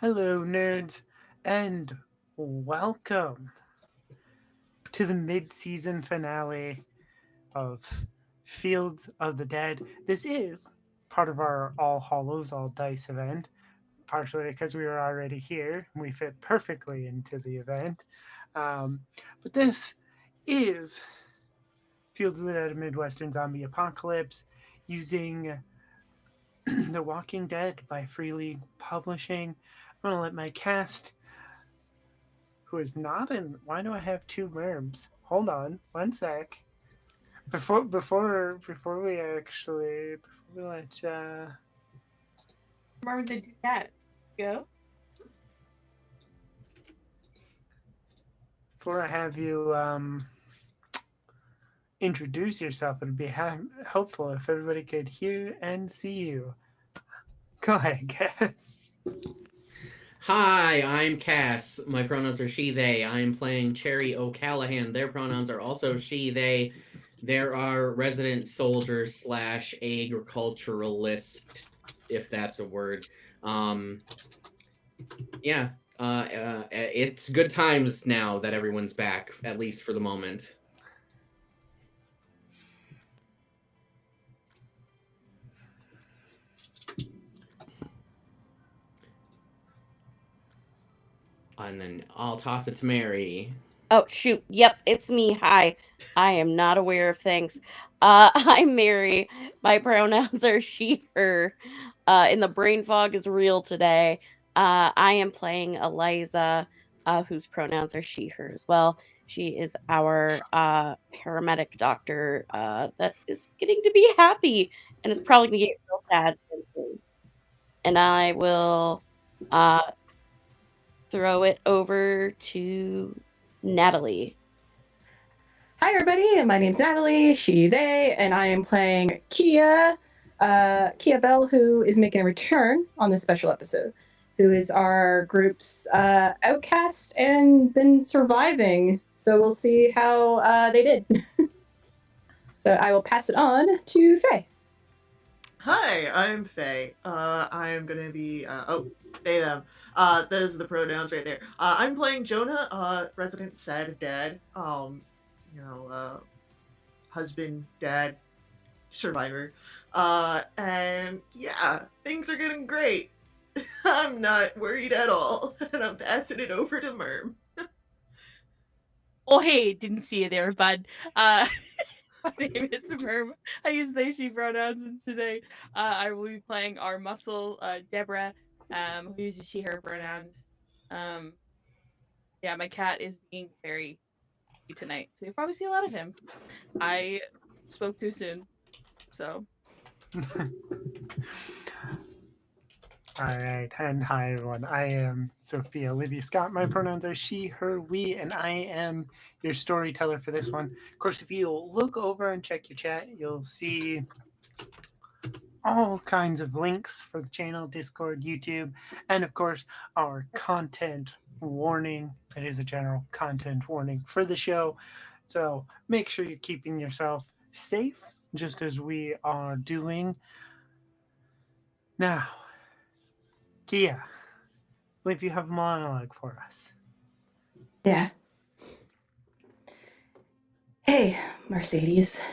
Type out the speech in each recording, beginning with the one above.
Hello, nerds, and welcome to the mid season finale of Fields of the Dead. This is part of our All Hollows, All Dice event, partially because we were already here. We fit perfectly into the event. Um, but this is Fields of the Dead Midwestern Zombie Apocalypse using The Walking Dead by Free League Publishing. I'm going to let my cast who is not in. Why do I have two verbs? Hold on, one sec. Before we actually before we let Marvin's in two cats. Go. before I have you introduce yourself, it'd be helpful if everybody could hear and see you. Go ahead, guys. Hi, I'm Cass. My pronouns are she, they. I am playing Cherry O'Callahan. Their pronouns are also she, they. There are resident soldiers slash agriculturalist, if that's a word. Um, yeah, it's good times now that everyone's back, at least for the moment. And then I'll toss it to Mary. Oh, shoot. Yep, it's me. Hi. I am not aware of things. I'm Mary. My pronouns are she, her. And the brain fog is real today. I am playing Eliza, whose pronouns are she, her as well. She is our paramedic doctor that is getting to be happy and is probably going to get real sad soon. And I will throw it over to Natalie. Hi, everybody. My name's Natalie, she, they, and I am playing Kia Bell, who is making a return on this special episode, who is our group's outcast and been surviving. So we'll see how they did. So I will pass it on to Faye. Hi, I'm Faye. I am gonna be, they, them. Those are the pronouns right there. I'm playing Jonah, resident sad dad. Husband, dad, survivor. And yeah, things are getting great. I'm not worried at all. And I'm passing it over to Merm. Oh, hey, didn't see you there, bud. My name is Merm. I use they, she pronouns, and today I will be playing our muscle, Deborah, who uses she, her pronouns. Yeah, my cat is being very tonight, so you'll probably see a lot of him. I spoke too soon, so. All right, and hi everyone. I am Sophia Olivia Scott. My pronouns are she, her, we, and I am your storyteller for this one. Of course, if you look over and check your chat, you'll see all kinds of links for the channel, Discord, YouTube, and of course, our content warning. It is a general content warning for the show. So make sure you're keeping yourself safe, just as we are doing now. Kia, I believe you have a monologue for us. Yeah. Hey, Mercedes.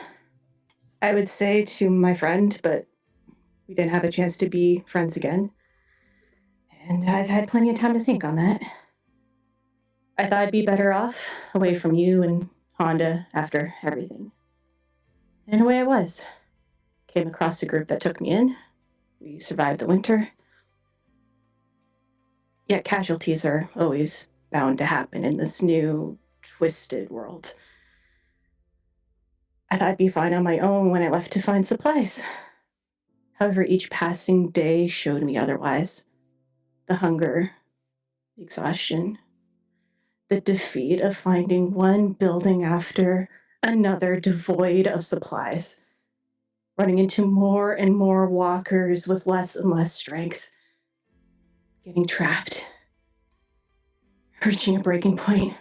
I would say to my friend, but we didn't have a chance to be friends again. And I've had plenty of time to think on that. I thought I'd be better off away from you and Honda after everything. And away I was. Came across a group that took me in. We survived the winter. Yet casualties are always bound to happen in this new, twisted world. I thought I'd be fine on my own when I left to find supplies. However, each passing day showed me otherwise. The hunger, the exhaustion, the defeat of finding one building after another devoid of supplies. Running into more and more walkers with less and less strength. Getting trapped. Reaching a breaking point.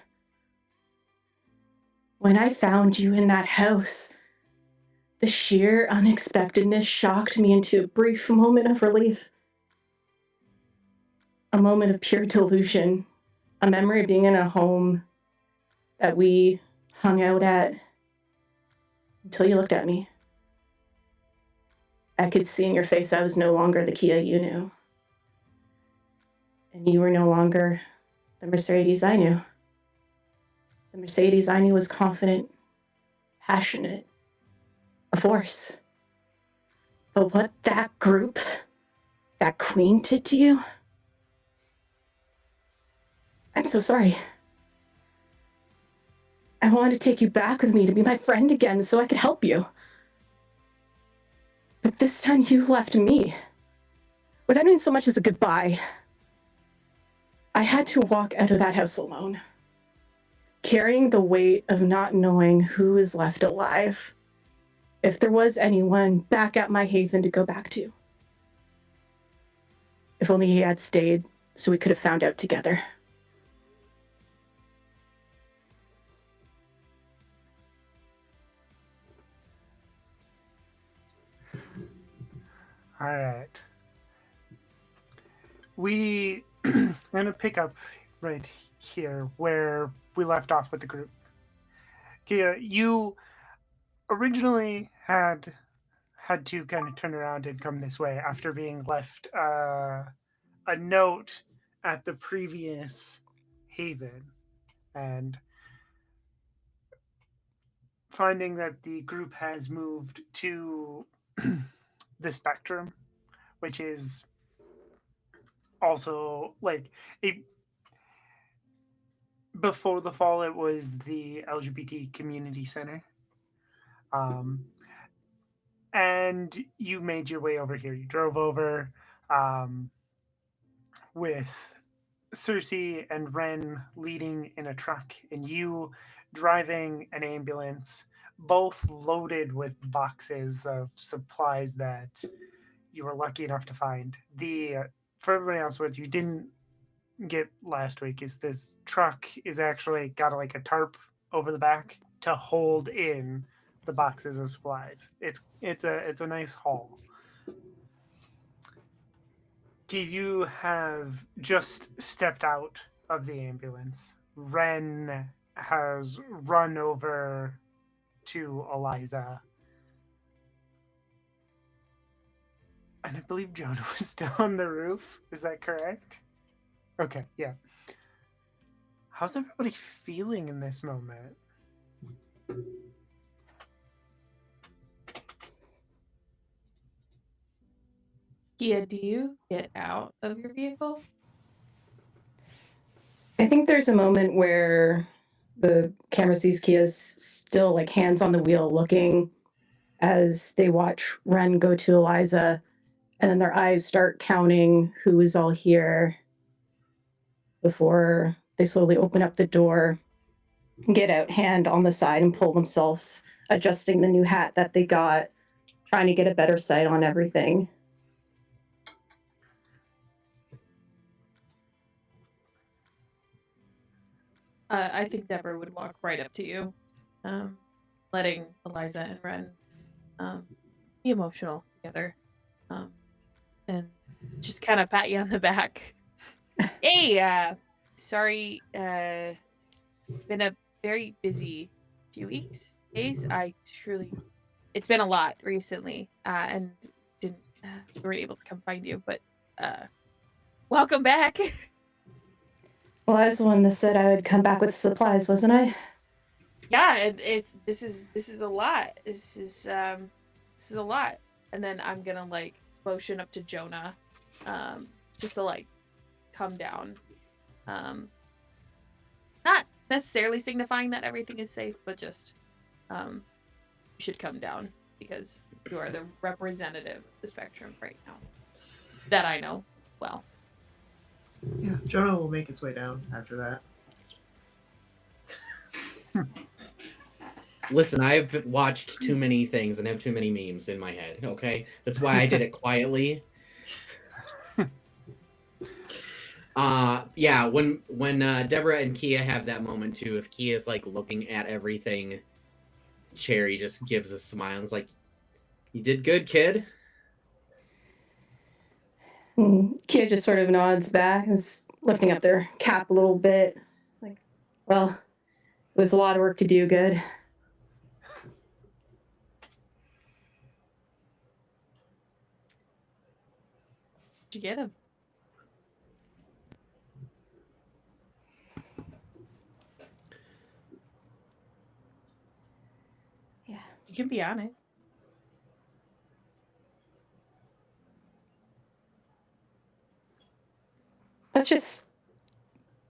When I found you in that house, the sheer unexpectedness shocked me into a brief moment of relief. a moment of pure delusion, a memory of being in a home that we hung out at until you looked at me. I could see in your face I was no longer the Kia you knew. And you were no longer the Mercedes I knew. The Mercedes I knew was confident, passionate, a force. But what that group, that queen did to you, I'm so sorry. I wanted to take you back with me to be my friend again so I could help you. But this time you left me without even so much as a goodbye. I had to walk out of that house alone, carrying the weight of not knowing who is left alive, if there was anyone back at my haven to go back to. If only he had stayed so we could have found out together. All right. I'm going to pick up right here where we left off with the group. Kia, you originally had to kind of turn around and come this way after being left a note at the previous haven, and finding that the group has moved to the Spectrum, which is also like before the fall it was the LGBT community center. And you made your way over here. You drove over with Cersei and Ren leading in a truck, and you driving an ambulance, both loaded with boxes of supplies that you were lucky enough to find. For everybody else, what you didn't get last week is this truck is actually got like a tarp over the back to hold in the boxes of supplies. It's a nice haul. You have just stepped out of the ambulance. Ren has run over to Eliza. And I believe Jonah was still on the roof. Is that correct? Okay, yeah. How's everybody feeling in this moment? Kia, do you get out of your vehicle? I think there's a moment where the camera sees Kia's still like hands on the wheel looking as they watch Ren go to Eliza, and then their eyes start counting who is all here before they slowly open up the door, get out, hand on the side, and pull themselves, adjusting the new hat that they got, trying to get a better sight on everything. I think Deborah would walk right up to you, letting Eliza and Ren be emotional together, and just kind of pat you on the back. Hey, sorry, it's been a very busy few weeks, days. It's been a lot recently, and weren't able to come find you, but welcome back. Well, I was the one that said I would come back with supplies, wasn't I? Yeah, this is a lot. This is a lot. And then I'm gonna like motion up to Jonah, just to like come down. Not necessarily signifying that everything is safe, but just you should come down because you are the representative of the Spectrum right now. That I know well. Yeah, Jonah will make its way down after that. Listen, I've watched too many things and have too many memes in my head, okay? That's why I did it quietly. Yeah, when Deborah and Kia have that moment too, if Kia's like looking at everything, Cherry just gives a smile and is like, "You did good, kid." And Kia just sort of nods back and lifting up their cap a little bit. Like, well, it was a lot of work to do good. Did you get him? Yeah. You can be honest. Let's just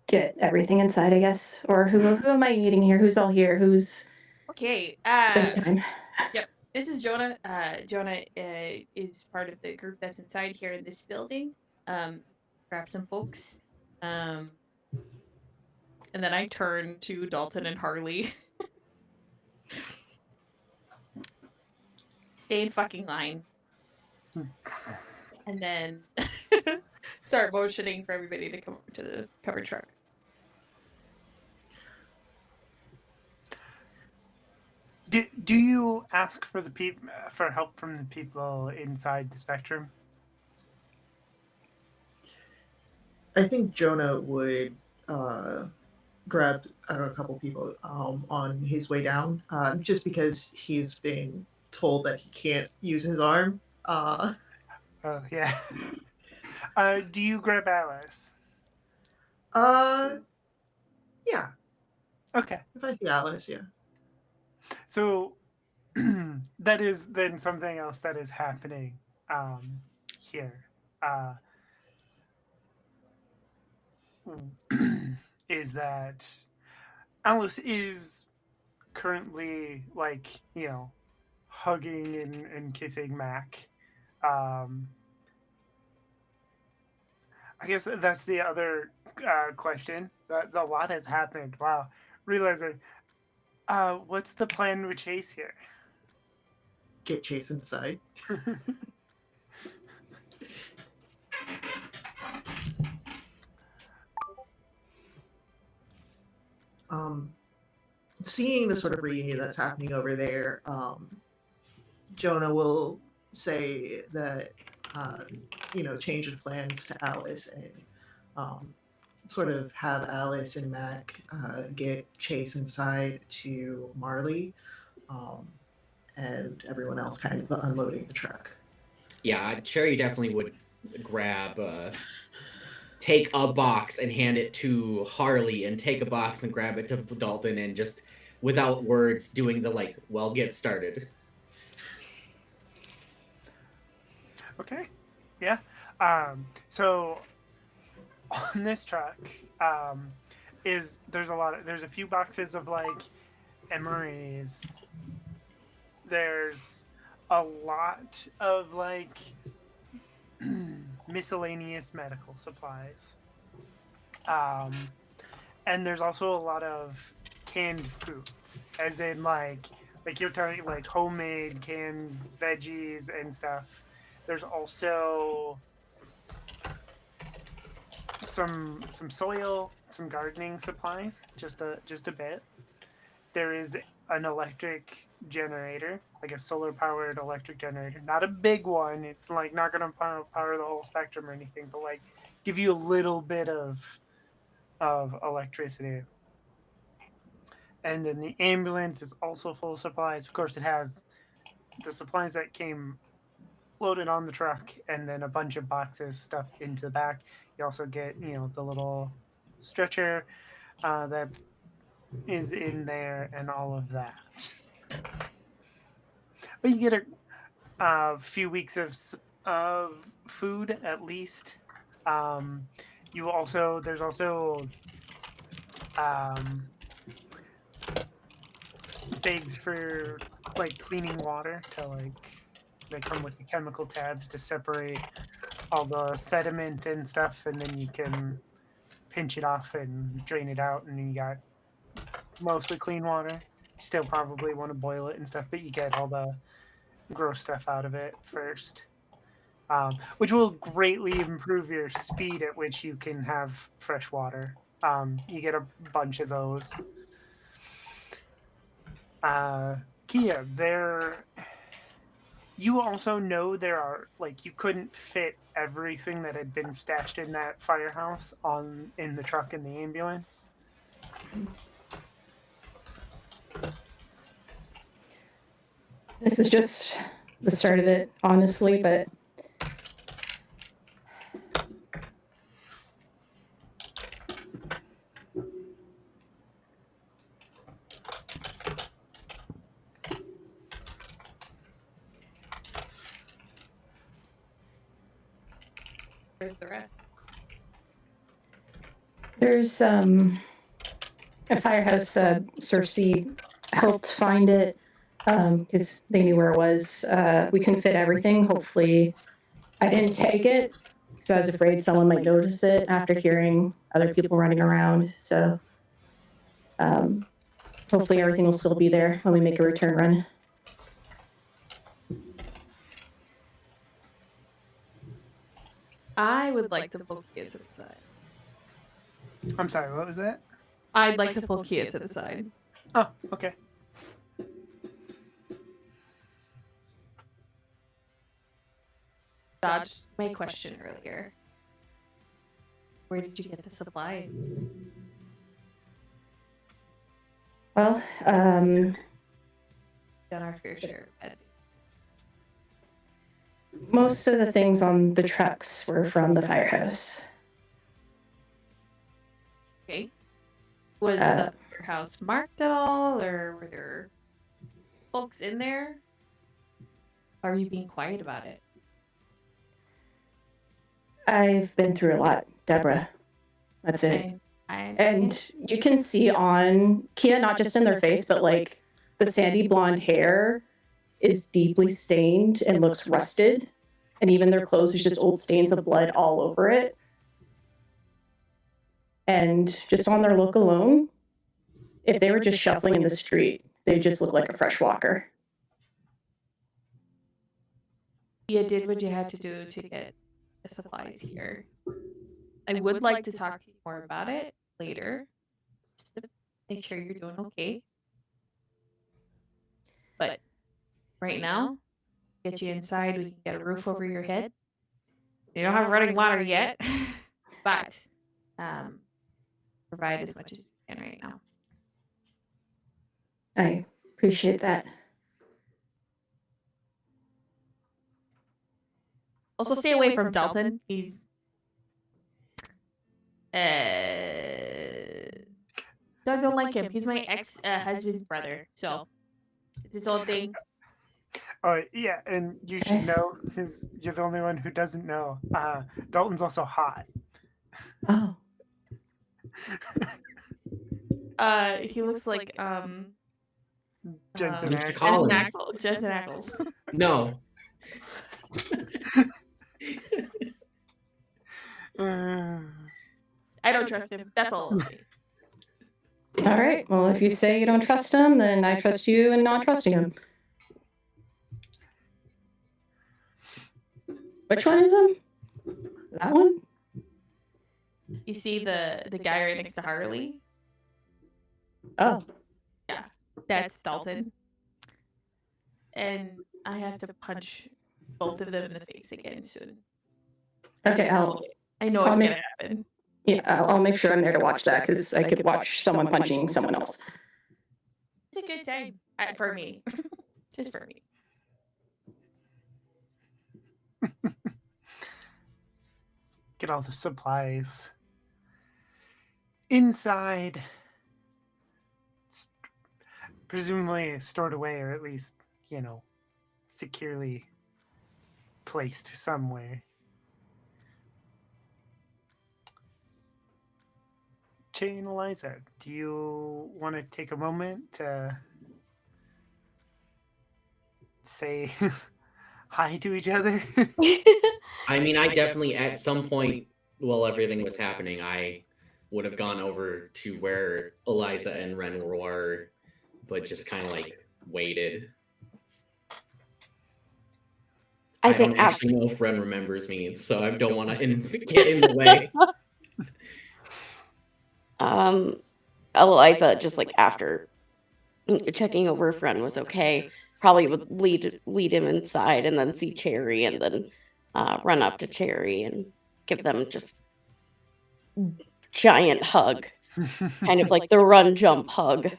get everything inside, I guess. Or who am I meeting here? Who's all here? Who's Okay. spending time? Yep. This is Jonah. Jonah is part of the group that's inside here in this building. Grab some folks. And then I turn to Dalton and Harley. Stay in fucking line. And then start motioning for everybody to come over to the covered truck. Do you ask for for help from the people inside the spectrum? I think Jonah would grab a couple people on his way down, just because he's been told that he can't use his arm. Oh yeah. Do you grab Alice? Yeah. Okay. If I see Alice, yeah. So that is then something else that is happening here. Is that Alice is currently hugging and kissing Mac. I guess that's the other question. A lot has happened. Wow. Realizing, what's the plan with Chase here? Get Chase inside. Seeing the sort of reunion that's happening over there, Jonah will say that, change of plans to Alice and sort of have Alice and Mac get Chase inside to Marley, and everyone else kind of unloading the truck. Yeah, Cherry definitely would grab, take a box and hand it to Harley, and take a box and grab it to Dalton, and just without words doing the get started. Okay. Yeah. So on this truck, there's a few boxes of MREs. There's a lot of miscellaneous medical supplies. And there's also a lot of canned foods, as in you're talking homemade canned veggies and stuff. There's also some soil, some gardening supplies, just a bit. There is an electric generator, like a solar powered electric generator. Not a big one. It's not gonna power the whole spectrum or anything, but give you a little bit of electricity. And then the ambulance is also full of supplies. Of course, it has the supplies that came loaded on the truck, and then a bunch of boxes stuffed into the back. You also get, the little stretcher that is in there and all of that. But you get a few weeks of food at least. There's also bags for cleaning water to they come with the chemical tabs to separate all the sediment and stuff, and then you can pinch it off and drain it out, and you got mostly clean water. You still probably want to boil it and stuff, but you get all the gross stuff out of it first, which will greatly improve your speed at which you can have fresh water. You get a bunch of those. Kia, You also know there are like you couldn't fit everything that had been stashed in that firehouse on in the truck and the ambulance. This is just the start of it, honestly, but Where's the rest? there's a firehouse. Cersei helped find it because they knew where it was. We can fit everything. Hopefully, I didn't take it because I was afraid someone might notice it after hearing other people running around. So hopefully everything will still be there when we make a return run. I would like to pull Kia to the side. I'm sorry, what was that? I'd like to pull Kia to the side. Oh, okay. Dodged my question earlier. Where did you get the supplies? Well, Done our fair share of pet things. most of the things on the trucks were from the firehouse. Okay. Was the firehouse marked at all, or were there folks in there? Or are you being quiet about it? I've been through a lot, Deborah. That's it. I understand. And you can see on Kia, not just in their face, but like the sandy blonde hair is deeply stained and looks rusted. And even their clothes is just old stains of blood all over it. And just on their look alone, if they were just shuffling in the street, they'd just look like a fresh walker. You did what you had to do to get the supplies here. I would like to talk to you more about it later, just to make sure you're doing okay. But right now, get you inside, we can get a roof over your head. You don't have running water yet, but provide as much as you can right now. I appreciate that. Also, stay away from Dalton. He's don't like him. He's my ex-husband's brother, so it's his own thing. Oh yeah, and you should know because you're the only one who doesn't know. Dalton's also hot. Oh. He looks like Jensen Mr. Ackles. Collins. Jensen Ackles. No. I don't trust him. That's all I'll say. All right. Well, if you say you don't trust him, then I trust you in not trusting him. Which one is him? That one? You see the guy right next to Harley? Oh. Yeah, that's Dalton. And I have to punch both of them in the face again soon. Okay, I know it's gonna happen. Yeah, I'll make sure I'm there to watch that because I could watch someone punching someone else. It's a good time for me, just for me. Get all the supplies inside, presumably stored away, or at least securely placed somewhere. Jay and Eliza, do you want to take a moment to say hi to each other? I mean, I definitely, at some point while everything was happening, I would have gone over to where Eliza and Ren were, but just kind of like waited. I don't actually know if Ren remembers me, so I don't want to get in the way. Eliza, just like after checking over if Ren was okay, probably would lead him inside and then see Cherry and then run up to Cherry and give them just giant hug, kind of like the run jump hug.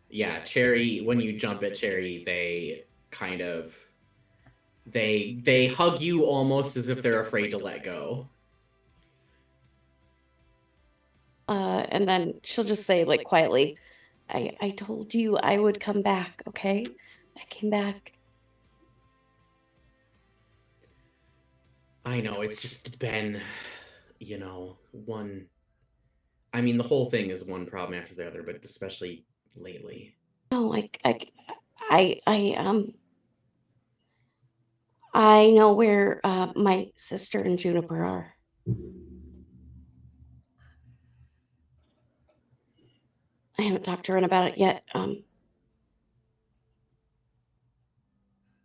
Yeah, Cherry, when you jump at Cherry, they kind of they hug you almost as if they're afraid to let go. And then she'll just say like quietly, I told you I would come back, okay? I came back. I know, it's just been, one. I mean, the whole thing is one problem after the other, but especially lately. No, I know where my sister and Juniper are. I haven't talked to her about it yet.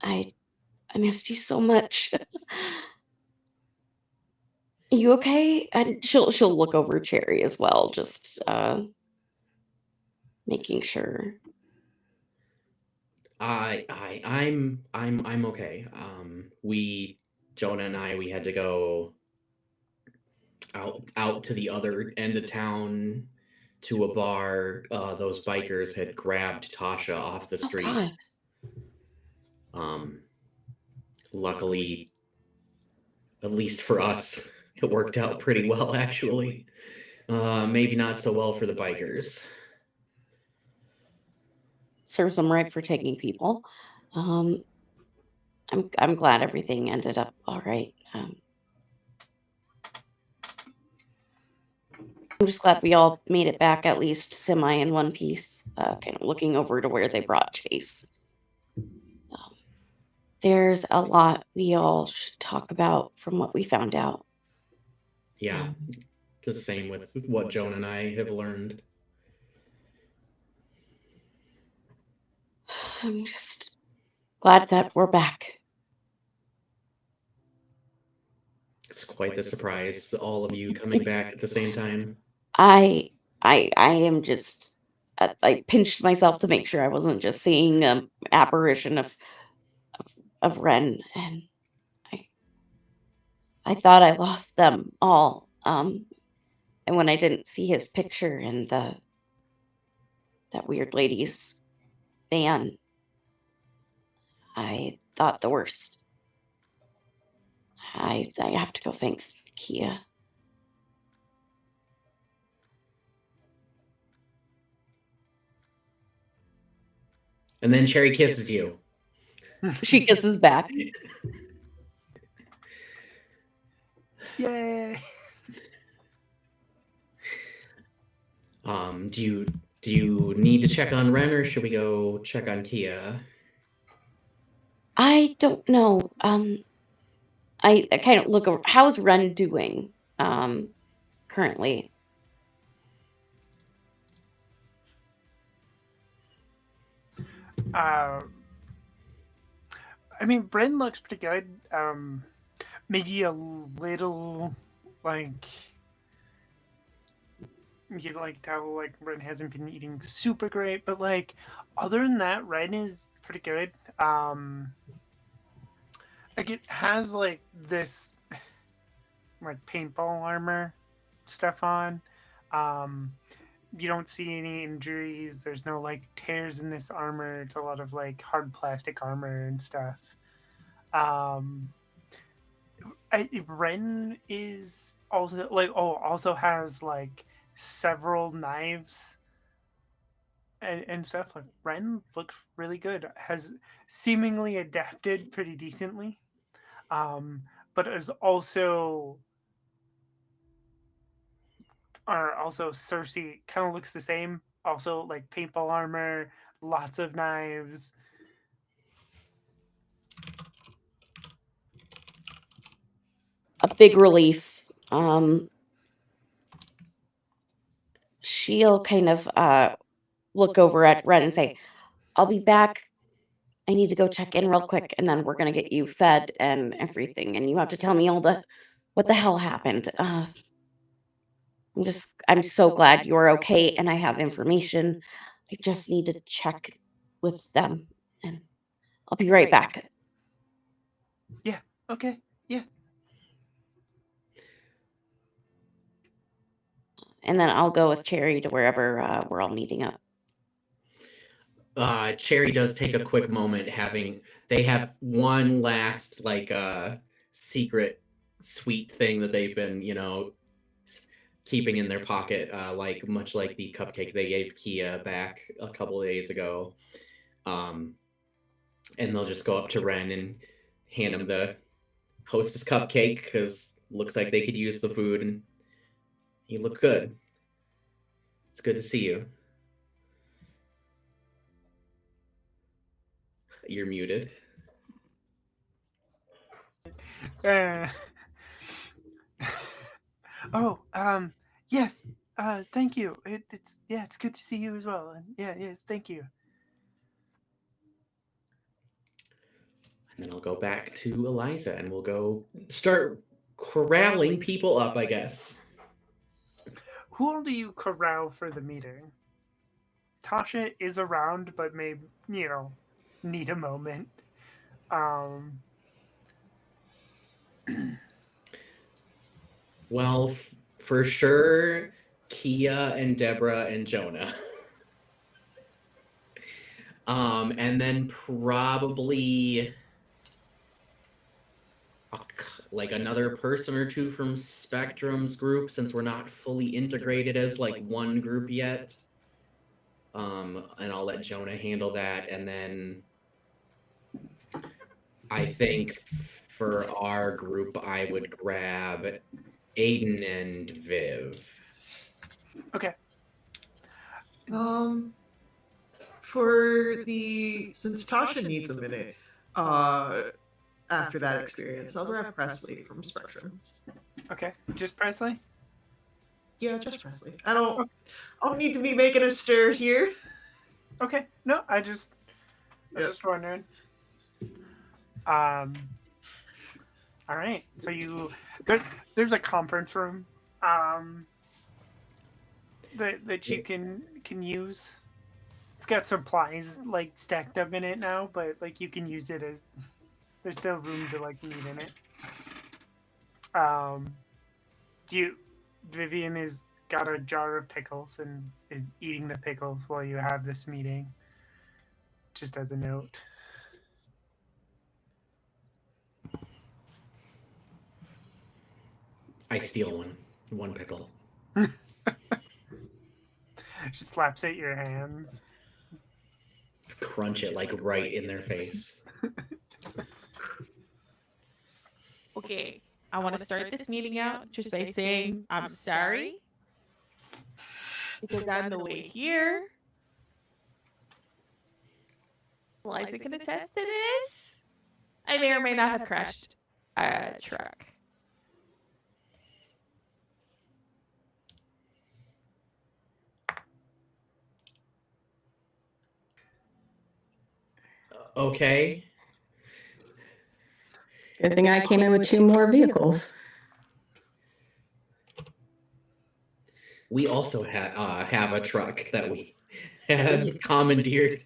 I missed you so much. You okay? And she'll look over Cherry as well, just making sure. I'm okay. Jonah and I, we had to go out to the other end of town to a bar. Those bikers had grabbed Tasha off the Oh street. God. Luckily, at least for us, it worked out pretty well, actually. Maybe not so well for the bikers. Serves them right for taking people. I'm glad everything ended up all right. I'm just glad we all made it back at least semi in one piece. Kind of looking over to where they brought Chase. There's a lot we all should talk about from what we found out. Yeah, the same with what Joan and I have learned. I'm just glad that we're back. It's quite the surprise, all of you coming back at the same time. I am just I pinched myself to make sure I wasn't just seeing an apparition of Ren, and I thought I lost them all. And when I didn't see his picture in that weird lady's van, I thought the worst. I have to go thank Kia. And then Cherry kisses you. She kisses back. Yay! Do you need to check on Ren, or should we go check on Kia? I don't know. I kind of look over. How's Ren doing currently? I mean, Bryn looks pretty good. Maybe a little like you can like tell like Ren hasn't been eating super great, but like other than that, Ren is pretty good. Like it has like this like paintball armor stuff on. You don't see any injuries. There's no like tears in this armor. It's a lot of like hard plastic armor and stuff. Ren is also like also has like several knives and stuff. Like Ren looks really good. Has seemingly adapted pretty decently. But is also Cersei kind of looks the same. Also like paintball armor, lots of knives. A big relief. She'll kind of look over at Ren and say, I'll be back. I need to go check in real quick, and then we're gonna get you fed and everything, and you have to tell me what the hell happened. I'm so glad you're okay and I have information. I just need to check with them, and I'll be right back. Yeah. Okay. Yeah. And then I'll go with Cherry to wherever we're all meeting up. Cherry does take a quick moment they have one last secret sweet thing that they've been, keeping in their pocket, much like the cupcake they gave Kia back a couple of days ago. And they'll just go up to Ren and hand him the hostess cupcake because looks like they could use the food, and you look good. It's good to see you. You're muted. Oh, yes. Thank you. It's good to see you as well. And yeah, thank you. And then I'll go back to Eliza and we'll go start corralling people up, I guess. Who all do you corral for the meeting? Tasha is around, but may, need a moment. Well, for sure, Kia and Deborah and Jonah. And then probably another person or two from Spectrum's group, since we're not fully integrated as one group yet. And I'll let Jonah handle that. And then I think for our group, I would grab Aiden and Viv. Okay. Since Tasha needs a minute, after that experience, I'll grab Presley from Spectrum. Okay. Just Presley? Yeah, just Presley. I don't need to be making a stir here. Okay. No, I was just wondering. All right. So there's a conference room that you can use. It's got supplies stacked up in it now, but you can use it as there's still room to meet in it. Vivian has got a jar of pickles and is eating the pickles while you have this meeting. Just as a note. I steal one pickle. She slaps at your hands. Crunch it right in their face. Okay, I want to start this meeting out just by saying I'm sorry because on the way here, Eliza can attest to this. I may or may not have crashed a truck. Okay. Good thing I came in with 2 more vehicles. We also have a truck that we had commandeered.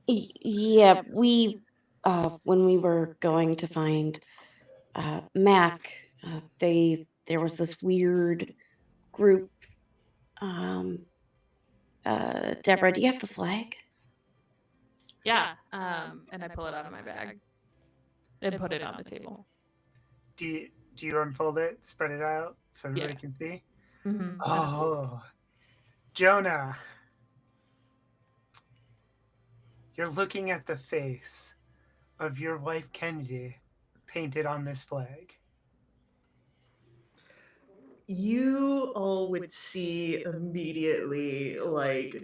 Yeah, we when we were going to find Mac, there was this weird group. Deborah, do you have the flag? Yeah. And I pull it out of my bag and put it on the table. Do you unfold it, spread it out so everybody Yeah. can see? Mm-hmm. Oh, Jonah, you're looking at the face of your wife Kennedy painted on this flag. You all would see immediately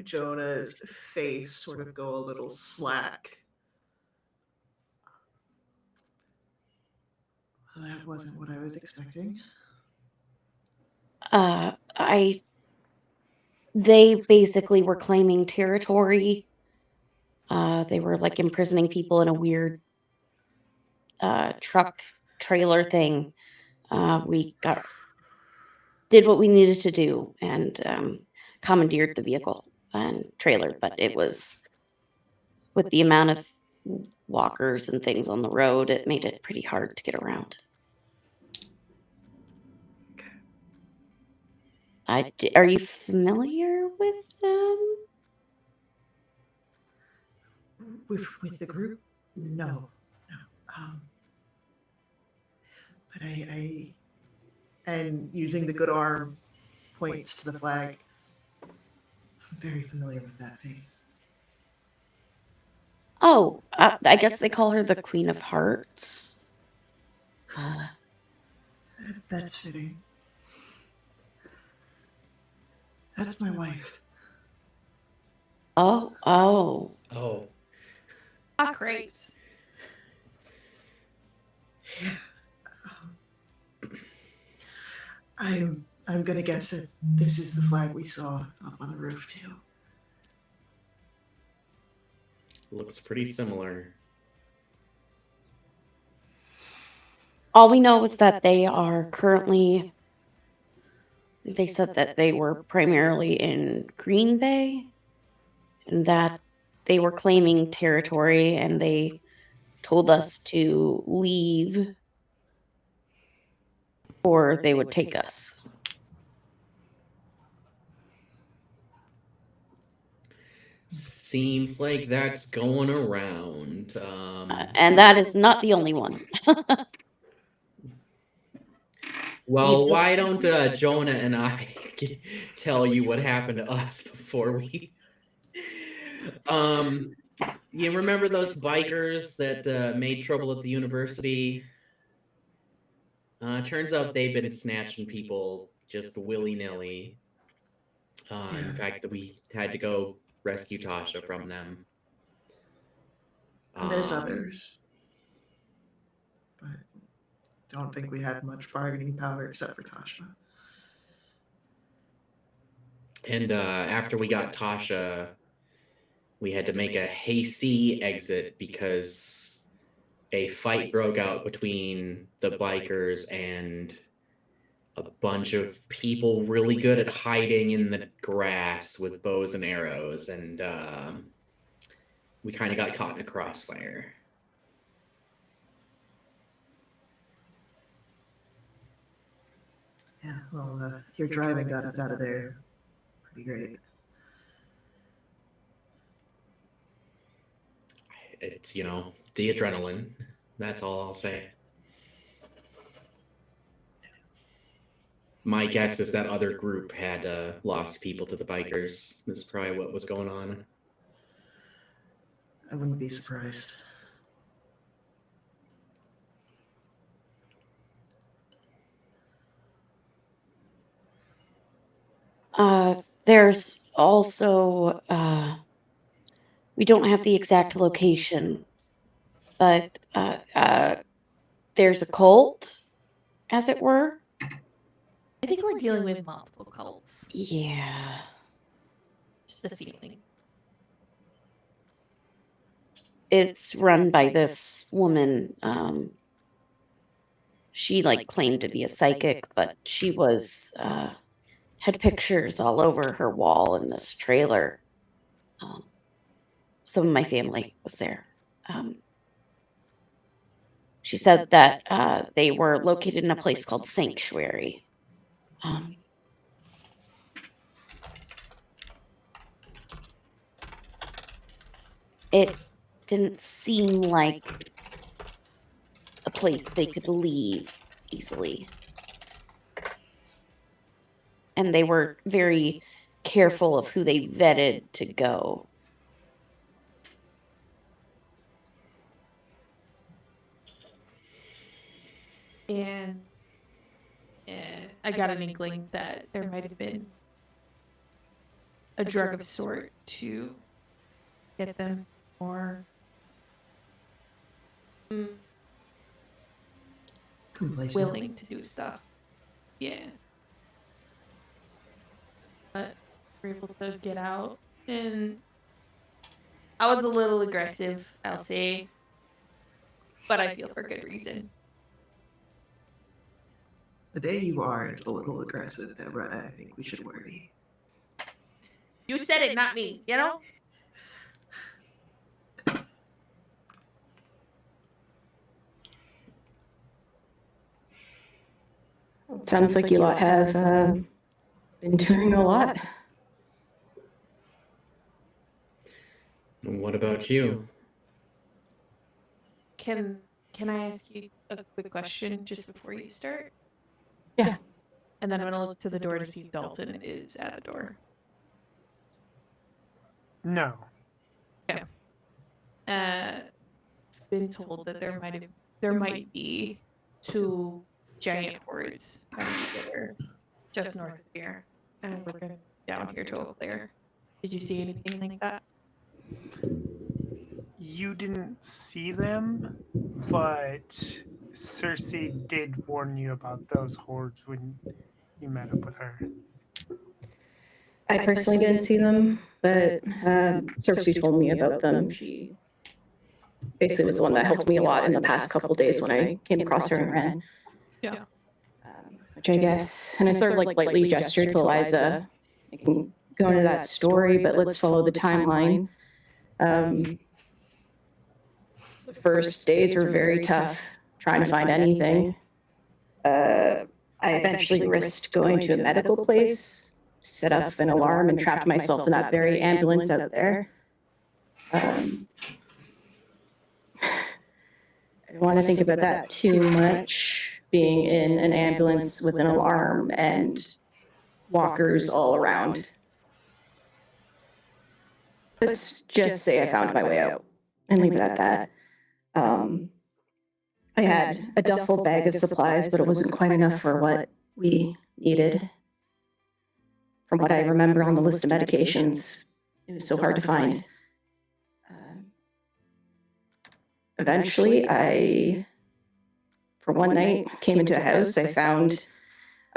Jonah's face sort of go a little slack. That wasn't what I was expecting. They basically were claiming territory. They were imprisoning people in a weird truck trailer thing. We got did what we needed to do and commandeered the vehicle and trailer, but it was with the amount of walkers and things on the road, it made it pretty hard to get around. Are you familiar with them? With the group? No. But I and using the good arm points to the flag. I'm very familiar with that face. Oh, I guess they call her the Queen of Hearts. That's fitting. That's my wife. Oh. Oh. Ah, great. I'm gonna guess that this is the flag we saw up on the roof too. Looks pretty similar. All we know is that they are currently. They said that they were primarily in Green Bay, and that they were claiming territory, and they told us to leave, or they would take us. Seems like that's going around. And that is not the only one. Well, why don't Jonah and I tell you what happened to us before we... You remember those bikers that made trouble at the university? Turns out they've been snatching people just willy-nilly. In fact, we had to go rescue Tasha from them. And there's others. But don't think we had much bargaining power except for Tasha. And after we got Tasha, we had to make a hasty exit because a fight broke out between the bikers and a bunch of people really good at hiding in the grass with bows and arrows, and we kind of got caught in a crossfire. Yeah, well, your driving got us out of there pretty great. It's, the adrenaline. That's all I'll say. My guess is that other group had lost people to the bikers. That's probably what was going on. I wouldn't be surprised. There's also, we don't have the exact location, but there's a cult, as it were. I think we're dealing with multiple cults. Yeah. Just a feeling. It's run by this woman. She claimed to be a psychic, but she was had pictures all over her wall in this trailer. Some of my family was there. She said that they were located in a place called Sanctuary. It didn't seem like a place they could leave easily. And they were very careful of who they vetted to go. And I got an inkling that there might have been a drug of sort to get them more Complacent. willing to do stuff. Yeah. But we're able to get out, and I was a little aggressive, I'll say, but I feel for good reason. the day you aren't a little aggressive, Deborah, I think we should worry. You said it, not me, you know? It sounds like you lot have been doing a lot. What about you? Can I ask you a quick question just before you start? Yeah. And then I'm gonna look to the door to see if Dalton is at the door. No. Been told that there might be 2 giant hordes coming together just north of here, and we're going down here to Eau Claire. Did you see anything like that? You didn't see them, but Cersei did warn you about those hordes when you met up with her. I personally didn't see them, but Cersei told me about them. She basically was the one that helped me a lot in the past couple days when I came across her and ran. Yeah. Which I guess, and I sort of like lightly gestured to Eliza. I can go into that story, but let's follow the timeline. The first days were very tough trying to find anything. I eventually risked going to a medical place, set up an alarm, and trapped myself in that very ambulance out there. I don't want to think about that too much, being in an ambulance with an alarm and walkers all around. Let's just say I found my way out and leave it at that. I had a duffel bag of supplies, but it wasn't quite enough for what we needed. From what I remember on the list of medications, it was so hard to find. Eventually, for one night, came into a house. I found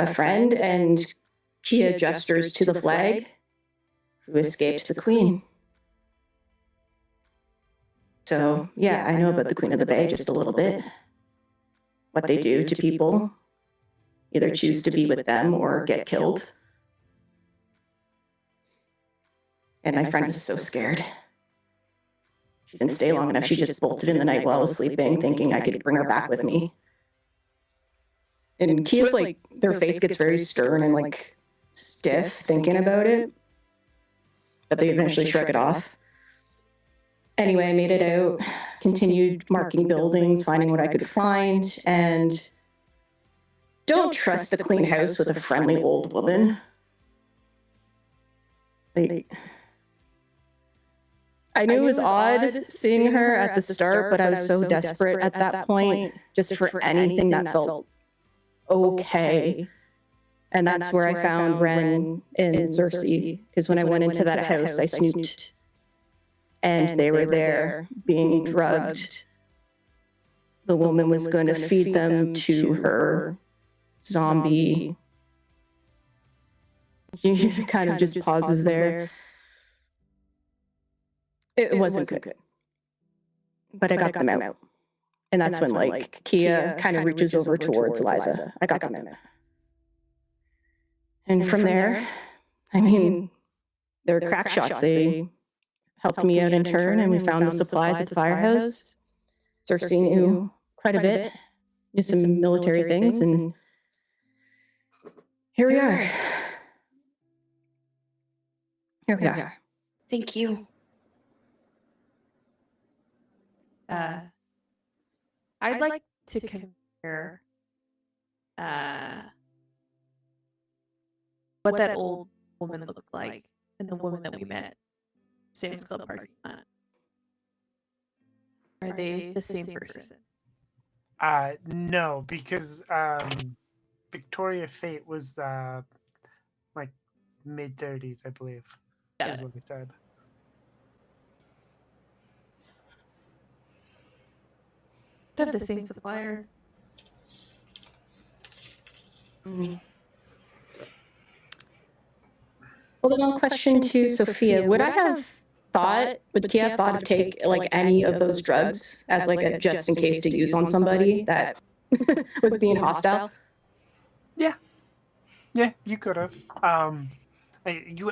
a friend, and Kia gestures to the flag, who escaped the queen. So, yeah, I know about the Queen of the Bay just a little bit. What they do to people, either choose to be with them or get killed. And my friend was so scared. She didn't stay long enough. She just bolted in the night while I was sleeping, thinking I could bring her back with me. And Kia's like, their face gets very stern and like stiff thinking about it. But they eventually shrug it off. Anyway, I made it out, continued marking buildings, finding what I could find, and don't trust a clean house with a friendly old woman. I knew it was odd seeing her at the start, but I was so desperate at that point just for anything that felt okay. And that's where I found Ren and Cersei, because when I went into that house, I snooped, and they were there being drugged. The woman was going to feed them to her zombie. She kind of just pauses there. It wasn't good. But I got them out. And that's when, like, Kia kind of reaches over towards Eliza. I got them out. And from there, I mean, they were crack shots. They helped me out in turn, and we found the supplies at the firehouse. Cersei knew quite a bit, knew some military things, and here we are. Here we are. Thank you. I'd like to compare what that old woman looked like and the woman that we met Sam's Club parking lot. Are they the same person? No, because Victoria Fate was like mid-30s, I believe. Is what he said. They have the same supplier. Mm-hmm. Well, then on question to Sophia, would Kia have thought of take like any of those drugs as like a just in case to use on somebody that was being hostile? Yeah, you could have. You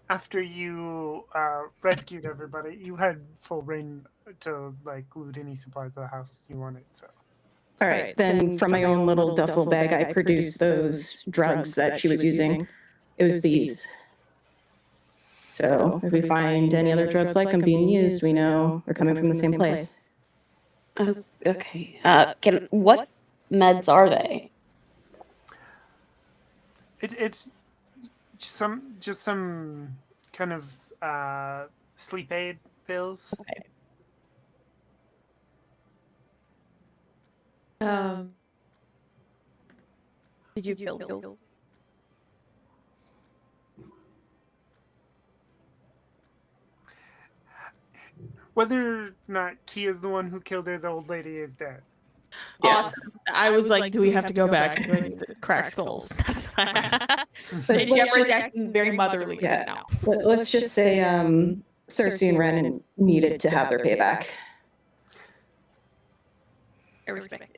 after you rescued everybody, you had full reign to like loot any supplies of the house you wanted. So All right, then from my own little duffel bag, I produced those drugs that she was using. It was these. So if we find any other drugs like them being used, we know they're coming from the same place. Oh, okay. What meds are they? it's just some kind of sleep aid pills. Did you kill? Whether or not Kia's the one who killed her, the old lady is dead. Awesome. I was like, do we have to go back? Do I need to crack skulls? That's fine. But Deborah's acting very motherly right now. Let's just say Cersei and Ren needed to have their payback. I respect it.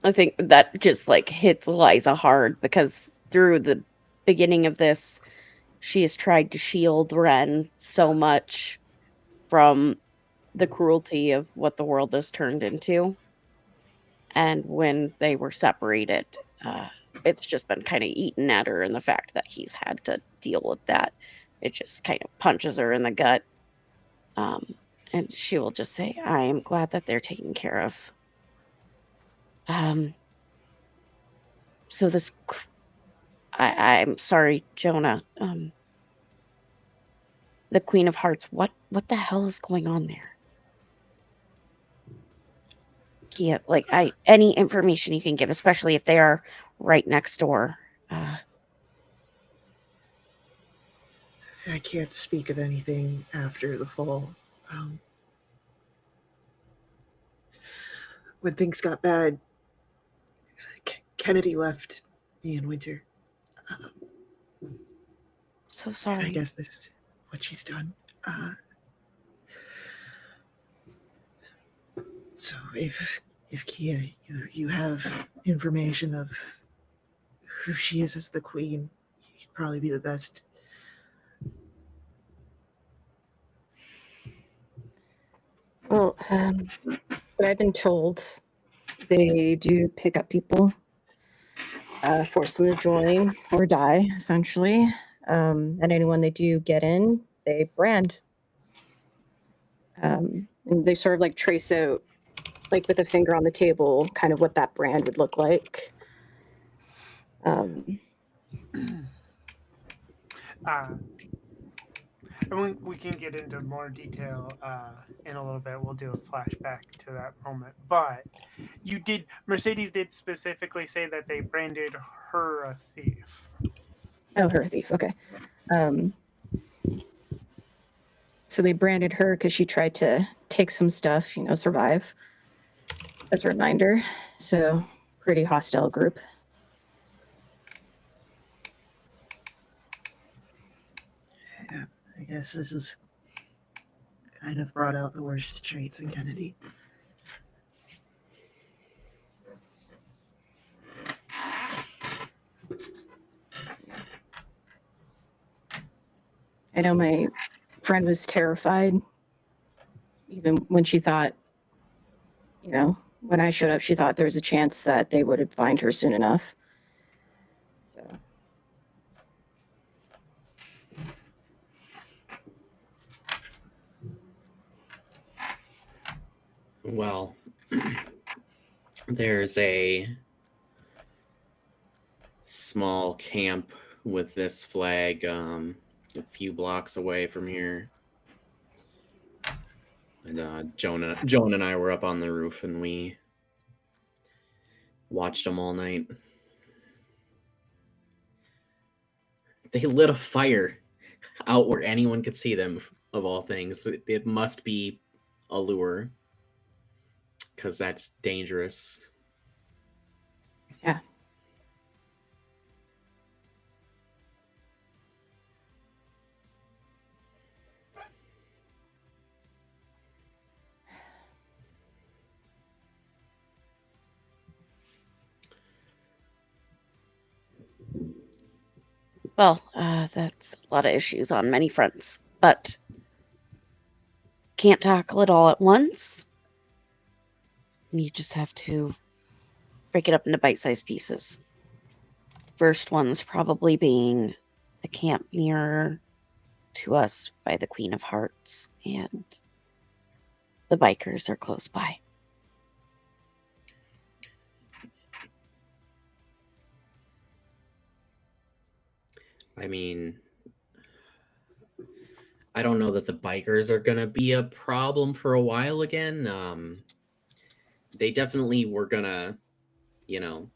I think that just like hits Liza hard because through the beginning of this, she has tried to shield Ren so much from the cruelty of what the world has turned into. And when they were separated, it's just been kind of eaten at her, and the fact that he's had to deal with that, it just kind of punches her in the gut. And she will just say, I am glad that they're taken care of. So this, I'm sorry, Jonah. The Queen of Hearts, what the hell is going on there? Yeah, like any information you can give, especially if they are right next door. I can't speak of anything after the fall. When things got bad, Kennedy left me and Winter. So sorry. I guess this is what she's done. So if Kia, you have information of who she is as the queen, you'd probably be the best. Well, what I've been told, they do pick up people, force them to join or die, essentially. And anyone they do get in, they brand. And they sort of like trace out, like with a finger on the table, kind of what that brand would look like. And we can get into more detail in a little bit. We'll do a flashback to that moment. But Mercedes did specifically say that they branded her a thief. Oh, her a thief. Okay. So they branded her because she tried to take some stuff, survive, as a reminder. So pretty hostile group. Yeah, I guess this is kind of brought out the worst traits in Kennedy. I know my friend was terrified, even when she thought, when I showed up, she thought there was a chance that they would find her soon enough. So. Well, there's a small camp with this flag a few blocks away from here. And Joan and I were up on the roof, and we watched them all night. They lit a fire out where anyone could see them, of all things. It must be a lure, because that's dangerous. Yeah. Well, that's a lot of issues on many fronts, but can't tackle it all at once. You just have to break it up into bite-sized pieces. First one's probably being the camp nearer to us by the Queen of Hearts, and the bikers are close by. I mean, I don't know that the bikers are gonna be a problem for a while again. They definitely were gonna, you know,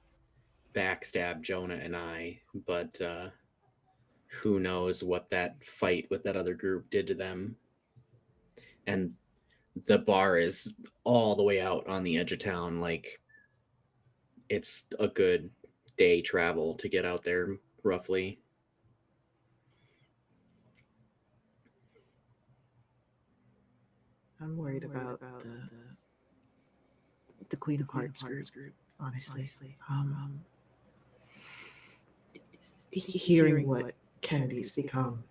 backstab Jonah and I, but who knows what that fight with that other group did to them. And the bar is all the way out on the edge of town. Like, it's a good day travel to get out there, roughly. I'm worried about the Queen of Hearts group, honestly. Hearing what Kennedy's become,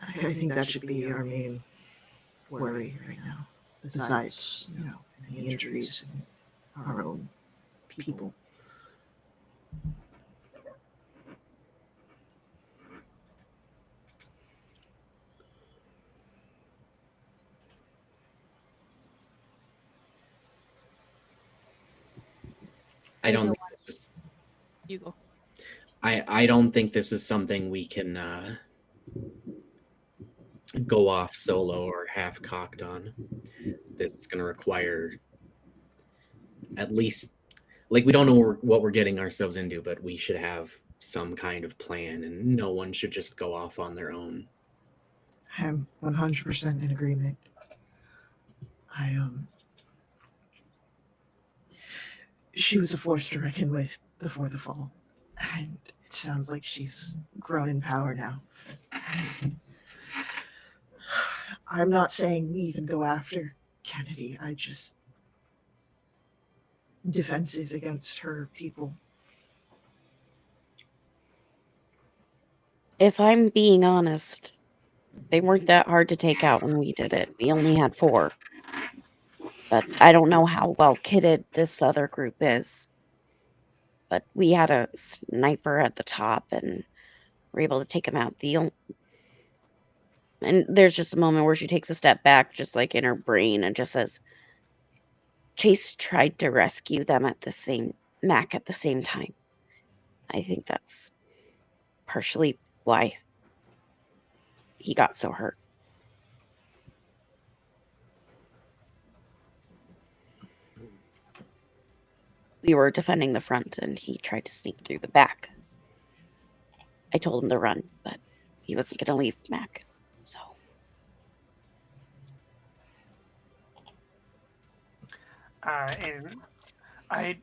I think that should be our main worry right now. Besides, the injuries and our own people. I don't think this is, You go. I don't think this is something we can go off solo or half cocked on. This is going to require at least, like, we don't know what we're getting ourselves into, but we should have some kind of plan, and no one should just go off on their own. I'm 100% in agreement. She was a force to reckon with before the fall, and it sounds like she's grown in power now. I'm not saying we even go after Kennedy. I just defenses against her people. If I'm being honest, they weren't that hard to take out when we did it. We only had 4. But I don't know how well kitted this other group is. But we had a sniper at the top and were able to take him out. And there's just a moment where she takes a step back, just like in her brain, and just says, Chase tried to rescue them at the same time. I think that's partially why he got so hurt. We were defending the front, and he tried to sneak through the back. I told him to run, but he wasn't going to leave Mac, so. And I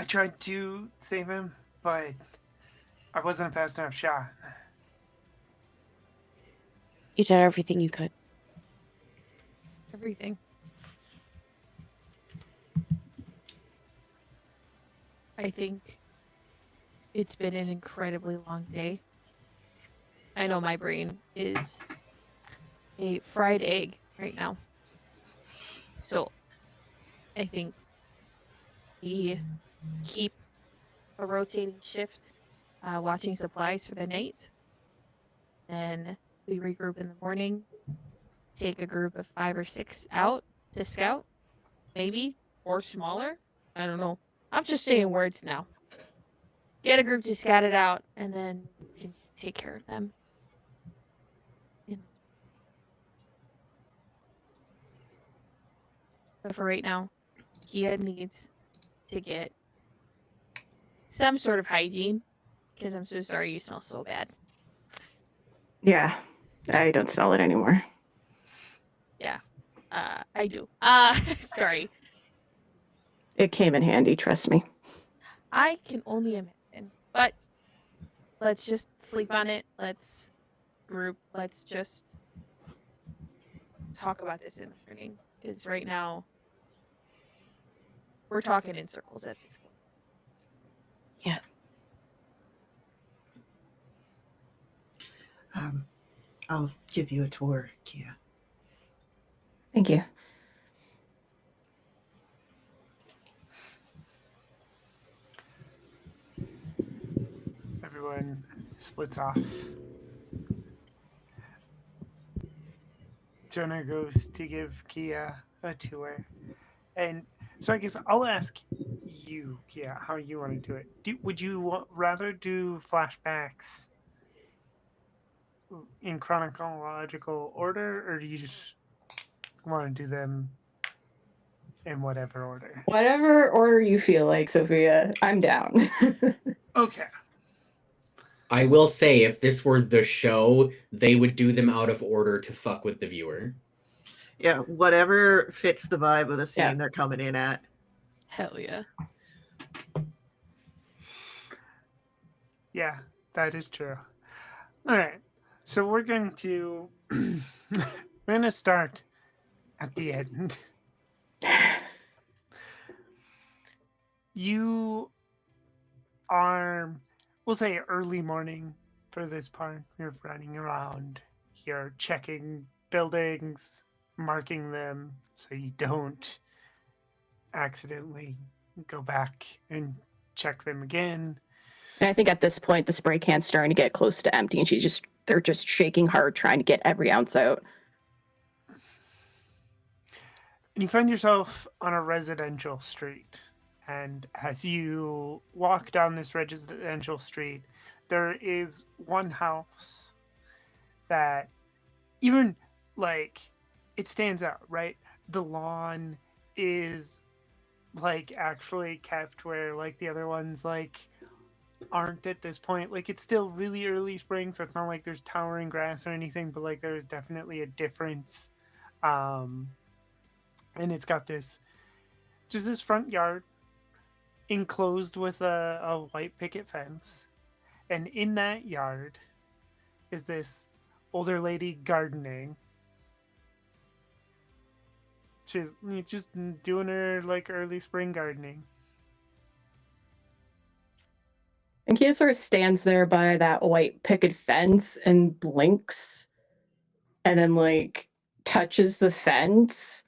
tried to save him, but I wasn't a fast enough shot. You did everything you could. Everything. I think it's been an incredibly long day. I know my brain is a fried egg right now. So I think we keep a rotating shift, watching supplies for the night. Then we regroup in the morning, take a group of 5 or 6 out to scout, maybe, or smaller. I don't know. I'm just saying words now. Get a group to scout it out, and then we can take care of them. But for right now, Kia needs to get some sort of hygiene, because I'm so sorry you smell so bad. Yeah, I don't smell it anymore. Yeah, I do. Sorry. It came in handy, trust me. I can only imagine. But let's just sleep on it. Let's group. Let's just talk about this in the morning. Because right now, we're talking in circles at this point. Yeah. I'll give you a tour, Kia. Thank you. Everyone splits off. Jonah goes to give Kia a tour. And so I guess I'll ask you, Kia, how you want to do it. Would you rather do flashbacks in chronological order, or do you just want to do them in whatever order? Whatever order you feel like, Sophia, I'm down. Okay. I will say, if this were the show, they would do them out of order to fuck with the viewer. Yeah, whatever fits the vibe of the scene Yeah. they're coming in at. Hell yeah. Yeah, that is true. All right. So we're going to start at the end. You are, we'll say, early morning for this part. You're running around. You're checking buildings, marking them so you don't accidentally go back and check them again. And I think at this point, the spray can's starting to get close to empty, and they're just shaking hard, trying to get every ounce out. And you find yourself on a residential street. And as you walk down this residential street, there is one house that even like it stands out, right? The lawn is like actually kept where like the other ones like aren't at this point. Like it's still really early spring, so it's not like there's towering grass or anything, but like there's definitely a difference. And it's got this front yard enclosed with a white picket fence, and in that yard is this older lady gardening. She's just doing her like early spring gardening. And Kia sort of stands there by that white picket fence and blinks, and then like touches the fence.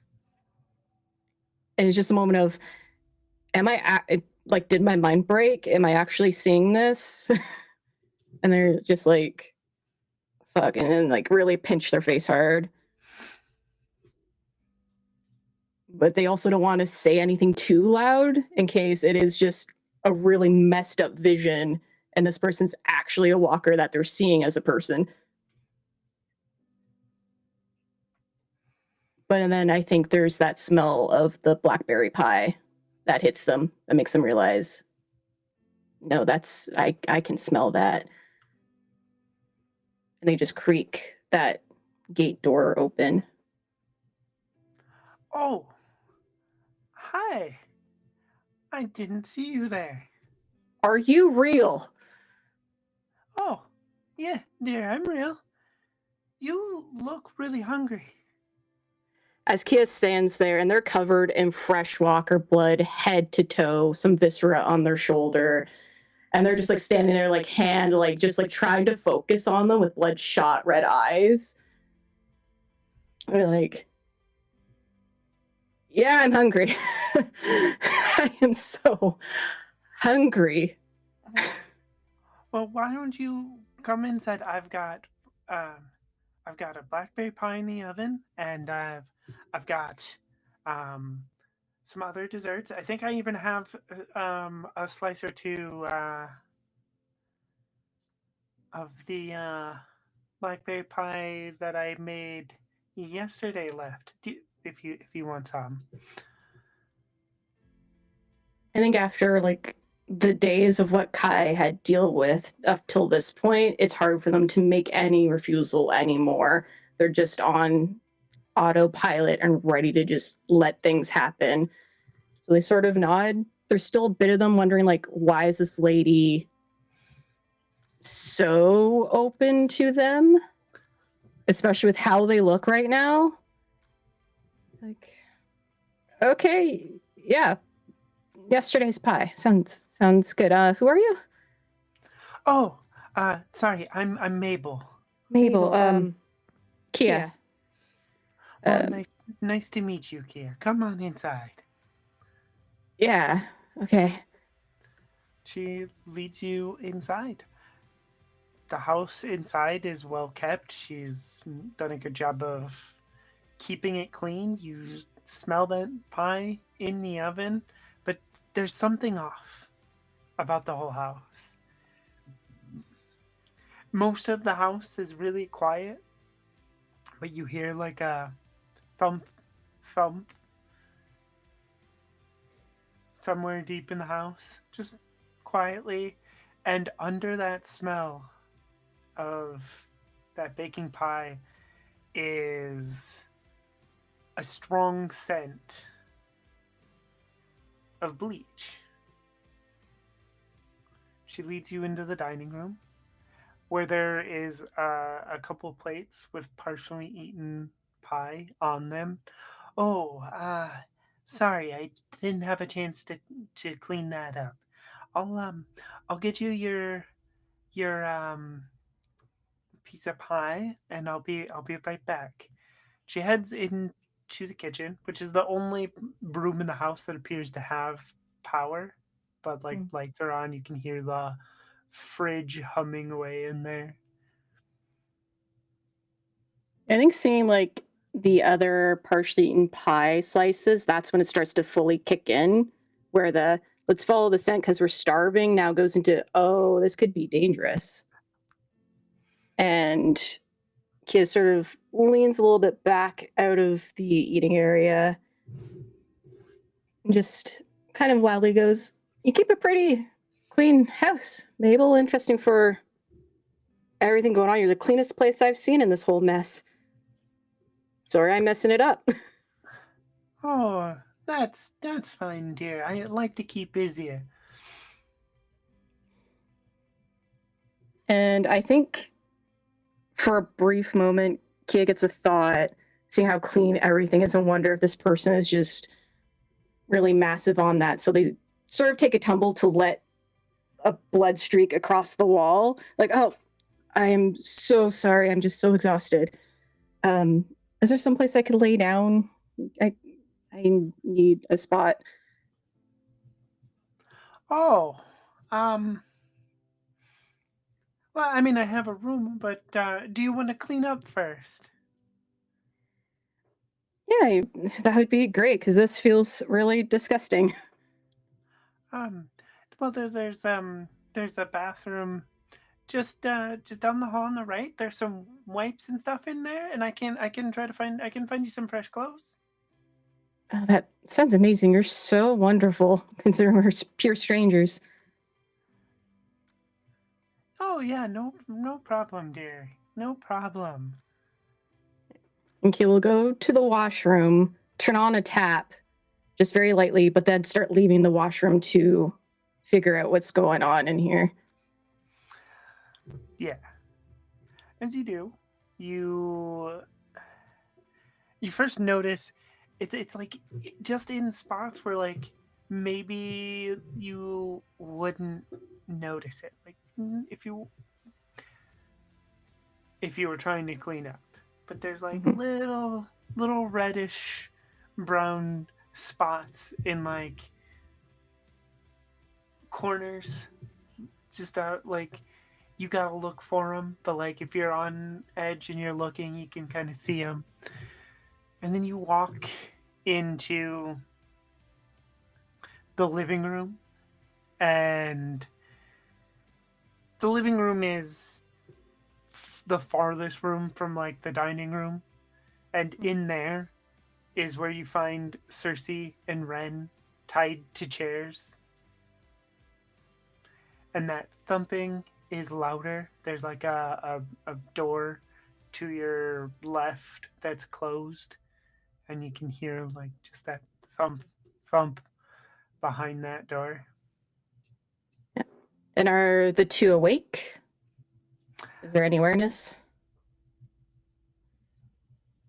And it's just a moment of, did my mind break? Am I actually seeing this? And they're just like, fuck, and then like really pinch their face hard. But they also don't want to say anything too loud in case it is just a really messed up vision and this person's actually a walker that they're seeing as a person. But then I think there's that smell of the blackberry pie that hits them, that makes them realize, no, I can smell that. And they just creak that gate door open. Oh, hi. I didn't see you there. Are you real? Oh, yeah, dear, I'm real. You look really hungry. As Kia stands there, and they're covered in fresh walker blood, head to toe, some viscera on their shoulder, and they're just like standing there, like hand, like just like trying to focus on them with bloodshot red eyes. They're like, yeah, I'm hungry. I am so hungry. Well, why don't you come inside? I've got a blackberry pie in the oven, and I've got some other desserts. I think I even have a slice or two of the blackberry pie that I made yesterday left. If you want some. I think after like the days of what Kai had dealt with up till this point, it's hard for them to make any refusal anymore. They're just on autopilot and ready to just let things happen. So they sort of nod. There's still a bit of them wondering, like, why is this lady so open to them? Especially with how they look right now. Like, Okay, yeah. Yesterday's pie. Sounds good. Who are you? Oh, sorry, I'm Mabel. Mabel, Kia. Well, Um, nice to meet you, Kia. Come on inside. yeah, okay. She leads you inside. The house inside is well kept. She's done a good job of keeping it clean. You smell that pie in the oven, but there's something off about the whole house. Most of the house is really quiet, but you hear like a thump, thump somewhere deep in the house, just quietly. And under that smell of that baking pie is a strong scent of bleach. She leads you into the dining room where there is a couple plates with partially eaten pie on them. Oh, sorry, I didn't have a chance to clean that up. I'll get you your piece of pie, and I'll be right back. She heads into the kitchen, which is the only room in the house that appears to have power, but like lights are on. You can hear the fridge humming away in there. I think seeing like the other partially eaten pie slices, that's when it starts to fully kick in, where the let's follow the scent because we're starving now goes into, oh, this could be dangerous. And Kia sort of leans a little bit back out of the eating area and just kind of loudly goes, "You keep a pretty clean house, Mabel. Interesting for everything going on. You're the cleanest place I've seen in this whole mess. Sorry I'm messing it up." Oh, that's fine, dear. I like to keep busy. And I think for a brief moment, Kia gets a thought, seeing how clean everything is, and wonder if this person is just really massive on that. So they sort of take a tumble to let a blood streak across the wall. Like, oh, I am so sorry. I'm just so exhausted. Is there someplace I could lay down? I need a spot. Oh, um, well, I mean, I have a room, but do you want to clean up first? Yeah, that would be great because this feels really disgusting. Um, well, there's a bathroom just down the hall on the right. There's some wipes and stuff in there, and I can find you some fresh clothes. Oh, that sounds amazing. You're so wonderful, considering we're pure strangers. Oh yeah, no problem, dear. No problem. And Kay will go to the washroom, turn on a tap, just very lightly, but then start leaving the washroom to figure out what's going on in here. Yeah. As you do, you you first notice it's like just in spots where like maybe you wouldn't notice it. Like if you were trying to clean up. But there's like little reddish brown spots in like corners just out like you gotta look for them, but like if you're on edge and you're looking you can kind of see them. And then you walk into the living room, and the living room is the farthest room from like the dining room, and in there is where you find Cersei and Ren tied to chairs. And that thumping is louder. There's like a door to your left that's closed, and you can hear like just that thump, thump behind that door. And are the two awake? Is there any awareness?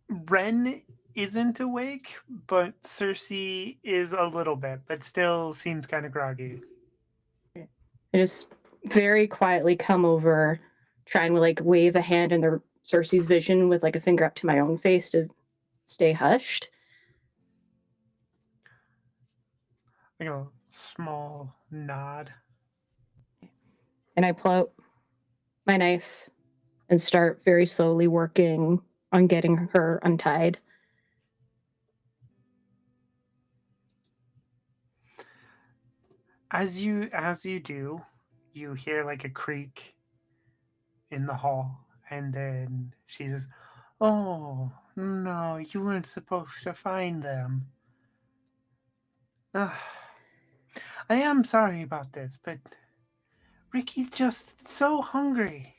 Ren isn't awake, but Cersei is a little bit, but still seems kind of groggy. I just very quietly come over, trying to like wave a hand in the Cersei's vision with like a finger up to my own face to stay hushed. Like a small nod. And I pull out my knife and start very slowly working on getting her untied. As you do, you hear like a creak in the hall, and then she says, "Oh no, you weren't supposed to find them. Ugh. I am sorry about this, but Ricky's just so hungry."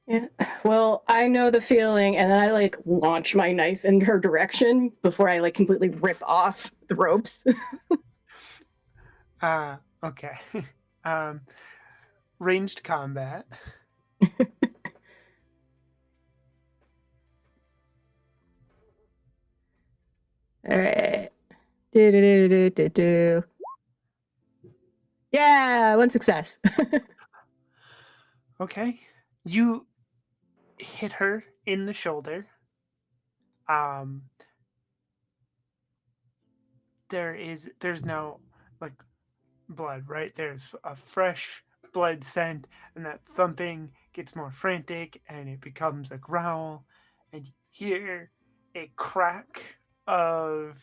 Yeah. Well, I know the feeling, and then I like launch my knife in her direction before I like completely rip off the ropes. Okay. um, Ranged combat. All right. Do. Yeah, one success. Okay. You hit her in the shoulder. There's no like blood, right? There's a fresh blood scent, and that thumping gets more frantic, and it becomes a growl, and you hear a crack of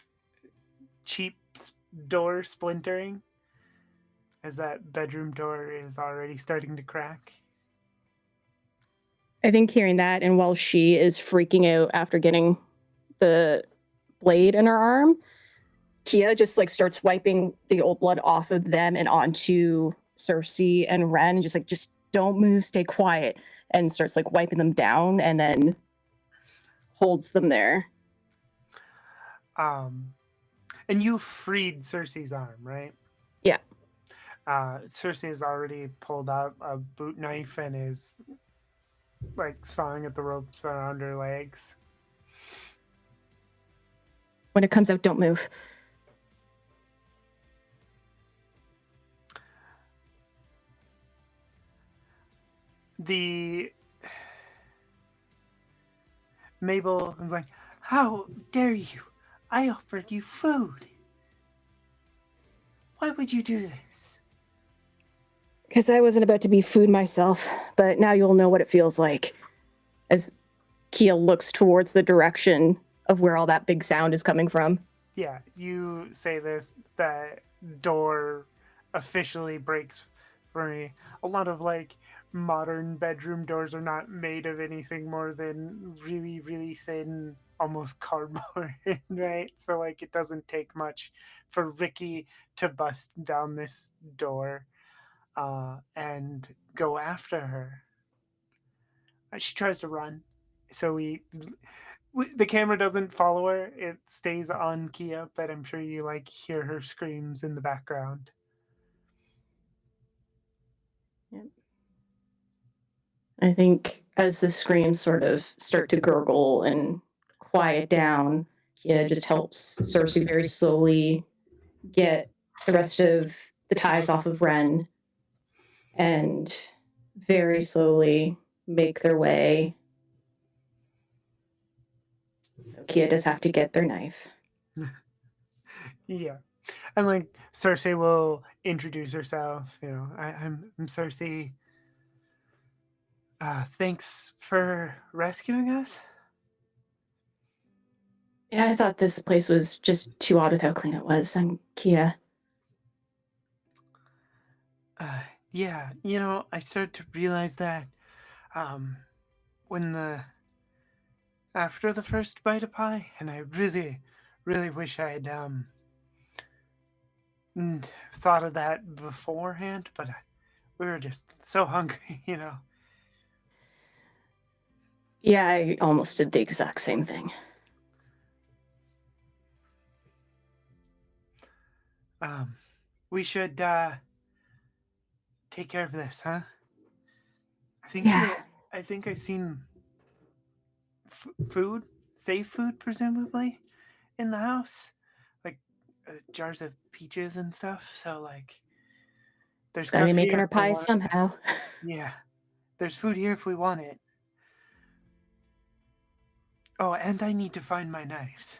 cheap door splintering as that bedroom door is already starting to crack. I think hearing that, and while she is freaking out after getting the blade in her arm, Kia just like starts wiping the old blood off of them and onto Cersei and Ren, and just don't move, stay quiet, and starts like wiping them down, and then holds them there. And you freed Cersei's arm, right? Yeah. Cersei has already pulled out a boot knife and is like sawing at the ropes around her legs. When it comes out, don't move. Mabel is like, "How dare you? I offered you food. Why would you do this?" Because I wasn't about to be food myself, but now you'll know what it feels like. As Kia looks towards the direction of where all that big sound is coming from. Yeah, you say this, that door officially breaks for me. A lot of like modern bedroom doors are not made of anything more than really, really thin, almost cardboard, right? So like it doesn't take much for Ricky to bust down this door and go after her. She tries to run, so the camera doesn't follow her. It stays on Kia, but I'm sure you like hear her screams in the background. Yep. I think as the screams sort of start to gurgle and quiet down, Kia just helps Cersei very slowly get the rest of the ties off of Ren and very slowly make their way. Kia does have to get their knife. Yeah. And like Cersei will introduce herself, I'm Cersei. Thanks for rescuing us. Yeah, I thought this place was just too odd with how clean it was. I'm Kia. Yeah, I started to realize that when after the first bite of pie, and I really, really wish I had thought of that beforehand, but we were just so hungry, Yeah, I almost did the exact same thing. We should take care of this, huh? I think Yeah. I seen food, safe food, presumably, in the house, like jars of peaches and stuff. So like, there's She's gotta be stuff making here her if we pie want. somehow. Yeah, there's food here if we want it. Oh, and I need to find my knives.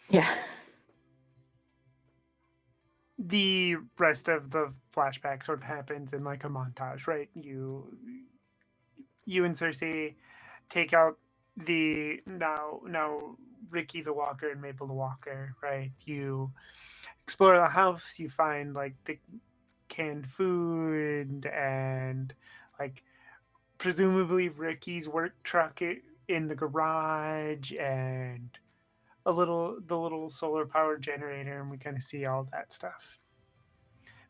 Yeah. The rest of the flashback sort of happens in like a montage, right? You and Cersei take out the now Ricky the Walker and Maple the Walker, right? You explore the house, you find like the canned food and like presumably Ricky's work truck in the garage and the little solar power generator, and we kind of see all that stuff.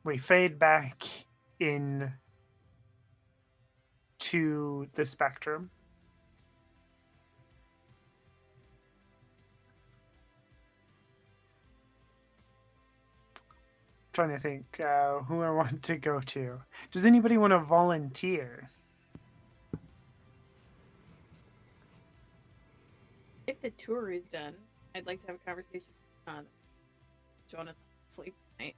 We fade back in to the spectrum. Trying to think who I want to go to. Does anybody want to volunteer? If the tour is done, I'd like to have a conversation on Jonah's sleep tonight.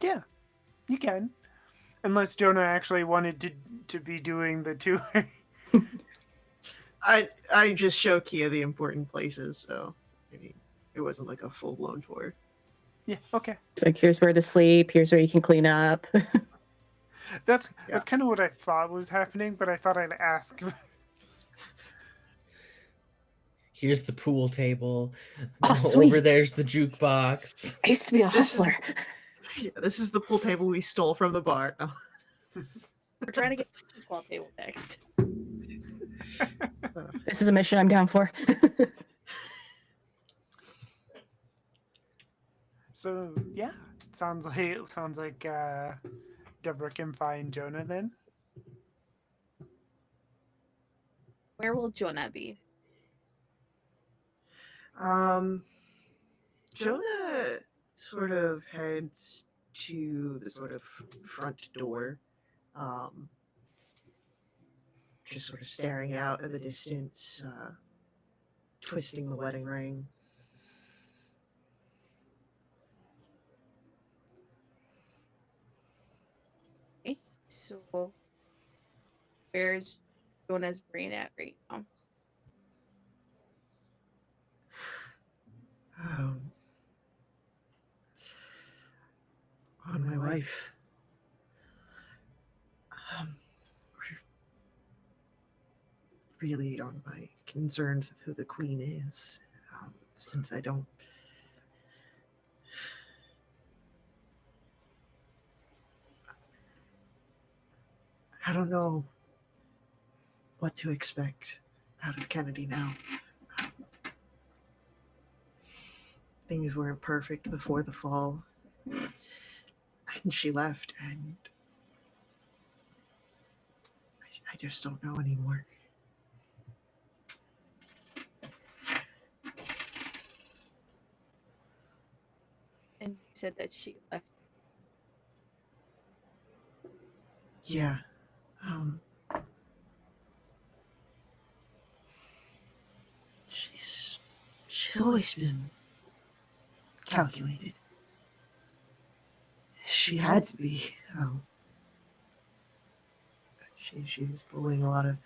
Yeah, you can. Unless Jonah actually wanted to be doing the tour. I just show Kia the important places, so I mean, it wasn't like a full blown tour. Yeah, okay. It's like, here's where to sleep, here's where you can clean up. That's Yeah. kind of what I thought was happening, but I thought I'd ask. Here's the pool table. Oh, Over sweet. there's the jukebox. I used to be a This is- hustler. Yeah, this is the pool table we stole from the bar. Oh. We're trying to get the small table next. This is a mission I'm down for. So yeah, sounds like Deborah can find Jonah then. Where will Jonah be? Jonah sort of heads to the sort of front door, just sort of staring out at the distance, twisting the wedding ring. Okay. So, where's Jonah's brain at right now? On my wife. Really on my concerns of who the queen is, since I don't know what to expect out of Kennedy now. Things weren't perfect before the fall, and she left, and I just don't know anymore. And you said that she left. Yeah. She's always been calculated. She had to be. She was pulling a lot of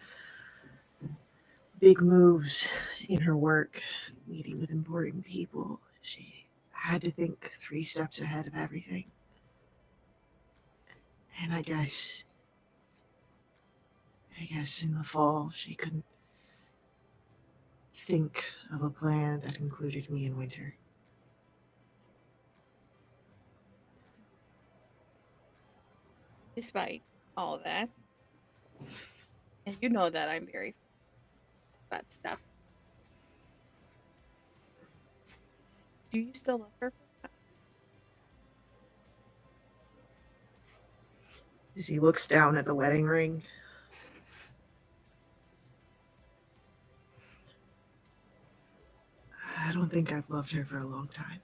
big moves in her work, meeting with important people. She had to think 3 steps ahead of everything. And I guess in the fall she couldn't think of a plan that included me in winter. Despite all of that, and you know that I'm very bad stuff. Do you still love her? As he looks down at the wedding ring, I don't think I've loved her for a long time.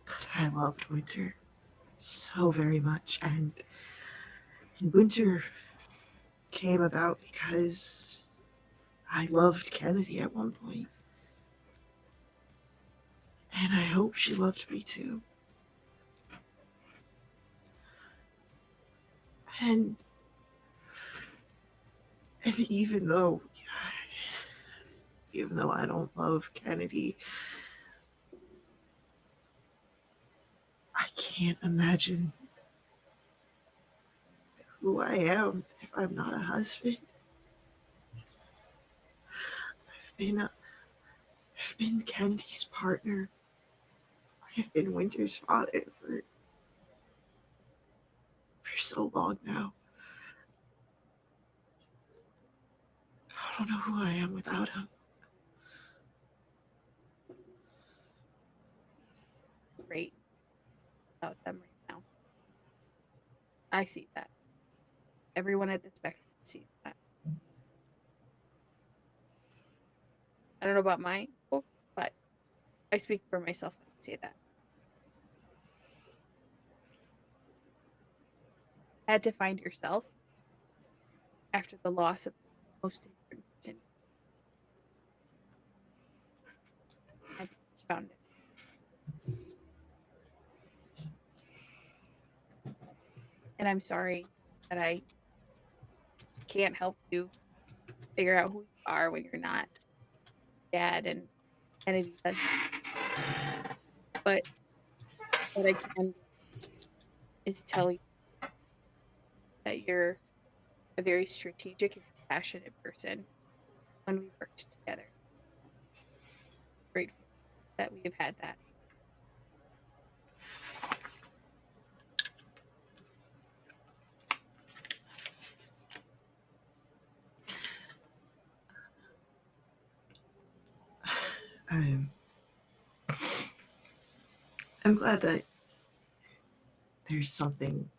But I loved winter so very much. And winter came about because I loved Kennedy at one point. And I hope she loved me too. And even though I don't love Kennedy, I can't imagine who I am if I'm not a husband. I've been Kennedy's partner. I've been Winter's father for so long now. I don't know who I am without him. Great about them right now. I see that. Everyone at the spectrum sees that. I don't know about mine, but I speak for myself when I say that. Had to find yourself after the loss of the most important person. I found it. And I'm sorry that I can't help you figure out who you are when you're not dad and Kennedy husband. But what I can do is tell you that you're a very strategic and passionate person when we worked together. Grateful that we have had that. I'm glad that there's something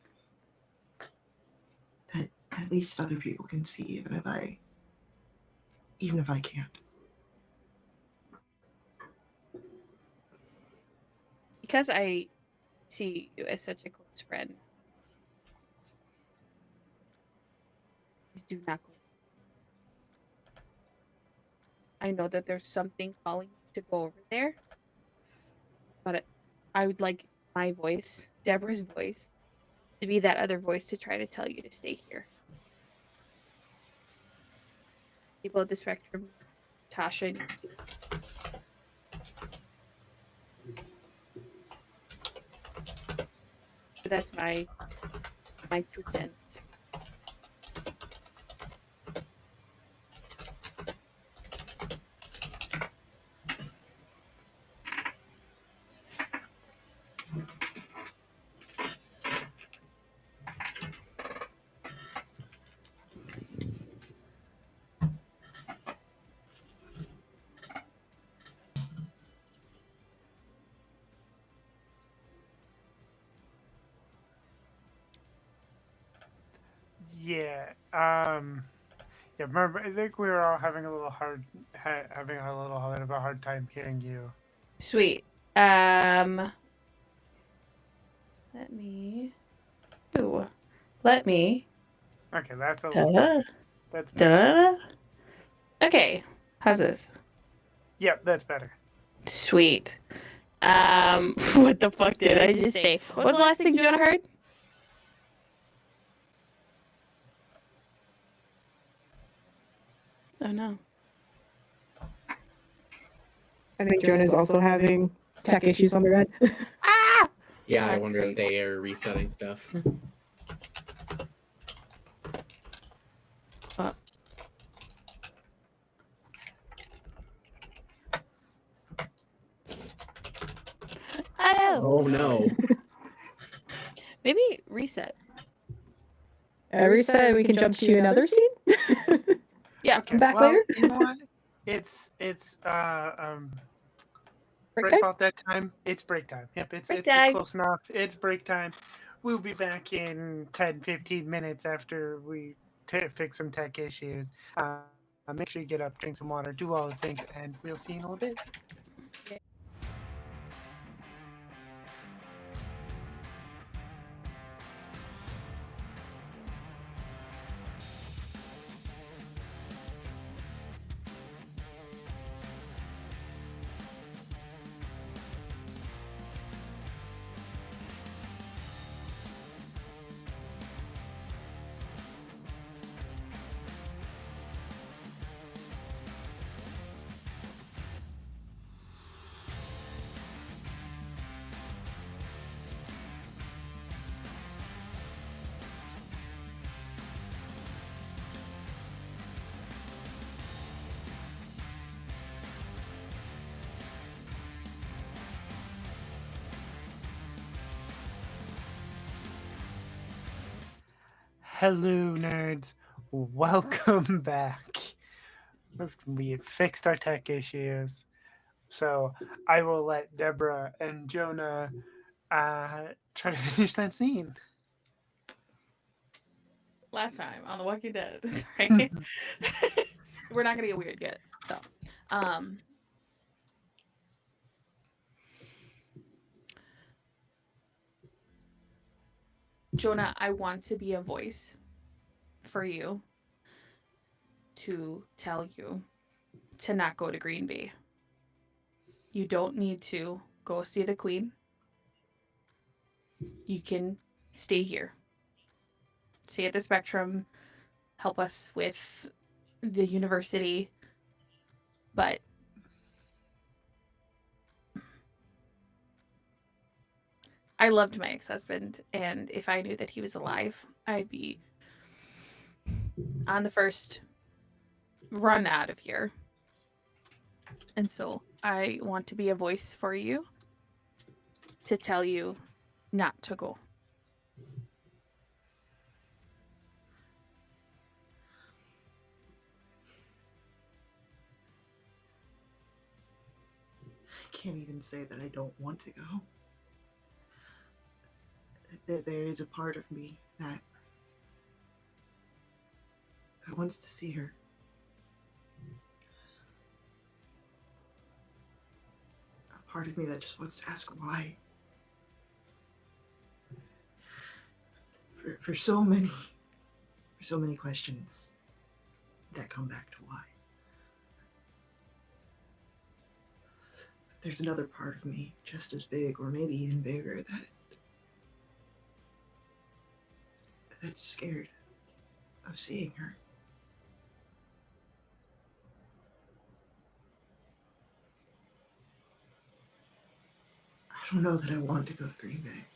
that at least other people can see, even if I can't. Because I see you as such a close friend, please do not go. I know that there's something calling you to go over there, but I would like my voice, Deborah's voice, to be that other voice to try to tell you to stay here. People at the spectrum, Tasha and you too. But that's my 2 cents. Yeah. Yeah. Remember, I think we were all having a little having a little bit of a hard time hearing you. Sweet. Let me. Ooh. Let me. Okay, that's a little better. That's better. Okay. How's this? Yep, that's better. Sweet. What the fuck did I just say? What was the last thing Jonah heard? Oh no. I think Jonah's also having tech issues on the red. Ah! Yeah, I That's wonder if crazy. they are resetting stuff. Oh. Oh no. Maybe reset. Reset, we can jump to another scene. Yeah. Okay. Back well, later? you know what? It's Break right time? about that time. It's break time. Yep, it's Break time. close enough. It's break time. We'll be back in 10-15 minutes after we fix some tech issues. Make sure you get up, drink some water, do all the things, and we'll see you in a little bit. Hello, nerds. Welcome back. We had fixed our tech issues. So I will let Deborah and Jonah try to finish that scene. Last time on The Walking Dead. Sorry. We're not gonna get weird yet. So Jonah, I want to be a voice for you to tell you to not go to Green Bay. You don't need to go see the Queen. You can stay here. Stay at the Spectrum, help us with the university. But I loved my ex-husband, and if I knew that he was alive, I'd be on the first run out of here. And so I want to be a voice for you to tell you not to go. I can't even say that I don't want to go. There is a part of me that wants to see her. A part of me that just wants to ask why. For so many questions that come back to why. But there's another part of me just as big, or maybe even bigger, that's scared of seeing her. I don't know that I want to go to Green Bay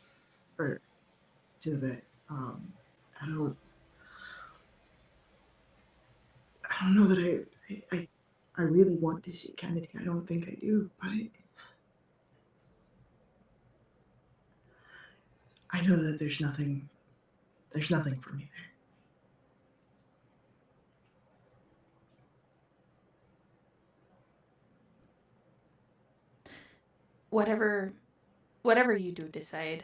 or to the vet. I don't know that I really want to see Kennedy. I don't think I do, but I know that there's nothing for me there. Whatever you do decide,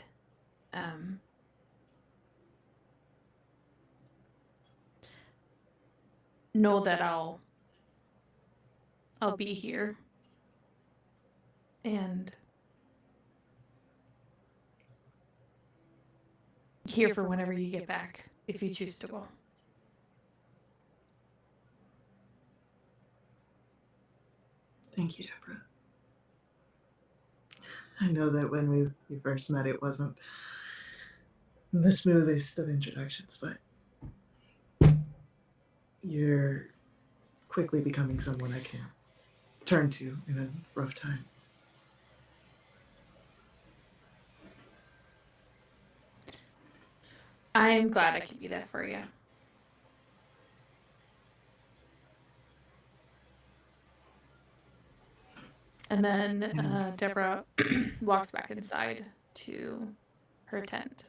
know that I'll be here and here for whenever you get back if you choose to go. Thank you, Deborah. I know that when we first met, it wasn't the smoothest of introductions, but you're quickly becoming someone I can turn to in a rough time. I'm glad I could be there for you. And then Deborah walks back inside to her tent.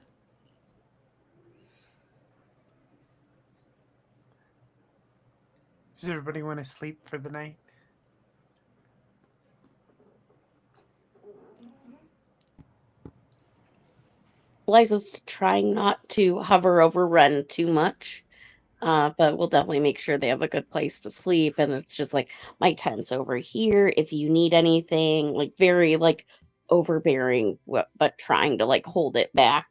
Does everybody want to sleep for the night? Liza's trying not to hover over Ren too much, but we'll definitely make sure they have a good place to sleep. And it's just like, my tent's over here. If you need anything, like very like overbearing, but trying to like hold it back.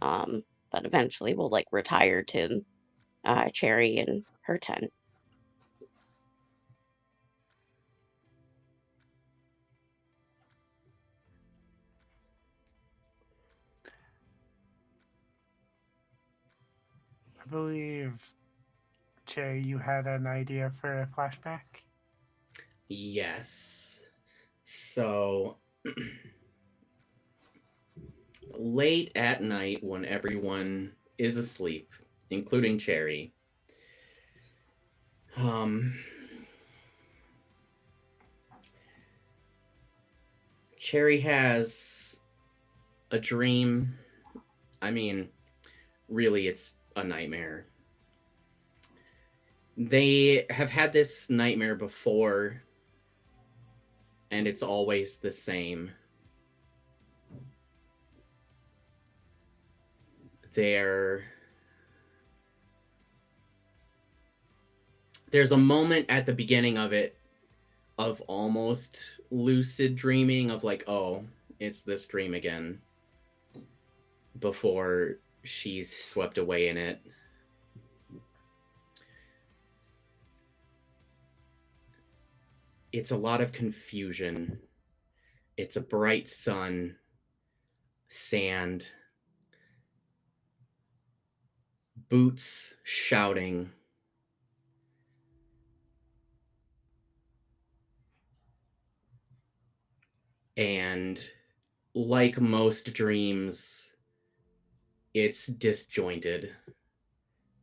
But eventually we'll like retire to Cherry and her tent. I believe, Cherry, you had an idea for a flashback? Yes. So, late at night when everyone is asleep, including Cherry, Cherry has a dream. I mean, really, it's a nightmare. They have had this nightmare before, and it's always the same. There's a moment at the beginning of it of almost lucid dreaming of like, oh, it's this dream again, before she's swept away in it. It's a lot of confusion. It's a bright sun, sand, boots shouting. And like most dreams, it's disjointed.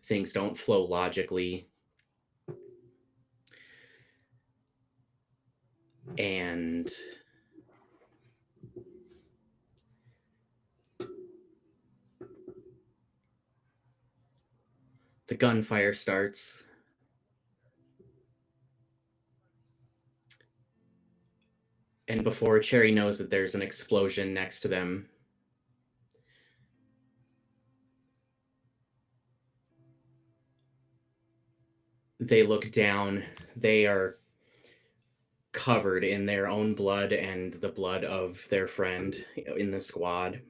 Things don't flow logically. And the gunfire starts. And before Cherry knows that there's an explosion next to them, they look down. They are covered in their own blood and the blood of their friend in the squad.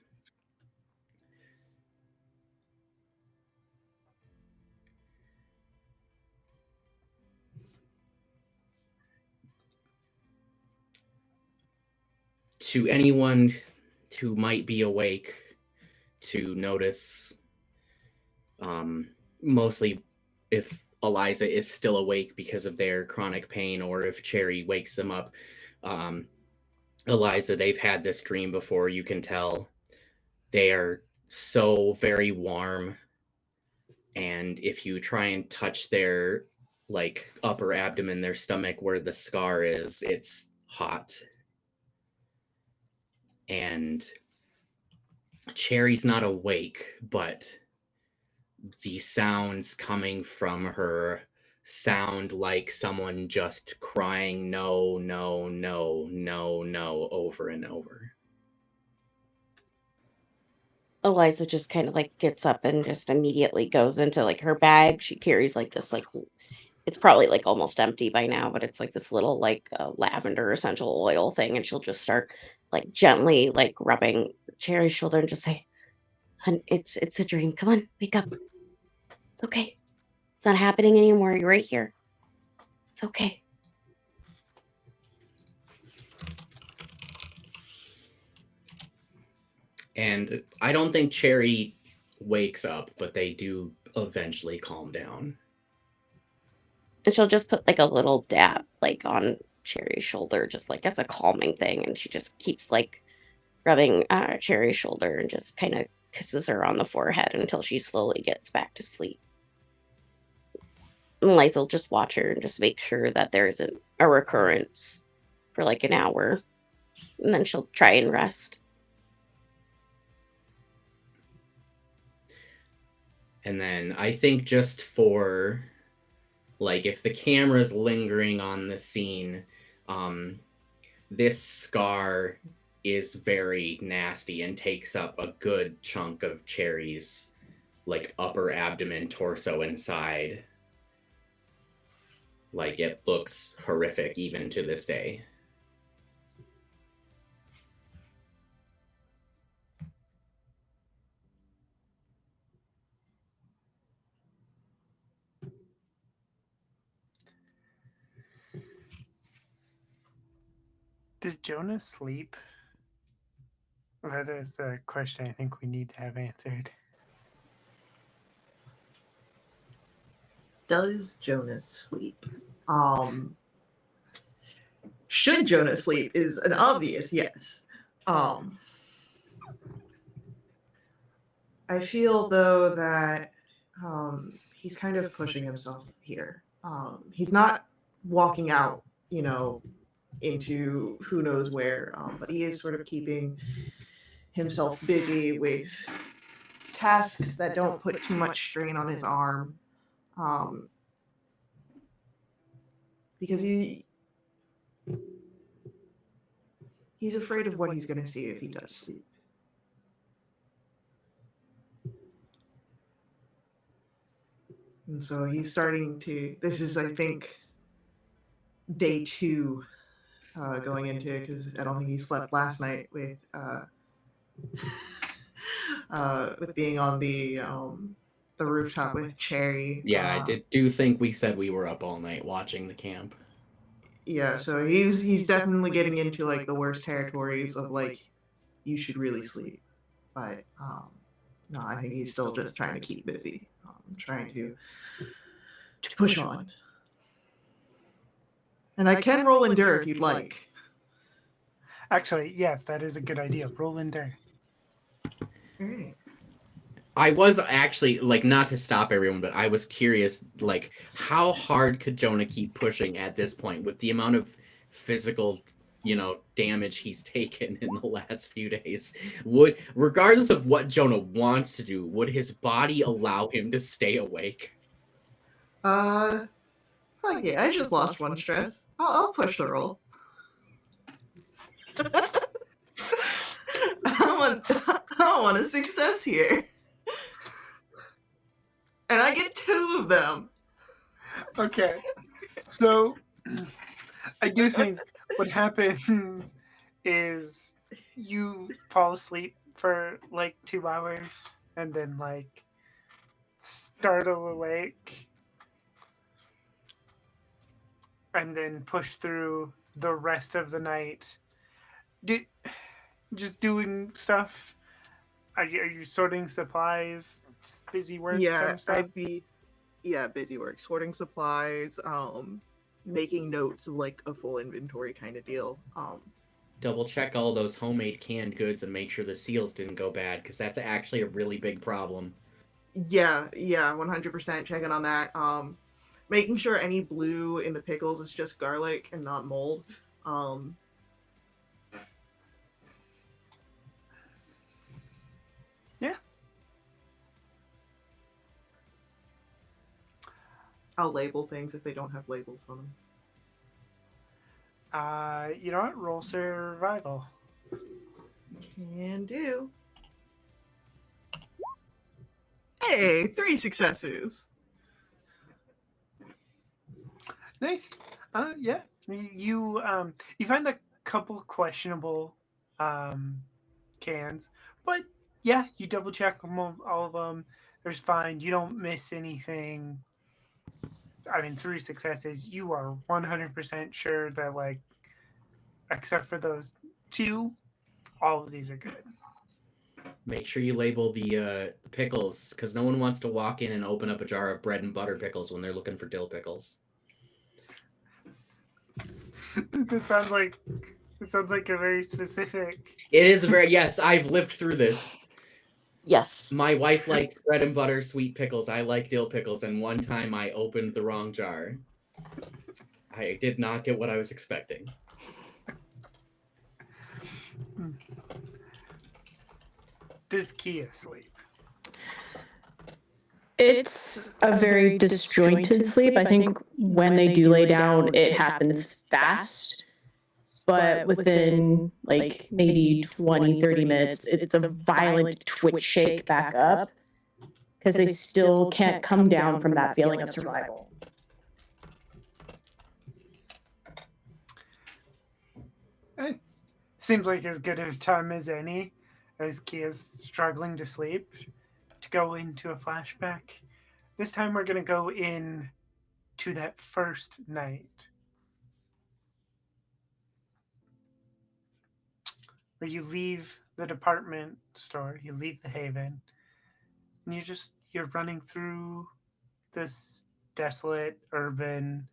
To anyone who might be awake to notice, mostly if Eliza is still awake because of their chronic pain, or if Cherry wakes them up, Eliza, they've had this dream before, you can tell. They are so very warm, and if you try and touch their like upper abdomen, their stomach where the scar is, it's hot. And Cherry's not awake, but the sounds coming from her sound like someone just crying no, no, no, no, no over and over. Eliza just kind of like gets up and just immediately goes into like her bag. She carries like this like it's probably like almost empty by now, but it's like this little like lavender essential oil thing, and she'll just start like gently like rubbing Cherry's shoulder and just say, "Hun, it's a dream. Come on, wake up. It's okay. It's not happening anymore. You're right here. It's okay." And I don't think Cherry wakes up, but they do eventually calm down. And she'll just put like a little dab like on Cherry's shoulder, just like as a calming thing, and she just keeps like rubbing Cherry's shoulder and just kind of kisses her on the forehead until she slowly gets back to sleep. And Liza will just watch her and just make sure that there isn't a recurrence for like an hour, and then she'll try and rest. And then I think just for, like, if the camera's lingering on the scene, this scar is very nasty and takes up a good chunk of Cherry's, like, upper abdomen, torso, inside. Like, it looks horrific even to this day. Does Jonah sleep? That is the question I think we need to have answered. Does Jonas sleep? Should Jonas sleep is an obvious yes. I feel though that he's kind of pushing himself here. He's not walking out, into who knows where, but he is sort of keeping himself busy with tasks that don't put too much strain on his arm. Because he's afraid of what he's going to see if he does sleep. And so he's starting to, this is, I think, day 2 going into it, because I don't think he slept last night with being on the rooftop with Cherry. Yeah, I do think we said we were up all night watching the camp. Yeah, so he's definitely getting into like the worst territories of like, you should really sleep. But no, I think he's still just trying to keep busy, trying to push on. And I can roll endure if you'd like. Actually, yes, that is a good idea. Roll endure. Alright. I was actually, like, not to stop everyone, but I was curious, like, how hard could Jonah keep pushing at this point with the amount of physical, damage he's taken in the last few days? Would, regardless of what Jonah wants to do, would his body allow him to stay awake? Fuck yeah, I just lost 1 stress. I'll push the roll. I want a success here. And I get 2 of them. Okay. So I do think what happens is you fall asleep for like 2 hours and then like startle awake and then push through the rest of the night. Just doing stuff. Are you sorting supplies? Just busy work kind Yeah, of stuff? I'd be busy work, sorting supplies, making notes of like a full inventory kind of deal. Double check all those homemade canned goods and make sure the seals didn't go bad, because that's actually a really big problem. Yeah, 100% checking on that. Making sure any blue in the pickles is just garlic and not mold. Yeah. I'll label things if they don't have labels on them. You know what? Roll survival. Can do. Hey, 3 successes. Nice. Yeah. You find a couple questionable cans, but yeah, you double check them all of them. There's fine. You don't miss anything. I mean, 3 successes. You are 100% sure that like, except for those 2, all of these are good. Make sure you label the pickles, because no one wants to walk in and open up a jar of bread and butter pickles when they're looking for dill pickles. It sounds like a very specific. It is very, yes, I've lived through this. Yes. My wife likes bread and butter sweet pickles. I like dill pickles, and one time I opened the wrong jar. I did not get what I was expecting. Does Kia sleep? It's a very disjointed sleep. I think when they do lay down, it happens fast. But within like maybe 20, 30 minutes, it's a violent twitch shake back up because they still can't come down from that feeling of survival. Seems like as good a time as any, as Kia's struggling to sleep, to go into a flashback. This time we're going to go in to that first night. Where you leave the department store, you leave the Haven, and you're running through this desolate urban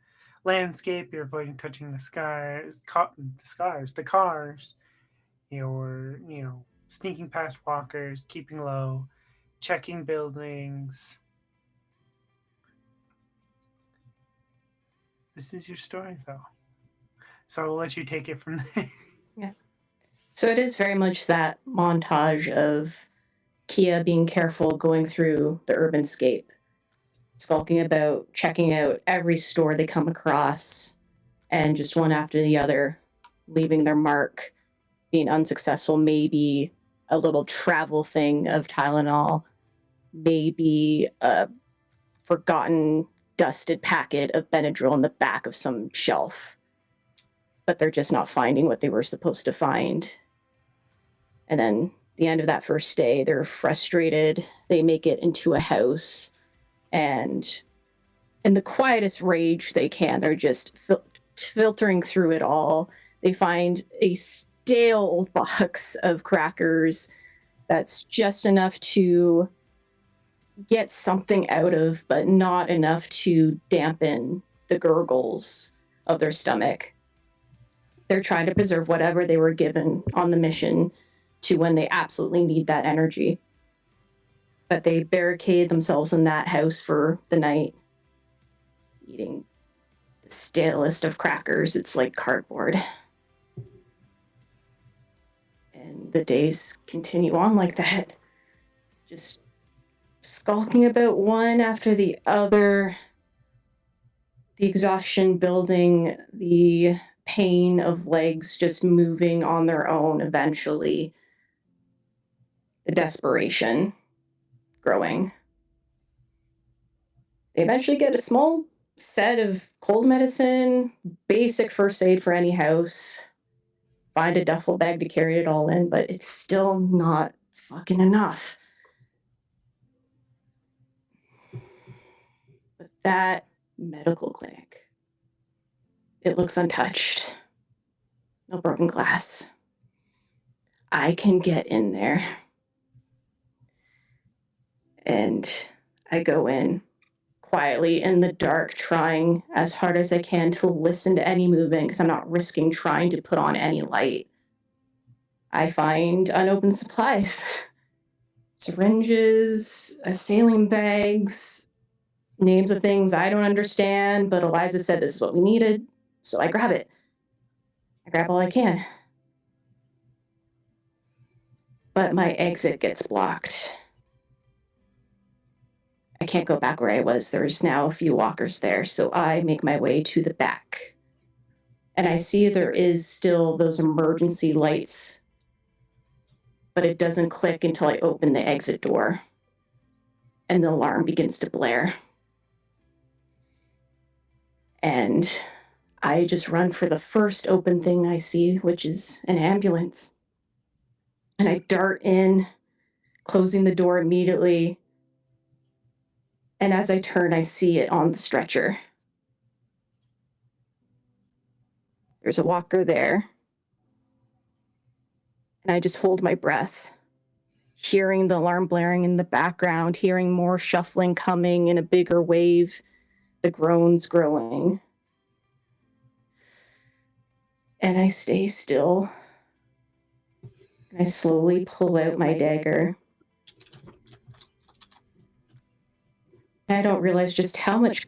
landscape. You're avoiding touching the cars. You're, sneaking past walkers, keeping low, checking buildings. This is your story, though. So I'll let you take it from there. Yeah. So it is very much that montage of Kia being careful going through the urban scape, skulking about, checking out every store they come across, and just one after the other, leaving their mark, being unsuccessful, maybe a little travel thing of Tylenol, maybe a forgotten dusted packet of Benadryl in the back of some shelf. But they're just not finding what they were supposed to find. And then the end of that first day, they're frustrated. They make it into a house, and in the quietest rage they can, they're just filtering through it all. They find a stale old box of crackers that's just enough to get something out of, but not enough to dampen the gurgles of their stomach. They're trying to preserve whatever they were given on the mission to when they absolutely need that energy. But they barricade themselves in that house for the night, eating the stalest of crackers. It's like cardboard. And the days continue on like that, just skulking about one after the other, the exhaustion building, the pain of legs just moving on their own eventually, the desperation growing. They eventually get a small set of cold medicine, basic first aid for any house, find a duffel bag to carry it all in, but it's still not fucking enough. But that medical clinic, it looks untouched. No broken glass. I can get in there. And I go in quietly in the dark, trying as hard as I can to listen to any movement because I'm not risking trying to put on any light. I find unopened supplies, syringes, saline bags, names of things I don't understand, but Eliza said this is what we needed, so I grab it. I grab all I can. But my exit gets blocked. I can't go back where I was. There's now a few walkers there, so I make my way to the back. And I see there is still those emergency lights, but it doesn't click until I open the exit door. And the alarm begins to blare. And I just run for the first open thing I see, which is an ambulance. And I dart in, closing the door immediately. And as I turn, I see it on the stretcher. There's a walker there. And I just hold my breath, hearing the alarm blaring in the background, hearing more shuffling coming in a bigger wave, the groans growing. And I stay still. And I slowly pull out my dagger. I don't realize just how much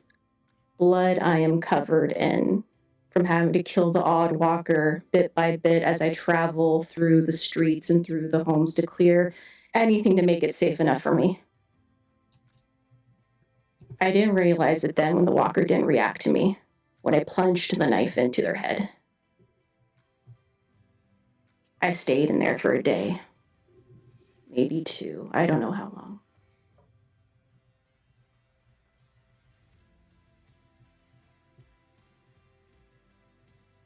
blood I am covered in from having to kill the odd walker bit by bit as I travel through the streets and through the homes to clear anything to make it safe enough for me. I didn't realize it then when the walker didn't react to me, when I plunged the knife into their head. I stayed in there for a day, maybe two, I don't know how long.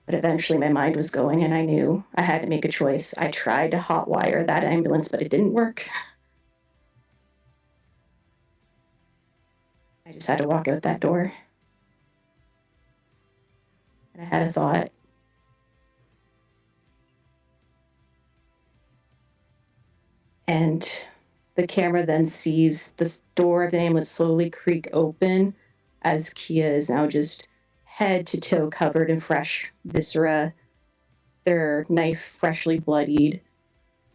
But eventually my mind was going and I knew I had to make a choice. I tried to hotwire that ambulance, but it didn't work. I just had to walk out that door. And I had a thought. And the camera then sees the door of the ambulance slowly creak open as Kia is now just head to toe covered in fresh viscera, their knife freshly bloodied,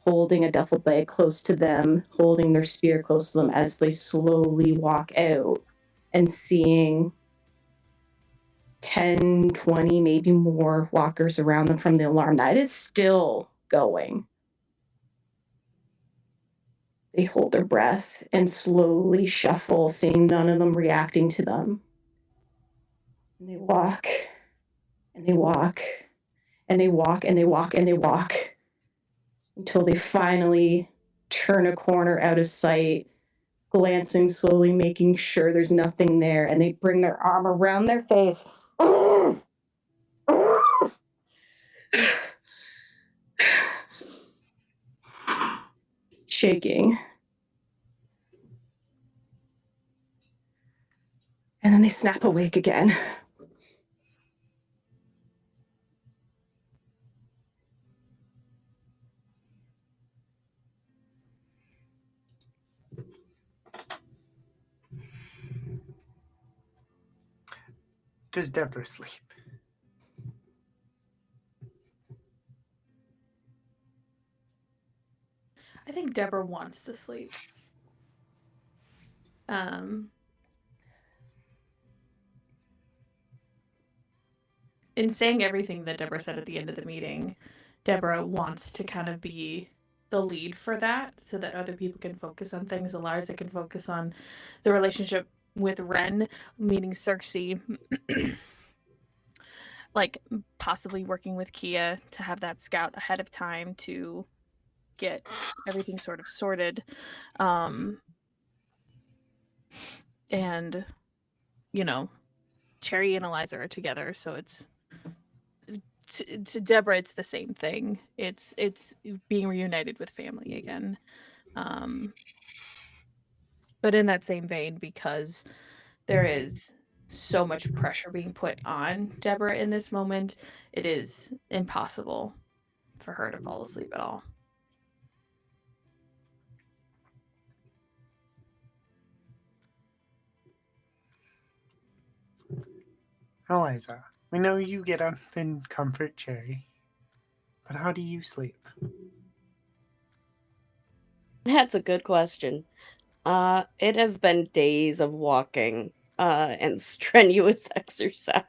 holding a duffel bag close to them, holding their spear close to them as they slowly walk out and seeing 10, 20, maybe more walkers around them from the alarm that is still going. They hold their breath and slowly shuffle, seeing none of them reacting to them. And they walk, and they walk, and they walk, and they walk, and they walk until they finally turn a corner out of sight, glancing slowly, making sure there's nothing there, and they bring their arm around their face. Shaking. And then they snap awake again. Does Deborah sleep? I think Deborah wants to sleep. In saying everything that Deborah said at the end of the meeting, Deborah wants to kind of be the lead for that so that other people can focus on things. Eliza can focus on the relationship with Ren, meaning Cersei. Like possibly working with Kia to have that scout ahead of time to get everything sort of sorted. And, you know, Cherry and Eliza are together, so it's to Deborah, it's the same thing. It's being reunited with family again. But in that same vein, because there is so much pressure being put on Deborah in this moment, it is impossible for her to fall asleep at all. Eliza, we know you get up and comfort Cherry, but how do you sleep? That's a good question. It has been days of walking and strenuous exercise.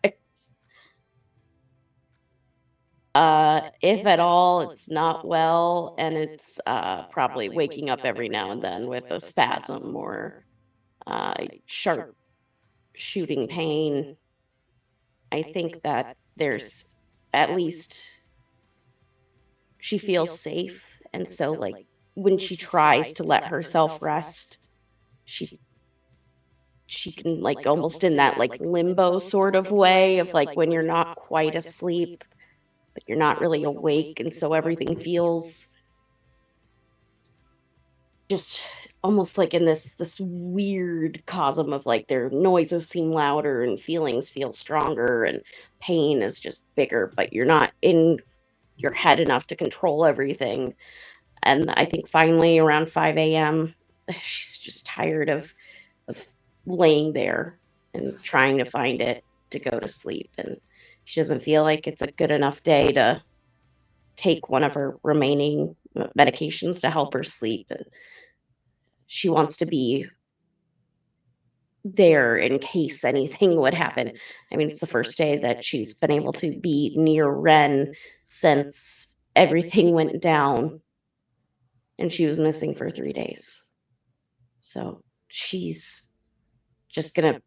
If at all, it's not well, and it's probably waking up every now and then with a spasm or sharp shooting pain. I think that there's at least she feels safe, and so like when she tries to let herself rest, she can like almost in that like limbo sort of way of like when you're not quite asleep but you're not really awake, and so everything feels just almost like in this weird cosm of like their noises seem louder and feelings feel stronger and pain is just bigger, but you're not in your head enough to control everything. And I think finally around 5 a.m. she's just tired of laying there and trying to find it to go to sleep, and she doesn't feel like it's a good enough day to take one of her remaining medications to help her sleep. She wants to be there in case anything would happen. I mean, it's the first day that she's been able to be near Ren since everything went down, and she was missing for 3 days. So she's just gonna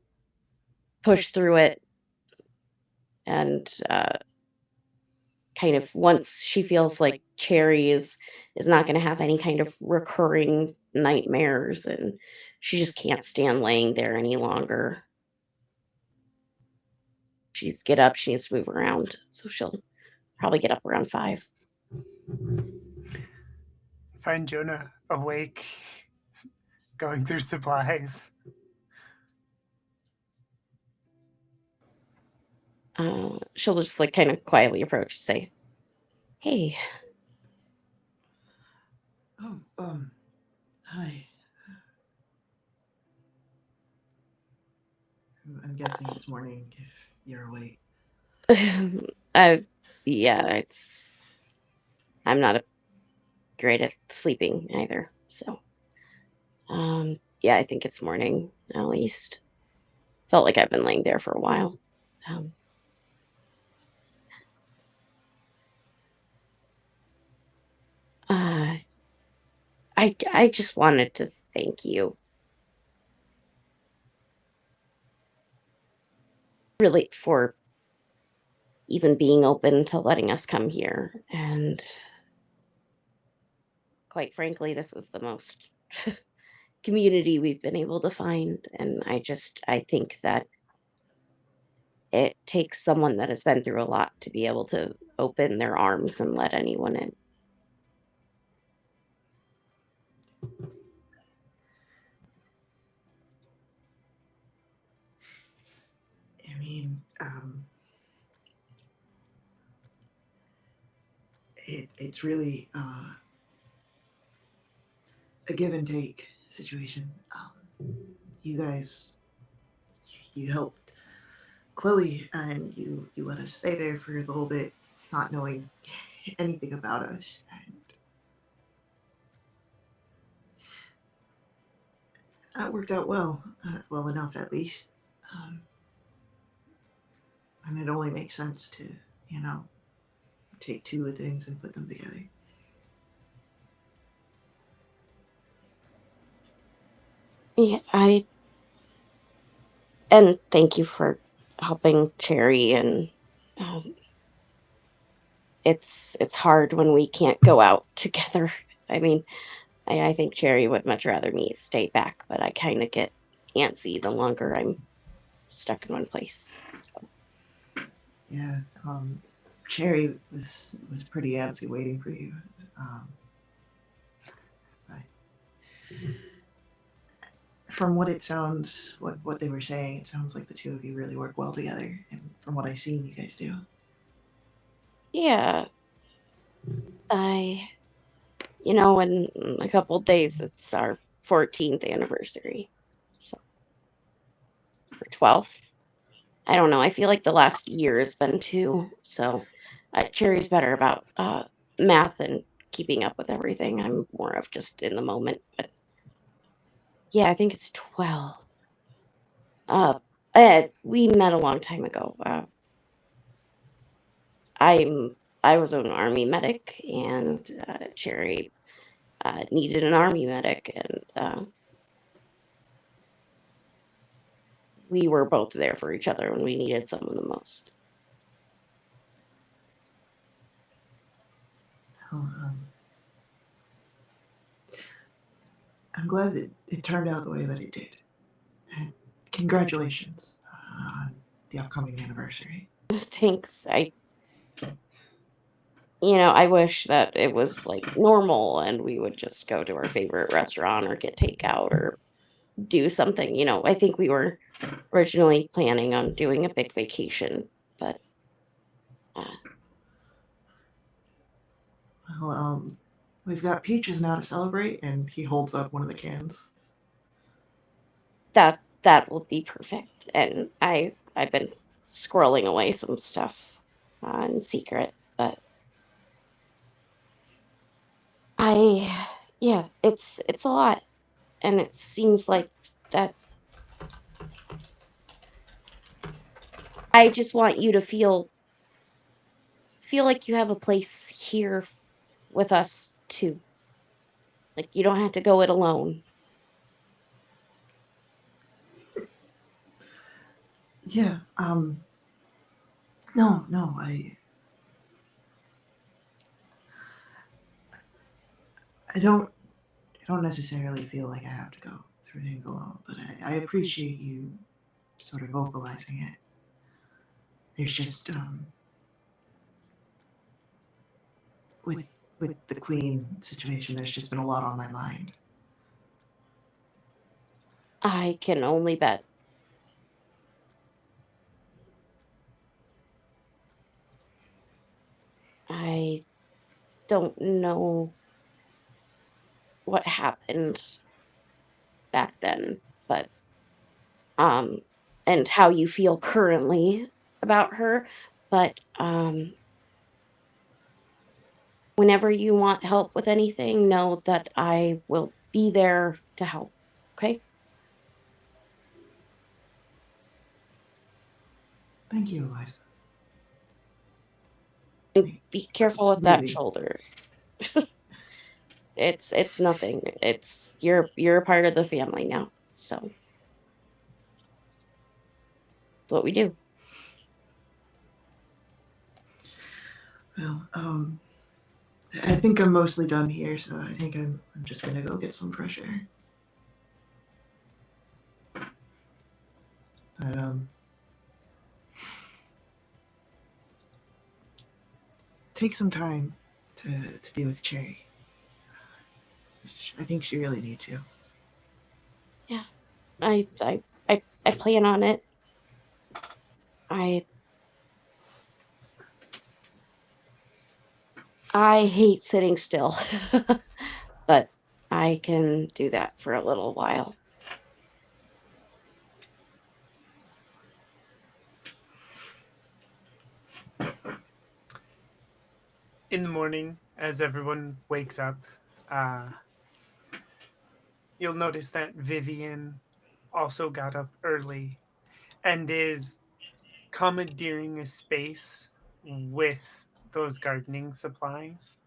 push through it, and kind of once she feels like Cherry is not going to have any kind of recurring nightmares, and she just can't stand laying there any longer. She's get up, she needs to move around, so she'll probably get up around 5. Find Jonah awake, going through supplies. She'll just like kind of quietly approach and say, "Hey." Oh, hi. I'm guessing it's morning if you're awake. Yeah, I'm not great at sleeping either, so yeah, I think it's morning at least. Felt like I've been laying there for a while. I just wanted to thank you really for even being open to letting us come here. And quite frankly, this is the most community we've been able to find. And I think that it takes someone that has been through a lot to be able to open their arms and let anyone in. I mean, it's really a give and take situation. You guys, you helped Chloe, and you let us stay there for a little bit, not knowing anything about us, and that worked out well, well enough at least. Um, and it only makes sense to, you know, take two of things and put them together. Yeah, and thank you for helping Cherry. And um, it's hard when we can't go out together. I mean, I think Cherry would much rather me stay back, but I kind of get antsy the longer I'm stuck in one place. So. Yeah, Cherry was pretty antsy waiting for you. But from what it sounds, what they were saying, it sounds like the two of you really work well together. And from what I've seen, you guys do. Yeah, I, in a couple days, it's our 14th anniversary. So, or 12th. I don't know. I feel like the last year has been two. So, Cherry's better about math and keeping up with everything. I'm more of just in the moment. But yeah, I think it's 12. Uh, we met a long time ago. I'm I was an army medic, and Cherry needed an army medic, and we were both there for each other when we needed someone the most. Well, I'm glad that it turned out the way that it did. And congratulations on the upcoming anniversary. Thanks. I wish that it was like normal and we would just go to our favorite restaurant or get takeout or do something. I think we were originally planning on doing a big vacation, but uh, Well, we've got peaches now to celebrate, and he holds up one of the cans. that will be perfect. And I've been scrolling away some stuff in secret, but yeah, it's a lot, and it seems like that. I just want you to feel like you have a place here with us too. Like you don't have to go it alone. Yeah. No, I don't necessarily feel like I have to go through things alone, but I appreciate you sort of vocalizing it. There's just with the queen situation, there's just been a lot on my mind. I can only bet. I don't know what happened back then, but um and how you feel currently about her, but whenever you want help with anything, know that I will be there to help. Okay? Thank you, Eliza. And be careful with that Really, shoulder. It's nothing. It's you're a part of the family now. So that's what we do. Well, I think I'm mostly done here, so I think I'm just gonna go get some fresh air. But take some time to be with Cherry. I think she really needs you. Yeah. I plan on it. I I hate sitting still. But I can do that for a little while. In the morning, as everyone wakes up, uh, you'll notice that Vivian also got up early and is commandeering a space with those gardening supplies.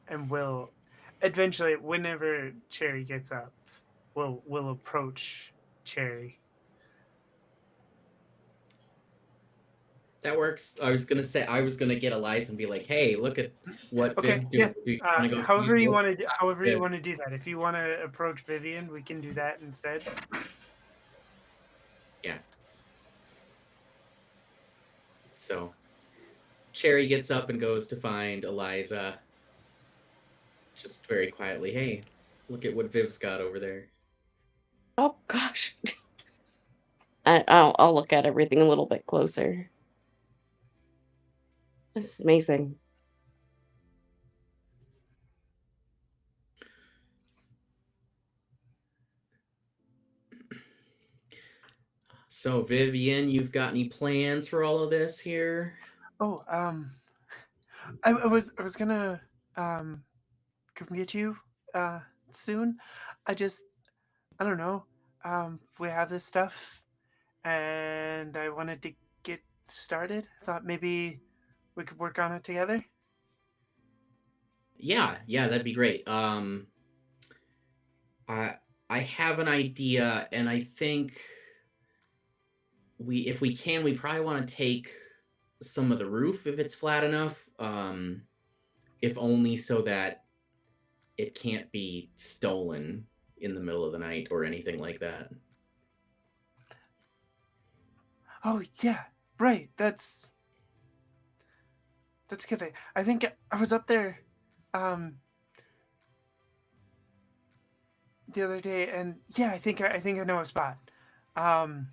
And will eventually, whenever Cherry gets up, will approach Cherry. That works. I was gonna get Elias and be like, "Hey, look at what Okay, Viv's yeah. doing. Do you want to go However you look want to, however you Viv?" want to do that. If you want to approach Vivian, we can do that instead. Yeah. So Cherry gets up and goes to find Eliza, just very quietly. Hey, look at what Viv's got over there. Oh gosh. I'll look at everything a little bit closer. This is amazing. So Vivian, you've got any plans for all of this here? Oh, I was gonna come get you soon. I just I don't know. We have this stuff, and I wanted to get started. Thought maybe we could work on it together. Yeah, that'd be great. I I have an idea, and I think if we can, we probably want to take some of the roof if it's flat enough. If only so that it can't be stolen in the middle of the night or anything like that. Oh yeah, right. That's good. I think I was up there, um, the other day, and yeah, I think I know a spot. Um,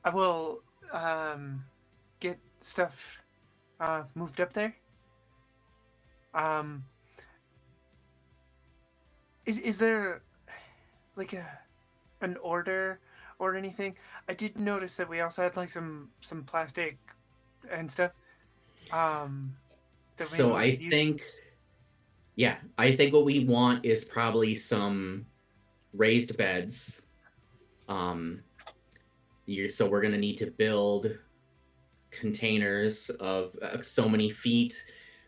I will get stuff moved up there. Um, is there like an order or anything? I did notice that we also had like some plastic and stuff. Um, that maybe So we I could use. think, yeah, I think what we want is probably some raised beds. Um, so we're gonna need to build containers of so many feet.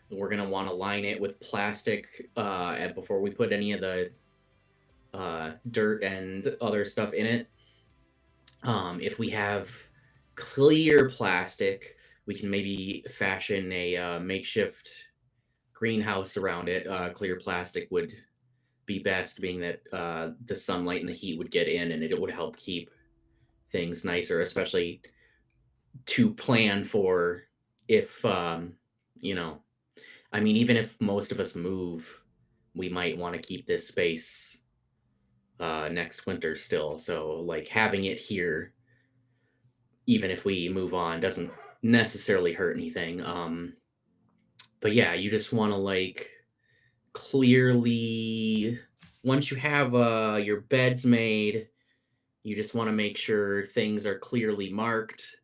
We're gonna want to line it with plastic before we put any of the dirt and other stuff in it. If we have clear plastic, we can maybe fashion a makeshift greenhouse around it. Clear plastic would be best, being that the sunlight and the heat would get in, and it would help keep things nicer, especially to plan for if you know. I mean, even if most of us move, we might want to keep this space next winter still. So, like, having it here, even if we move on, doesn't necessarily hurt anything. But yeah, you just want to like clearly, once you have your beds made, you just want to make sure things are clearly marked.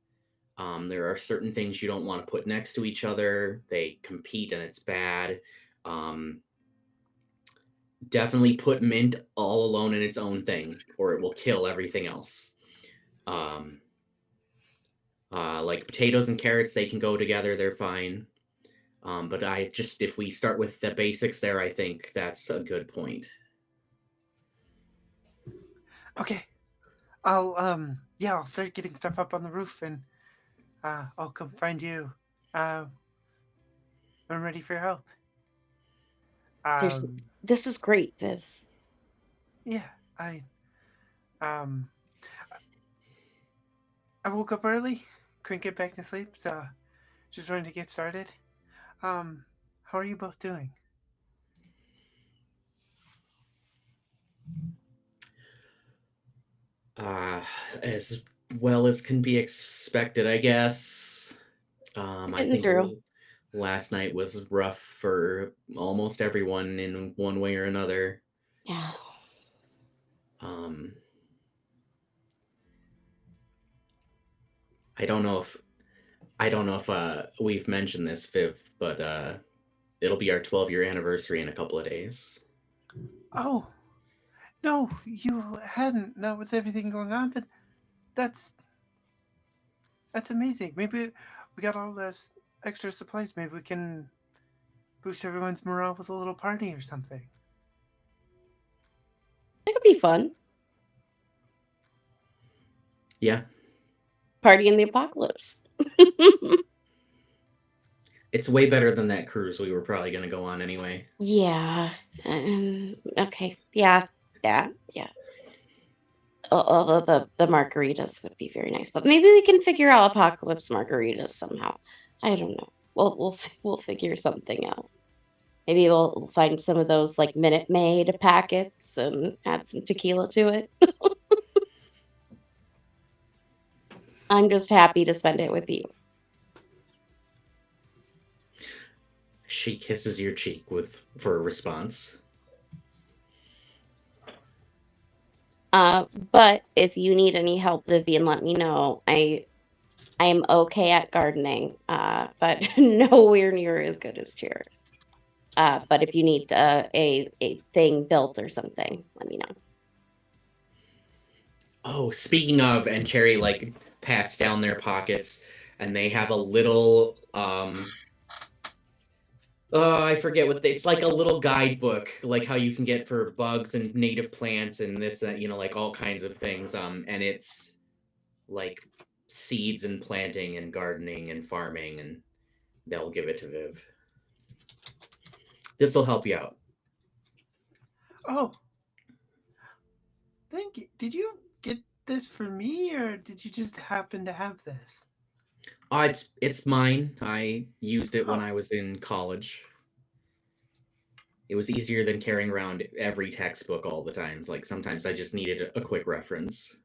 There are certain things you don't want to put next to each other. They compete and it's bad. Um, definitely put mint all alone in its own thing, or it will kill everything else. Like potatoes and carrots, they can go together, they're fine. But if we start with the basics there, I think that's a good point. Okay. I'll start getting stuff up on the roof, and I'll come find you when I'm ready for your help. Seriously, Um, this is great, Viv. yeah, um, I woke up early, couldn't get back to sleep, so just wanted to get started. How are you both doing? As well as can be expected, I guess. I Getting think through. last night was rough for almost everyone in one way or another. Yeah. Um, I don't know if we've mentioned this, Viv, but it'll be our 12-year anniversary in a couple of days. Oh, no, you hadn't. Not with everything going on, but that's that's amazing. Maybe we got all this extra supplies. Maybe we can boost everyone's morale with a little party or something. That could be fun. Yeah, Party in the apocalypse. it's way better than that cruise we were probably going to go on anyway. Yeah. Okay. Yeah. Although the margaritas would be very nice, but maybe we can figure out apocalypse margaritas somehow. I don't know. We'll figure something out. Maybe we'll find some of those like Minute Maid packets and add some tequila to it. I'm just happy to spend it with you. She kisses your cheek for a response. But if you need any help, Vivian, let me know. I am okay at gardening, but nowhere near as good as Jared. But if you need a thing built or something, let me know. Oh, speaking of, and Cherry like pats down their pockets, and they have a little oh, I forget it's like a little guidebook, like how you can get for bugs and native plants and this, that, like all kinds of things. And it's like seeds and planting and gardening and farming, and they'll give it to Viv. This will help you out. Oh, thank you. Did you get this for me, or did you just happen to have this? It's mine. I used it when Oh. I was in college. It was easier than carrying around every textbook all the time. Like sometimes I just needed a quick reference.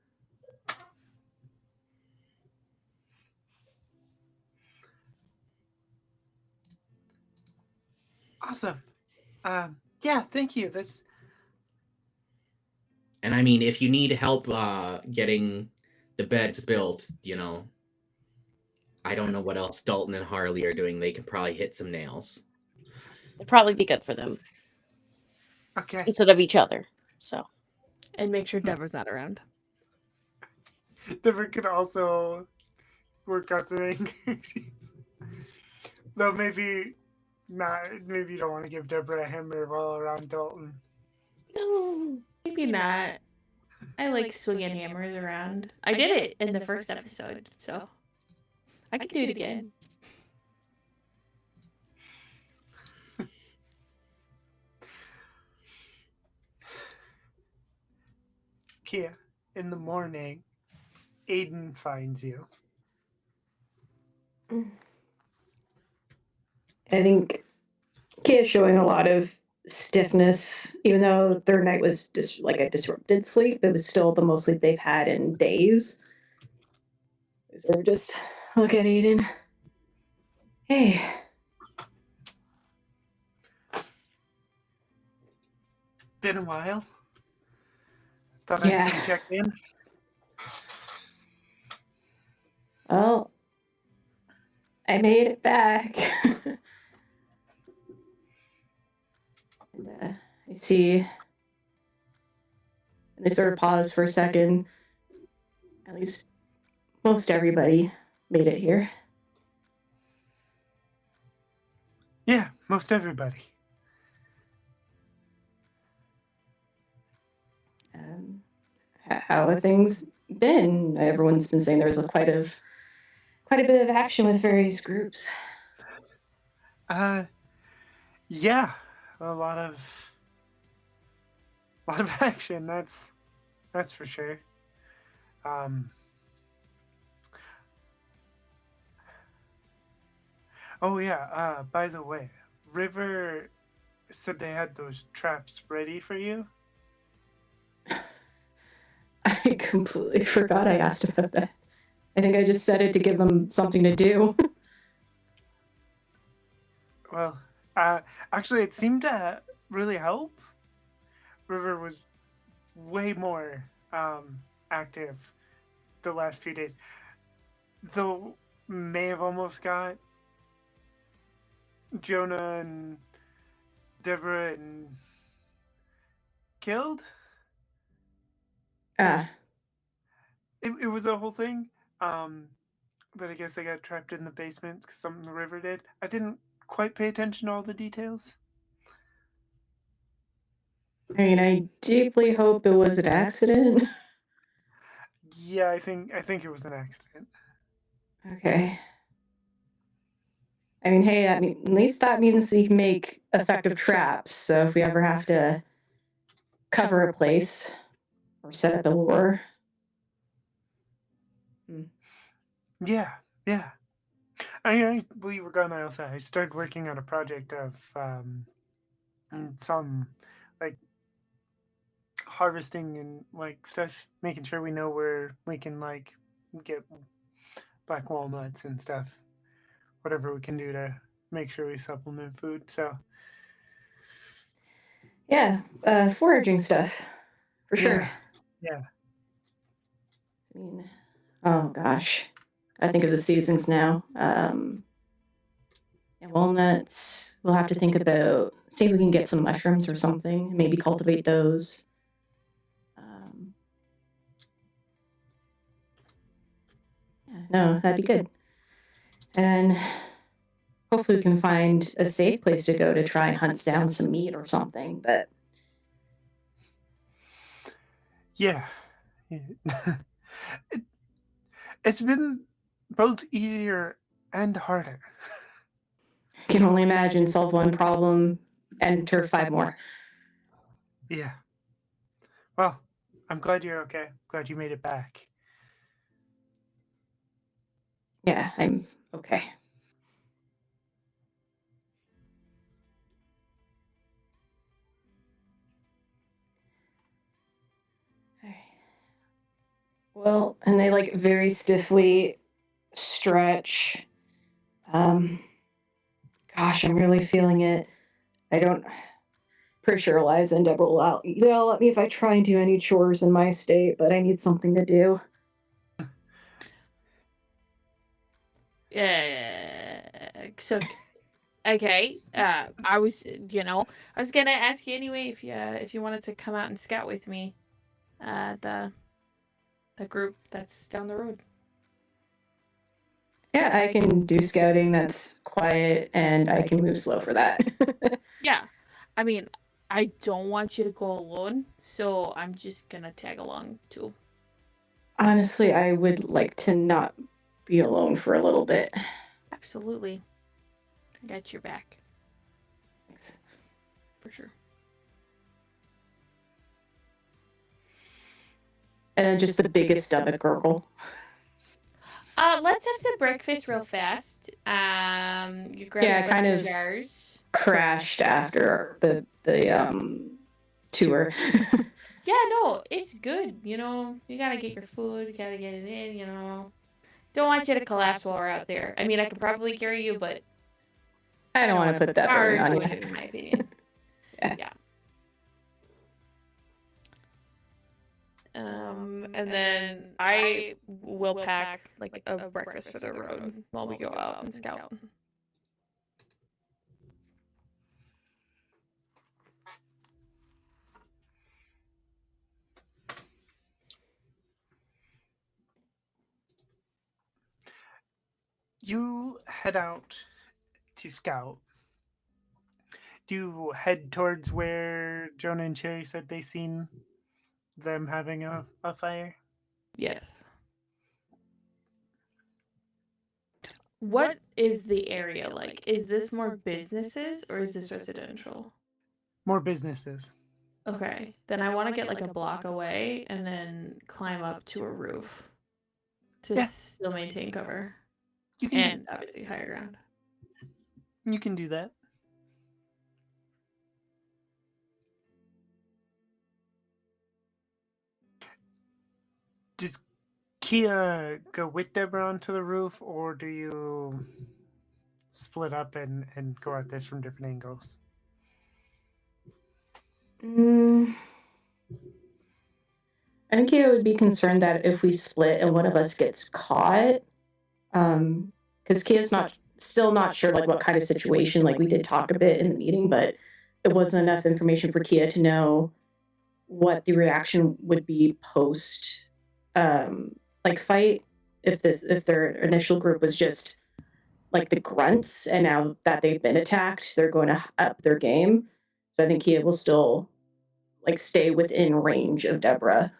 Awesome. Yeah, thank you. That's And I mean, if you need help getting the beds built, I don't know what else Dalton and Harley are doing. They can probably hit some nails. It'd probably be good for them okay. instead of each other. So And make sure Deborah's not around. Deborah could also work on some ingredients. Though maybe not. Maybe you don't want to give Deborah a hammer while around Dalton. no. Maybe not. I like swinging hammers around. I did it in the first episode, so I can do it again. Kia, in the morning, Aiden finds you. I think Kia's showing a lot of stiffness, even though their night was just like a disrupted sleep. It was still the most sleep they've had in days. So just look at Aiden. Hey. Been a while. Thought Yeah. I'd come check in. Well, I made it back. And, I see. And they sort of pause for a second. At least most everybody made it here. Yeah, most everybody. How have things been? Everyone's been saying there's quite a bit of action with various groups. Yeah, a lot of action. That's for sure. Oh yeah. By the way, River said they had those traps ready for you. I completely forgot I asked about that. I think I just said it to give them something to do. Well, actually, it seemed to really help. River was way more active the last few days. Though may have almost got Jonah and Deborah and killed. Ah, It was a whole thing. But I guess they got trapped in the basement because something the river did. I didn't quite pay attention to all the details. I mean, I deeply hope it was an accident. Yeah, I think it was an accident. Okay. I mean, hey, at least that means you can make effective traps. So if we ever have to cover a place or set up a lure. Yeah, yeah. I believe we're going outside. I started working on a project of some like harvesting and like stuff, making sure we know where we can like get black walnuts and stuff, whatever we can do to make sure we supplement food. So Yeah, foraging stuff, for sure. Yeah. I mean, oh gosh, I think of the seasons now. Yeah, walnuts. We'll have to think about see if we can get some mushrooms or something. Maybe cultivate those. Yeah, no, that'd be good. And hopefully we can find a safe place to go to try and hunt down some meat or something. But yeah. It's been both easier and harder. I can only imagine solve one problem, enter 5 more. Yeah. Well, I'm glad you're okay. Glad you made it back. Yeah, I'm okay. Well, and they like very stiffly stretch. Gosh, I'm really feeling it. I don't. Pretty sure Eliza and Deborah will they'll let me if I try and do any chores in my state, but I need something to do. So, okay. I was gonna ask you anyway if you wanted to come out and scout with me. The group that's down the road. Yeah, I can do scouting that's quiet, and I can move slow for that. Yeah, I mean, I don't want you to go alone, so I'm just gonna tag along too. Honestly, I would like to not be alone for a little bit. Absolutely. I got your back. Thanks. For sure. And then just the biggest stomach gurgle. Let's have some breakfast real fast. You grab Yeah, kind of jars. Crashed after the tour. Yeah, no, it's good. You gotta get your food, you gotta get it in, Don't want you to collapse while we're out there. I mean, I could probably carry you, but I don't want to put that burden on you. in my opinion. Yeah. And then I will pack like a breakfast for the road while we go out and scout. You head out to scout. Do you head towards where Jonah and Cherry said they seen them having a fire? Yes. What is the area like? Is this more businesses or is this residential? More businesses. Okay, then I want to get like a block away and then climb up to a roof to Yeah. still maintain cover You can and obviously higher ground. you can do that. Does Kia go with Deborah onto the roof, or do you split up and go at this from different angles? I think Kia would be concerned that if we split and one of us gets caught, because Kia's still not sure like what kind of situation. Like we did talk a bit in the meeting, but it wasn't enough information for Kia to know what the reaction would be post like fight if their initial group was just like the grunts, and now that they've been attacked, they're going to up their game. So I think Kia will still like stay within range of Deborah.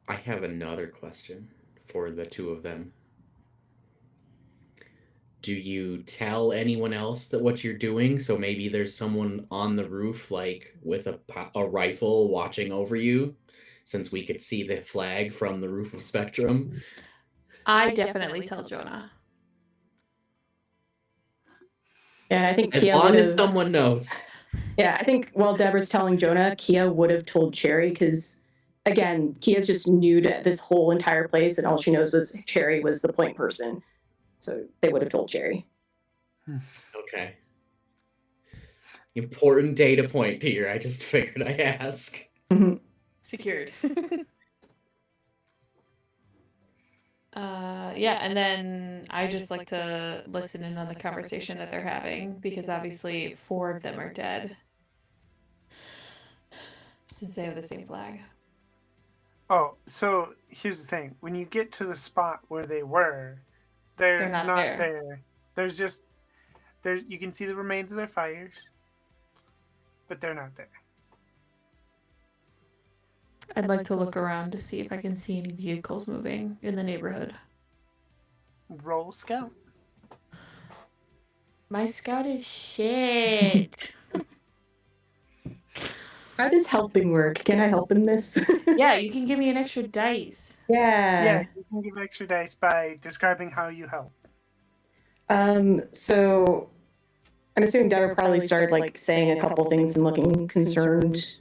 I have another question for the two of them. Do you tell anyone else that what you're doing? So maybe there's someone on the roof, like with a rifle watching over you, since we could see the flag from the roof of Spectrum. I definitely tell Jonah. Yeah, I think As Kia long as would've- someone knows. Yeah, I think while Deborah's telling Jonah, Kia would have told Cherry because, again, Kia's just new to this whole entire place, and all she knows was Cherry was the point person. So they would have told Cherry. Okay. Important data point here. I just figured I'd ask. Secured. Yeah, and then I just like to listen in on the conversation that they're having because obviously 4 of them are dead. Since they have the same flag. Oh, so here's the thing. When you get to the spot where they were, they're not not there. there. There's just you can see the remains of their fires, but they're not there. I'd like to look around to see if I can see any vehicles moving in the neighborhood. Roll scout. My scout is shit. How does helping work? Can I help in this? Yeah, you can give me an extra dice. Yeah, you can give extra dice by describing how you help. So I'm assuming Deborah probably started like saying a couple things and looking concerned,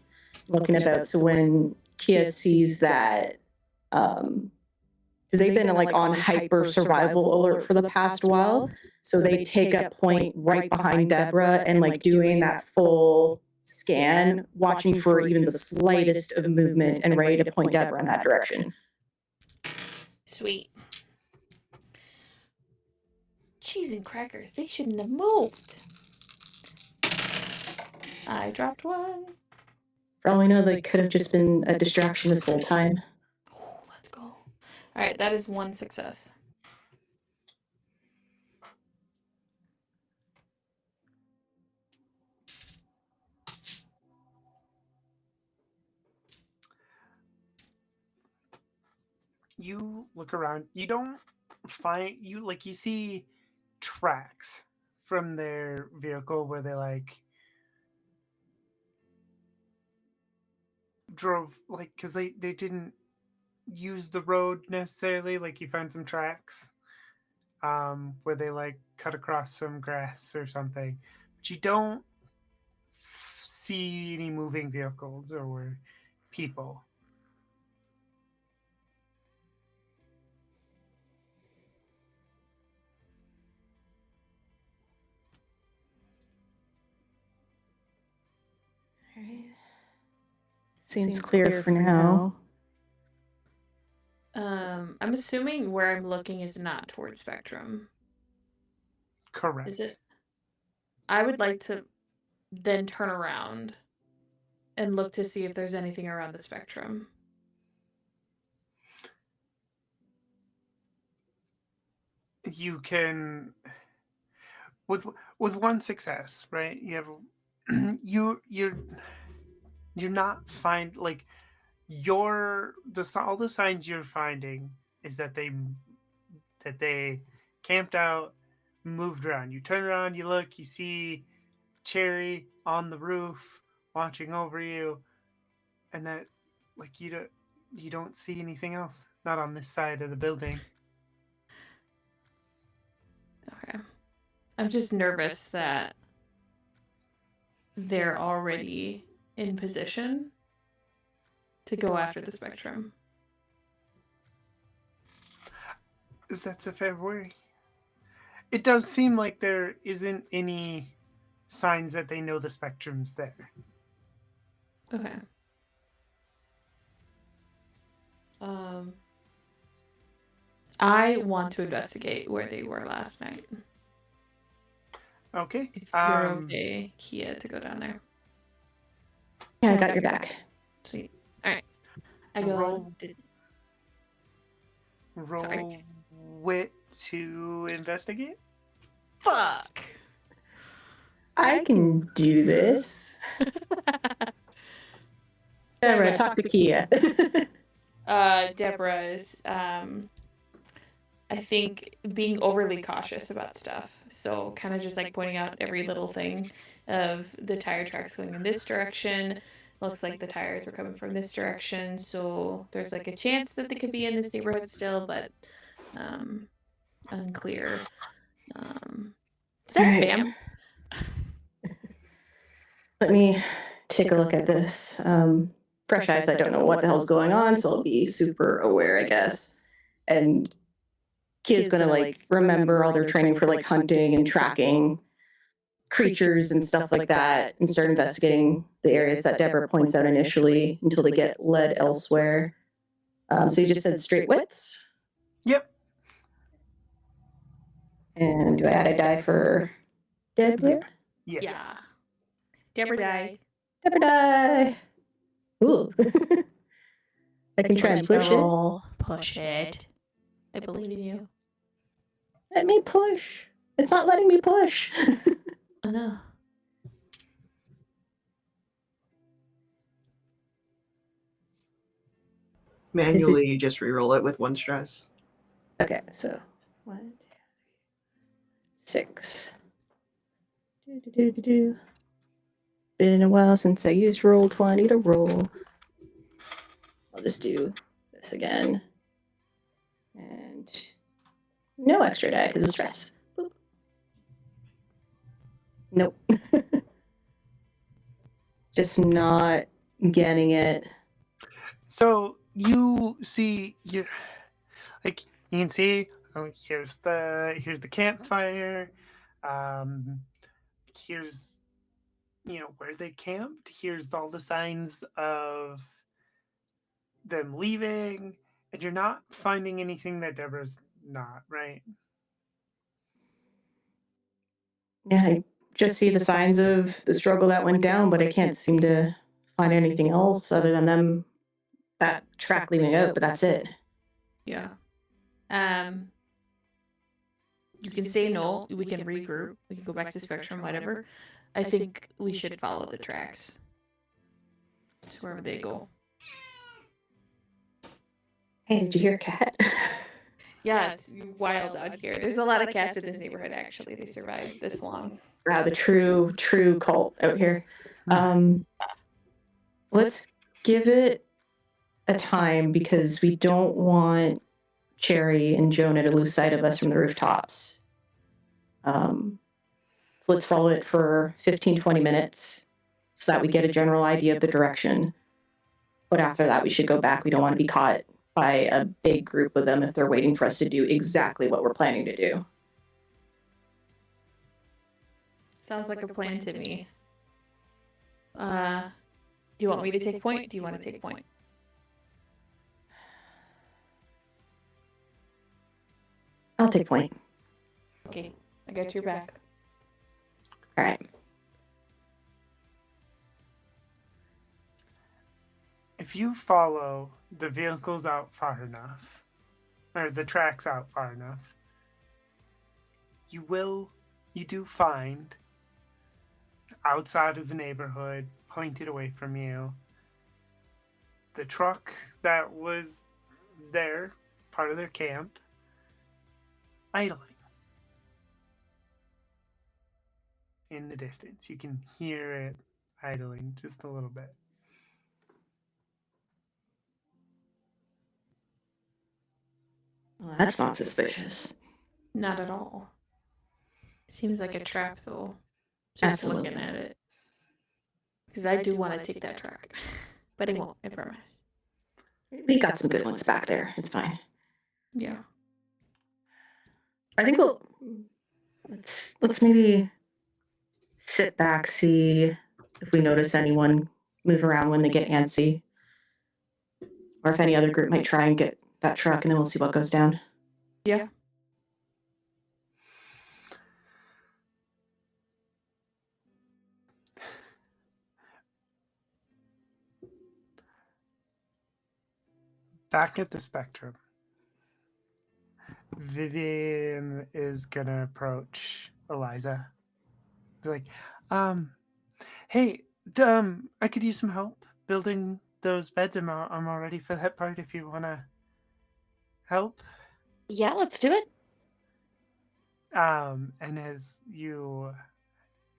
looking about. So when Kia sees that, because they've been like on hyper survival alert for the past while, so they take up point right behind Deborah and like doing that full scan, watching for even the slightest of movement and ready to point Deborah in that direction. Sweet. Cheese and crackers, they shouldn't have moved. I dropped 1. For all we know, they could have just been a distraction this whole time. Oh, let's go. All right, that is 1 success. You look around. You don't find you see tracks from their vehicle where they like drove because they didn't use the road necessarily. Like you find some tracks where they like cut across some grass or something, but you don't see any moving vehicles or people. Seems clear for now. I'm assuming where I'm looking is not towards Spectrum. Correct. Is it? I would like to then turn around and look to see if there's anything around the Spectrum. you can with one success, right? You have you're not find like all the signs you're finding is that they camped out, moved around. You turn around, you look, you see Cherry on the roof watching over you, and that like you don't see anything else. Not on this side of the building. Okay. I'm just nervous that they're already in position to go after the spectrum. That's a fair worry. It does seem like there isn't any signs that they know the spectrum's there. Okay. I want to investigate where they were last night. Okay. If you're okay, Kia, to go down there. Yeah, I got your back. Sweet. All right. I go. Roll wit to investigate. Fuck. I can do this. Deborah, talk to Kia. Deborah is, I think, being overly cautious about stuff. So kind of just like pointing out every little thing of the tire tracks going in this direction. Looks like the tires were coming from this direction. So there's like a chance that they could be in this neighborhood still, but unclear. So that's spam. Let me take a look at this. Fresh eyes, I don't know what the hell's going on, so I'll be super aware, I guess. And Kia's gonna like remember all their training for like hunting and tracking creatures and stuff like that, and start investigating the areas that Deborah points out initially until they get led elsewhere. So you just said straight wits? Yep. And do I add a die for Deborah? Yes. Yeah. Deborah die. Deborah die. Ooh. I can try and push it. Push it. I believe in you. Let me push. It's not letting me push. I know. Manually, just re-roll it with 1 stress. Okay, so 1, 2, 3, 6. Been a while since I used Roll20 to roll. I'll just do this again. And no extra die because of stress. Boop. Nope. Just not getting it. So you see, you can see. Here's the campfire. Here's where they camped. Here's all the signs of them leaving, and you're not finding anything that Deborah's not, right? Yeah, I just see the signs of the struggle that went down, but I can't seem to find anything else other than them, that track leaving out, but that's it. Yeah. You can say no. We can regroup. We can go back to Spectrum, whatever. I think we should follow the tracks to wherever they go. Hey, did you hear a cat? Yeah, it's wild out here. There's a lot of cats in this neighborhood, actually. They survived this long. Wow, the true cult out here. Let's give it a time because we don't want Cherry and Jonah to lose sight of us from the rooftops. So let's follow it for 15-20 minutes so that we get a general idea of the direction. But after that, we should go back. We don't want to be caught by a big group of them if they're waiting for us to do exactly what we're planning to do. Sounds like a plan to me. Do you want me to take point? Do you want to take point? I'll take point. Okay, I got your back. All right. If you follow the vehicles out far enough, or the tracks out far enough, you do find outside of the neighborhood, pointed away from you, the truck that was there, part of their camp, idling in the distance. You can hear it idling just a little bit. Well, that's not suspicious. Not at all. Seems like a trap, though. Just Absolutely. looking at it. Because I do want to take that truck. But I won't, I promise. We got some good ones back there. It's fine. Yeah. I think let's maybe sit back, see if we notice anyone move around when they get antsy, or if any other group might try and get that truck, and then we'll see what goes down. Yeah. Back at the Spectrum, Vivian is gonna approach Eliza. Be like, hey, I could use some help building those beds. I'm all ready for that part if you wanna help. Yeah, let's do it. And as you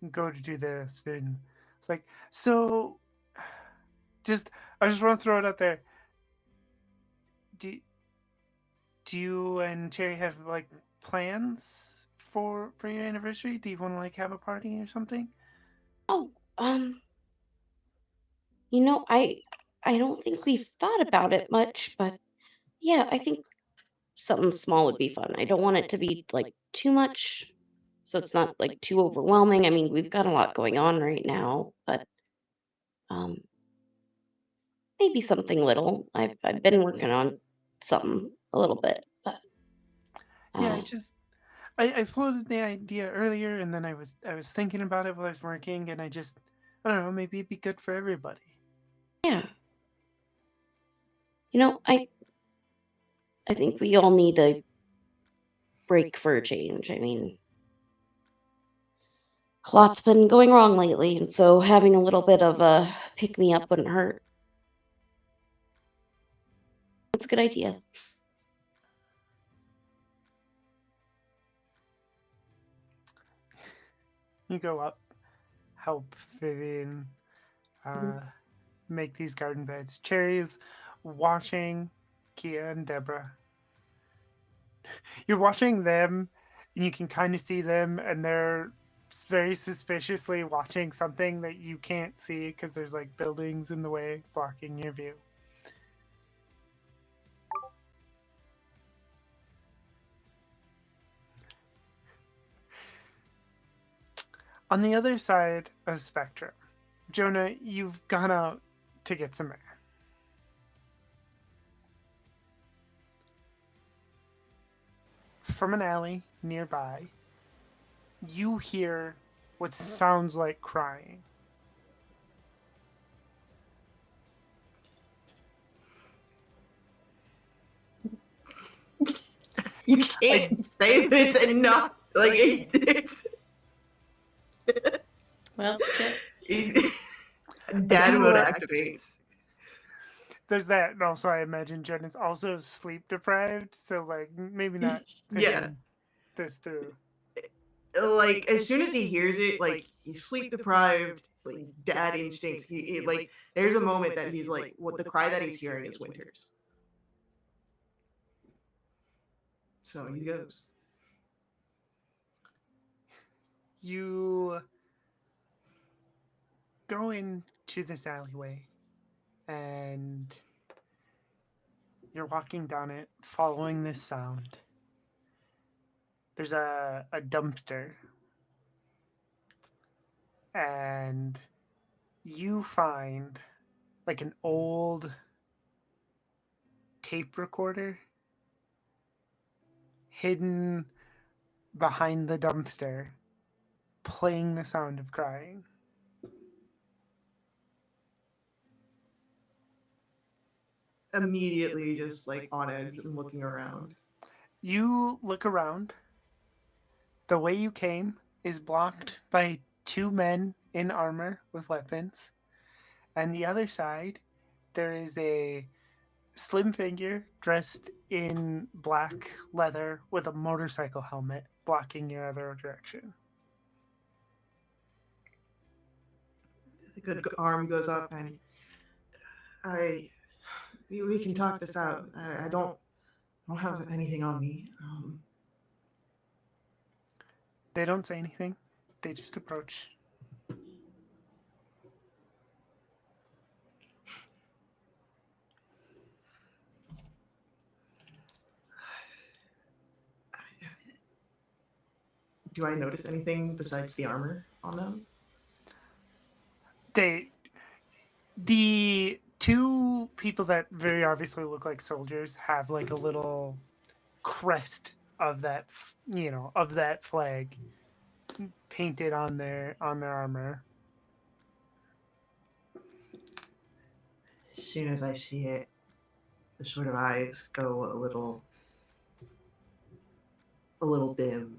go to do this, and it's like, so, I just want to throw it out there. Do you and Cherry have like plans for your anniversary? Do you want to like have a party or something? Oh, I don't think we've thought about it much, but yeah, I think something small would be fun. I don't want it to be like too much, so it's not like too overwhelming. I mean, we've got a lot going on right now, but um, maybe something little. I've been working on something a little bit, but Yeah, uh, I floated the idea earlier, and then I was thinking about it while I was working, and I don't know, maybe it'd be good for everybody. yeah, you know, I think we all need a break for a change. I mean, a lot's been going wrong lately, and so having a little bit of a pick me up wouldn't hurt. That's a good idea. You go up, help Vivian uh, make these garden beds. Cherry's watching Kia and Deborah. You're watching them, and you can kind of see them, and they're very suspiciously watching something that you can't see because there's like buildings in the way blocking your view. On the other side of Spectrum, Jonah, you've gone out to get some air. From an alley nearby, you hear what sounds like crying. You can't say this and not like it's Well, shit. dad mode activates. There's that, and also I imagine Jen is also sleep deprived, so like maybe not Yeah. thinking this through. Like as soon as he hears it, like he's sleep deprived, like dad instinct. He like there's a moment that he's like, what the cry that he's hearing is Winter's. So he goes. You go into this alleyway, and you're walking down it, following this sound. There's a dumpster, and you find like an old tape recorder hidden behind the dumpster, playing the sound of crying. Immediately just like on edge and looking around. You look around. The way you came is blocked by two men in armor with weapons. And the other side, there is a slim figure dressed in black leather with a motorcycle helmet blocking your other direction. The good arm goes up, and we can talk this out. I don't have anything on me. They don't say anything. They just approach. Do I notice anything besides the armor on them? The two people that very obviously look like soldiers have like a little crest of that, of that flag painted on their armor. As soon as I see it, the sort of eyes go a little dim.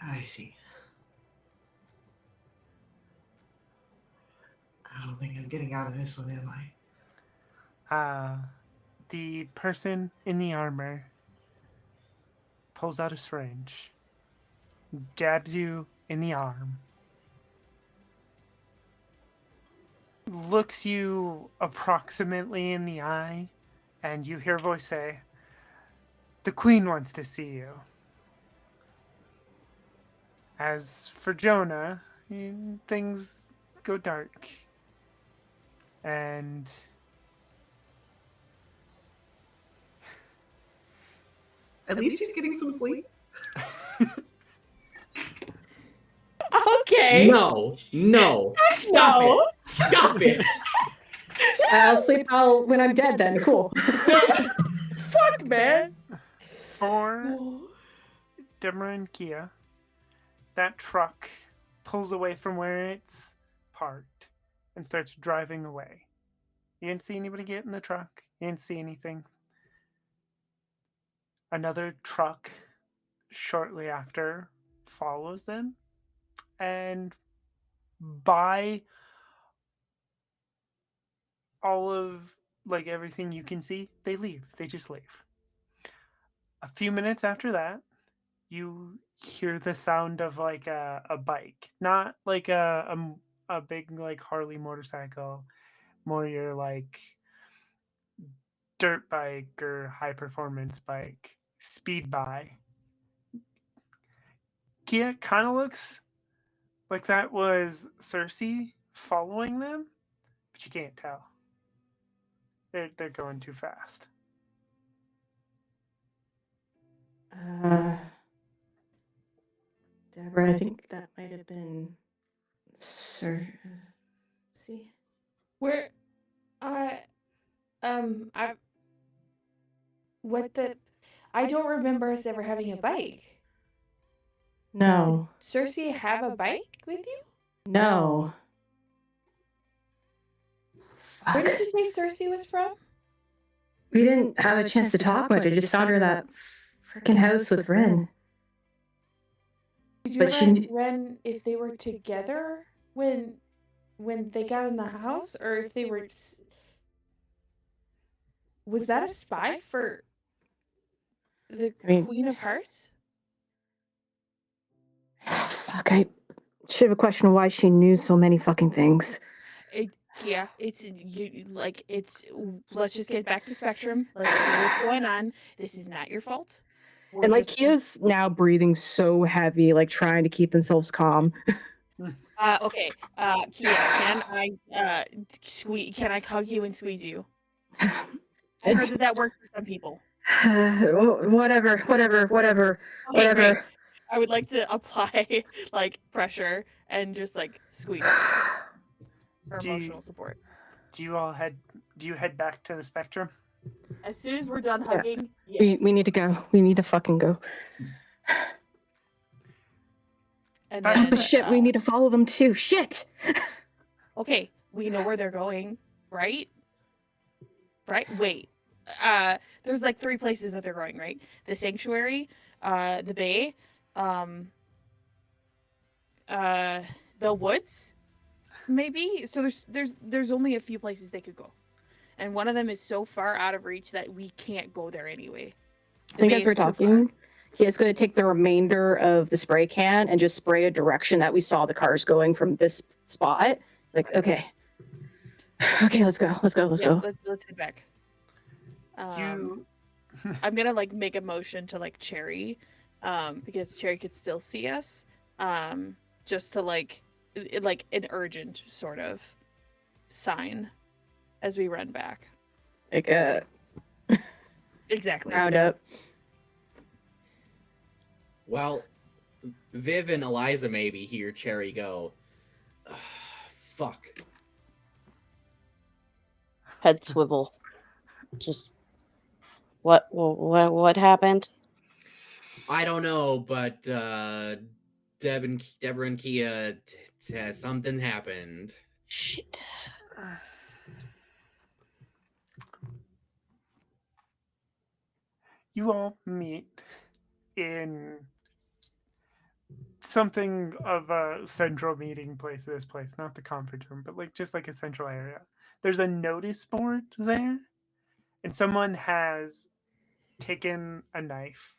I see. I don't think I'm getting out of this one, am I? The person in the armor pulls out a syringe, jabs you in the arm, looks you approximately in the eye, and you hear a voice say, "The Queen wants to see you." As for Jonah, things go dark. And At least he's getting some sleep. Okay. No. Stop it. Stop it. I'll sleep when I'm dead then. Cool. Fuck, man. for Deborah and Kia, that truck pulls away from where it's parked and starts driving away. You didn't see anybody get in the truck. You didn't see anything. Another truck shortly after follows them, and by all of everything you can see, they leave. They just leave. A few minutes after that, you hear the sound of a bike, not like a big Harley motorcycle, more your dirt bike or high performance bike, speed by. Kia kind of looks like that was Cersei following them, but you can't tell. They're going too fast. Deborah, I think that might have been Cersei. Where, what the? I don't remember us ever having a bike. No. Did Cersei have a bike with you? No. Where did you say Cersei was from? We didn't have a chance to talk much. I just found her that freaking house with Ren. Did you But ever she- ask Ren if they were together when they got in the house, or if they were? Was that a spy for the Queen of Hearts? Fuck, I should have questioned why she knew so many fucking things. Yeah, it's let's just get back to Spectrum. Let's see what's going on. This is not your fault. We're And just- Kia's now breathing so heavy, trying to keep themselves calm. Okay. Kia, can I can I hug you and squeeze you? I heard that works for some people. Whatever. Okay, great. I would like to apply pressure and just squeeze for emotional support. Do you head back to the Spectrum? As soon as we're done hugging, We need to go. We need to fucking go. And then, Shit, we need to follow them too. Shit. Okay, we know where they're going, right? Right? Wait. there's like 3 places that they're going, right? The sanctuary, the bay, the woods, maybe. So there's only a few places they could go, and one of them is so far out of reach that we can't go there anyway. I think as we're talking, he is going to take the remainder of the spray can and just spray a direction that we saw the cars going from this spot. It's like, okay, let's go. Let's go. Let's head back. You I'm gonna like make a motion to like Cherry, because Cherry could still see us, just to like an urgent sort of sign as we run back. Like a Exactly. round up. Well, Viv and Eliza maybe hear Cherry go, "Ugh, fuck." Head swivel. Just what happened? I don't know, but Deborah and Kia, something happened. Shit. you all meet in something of a central meeting place. This place, not the conference room, but like just like a central area. There's a notice board there, and someone has taken a knife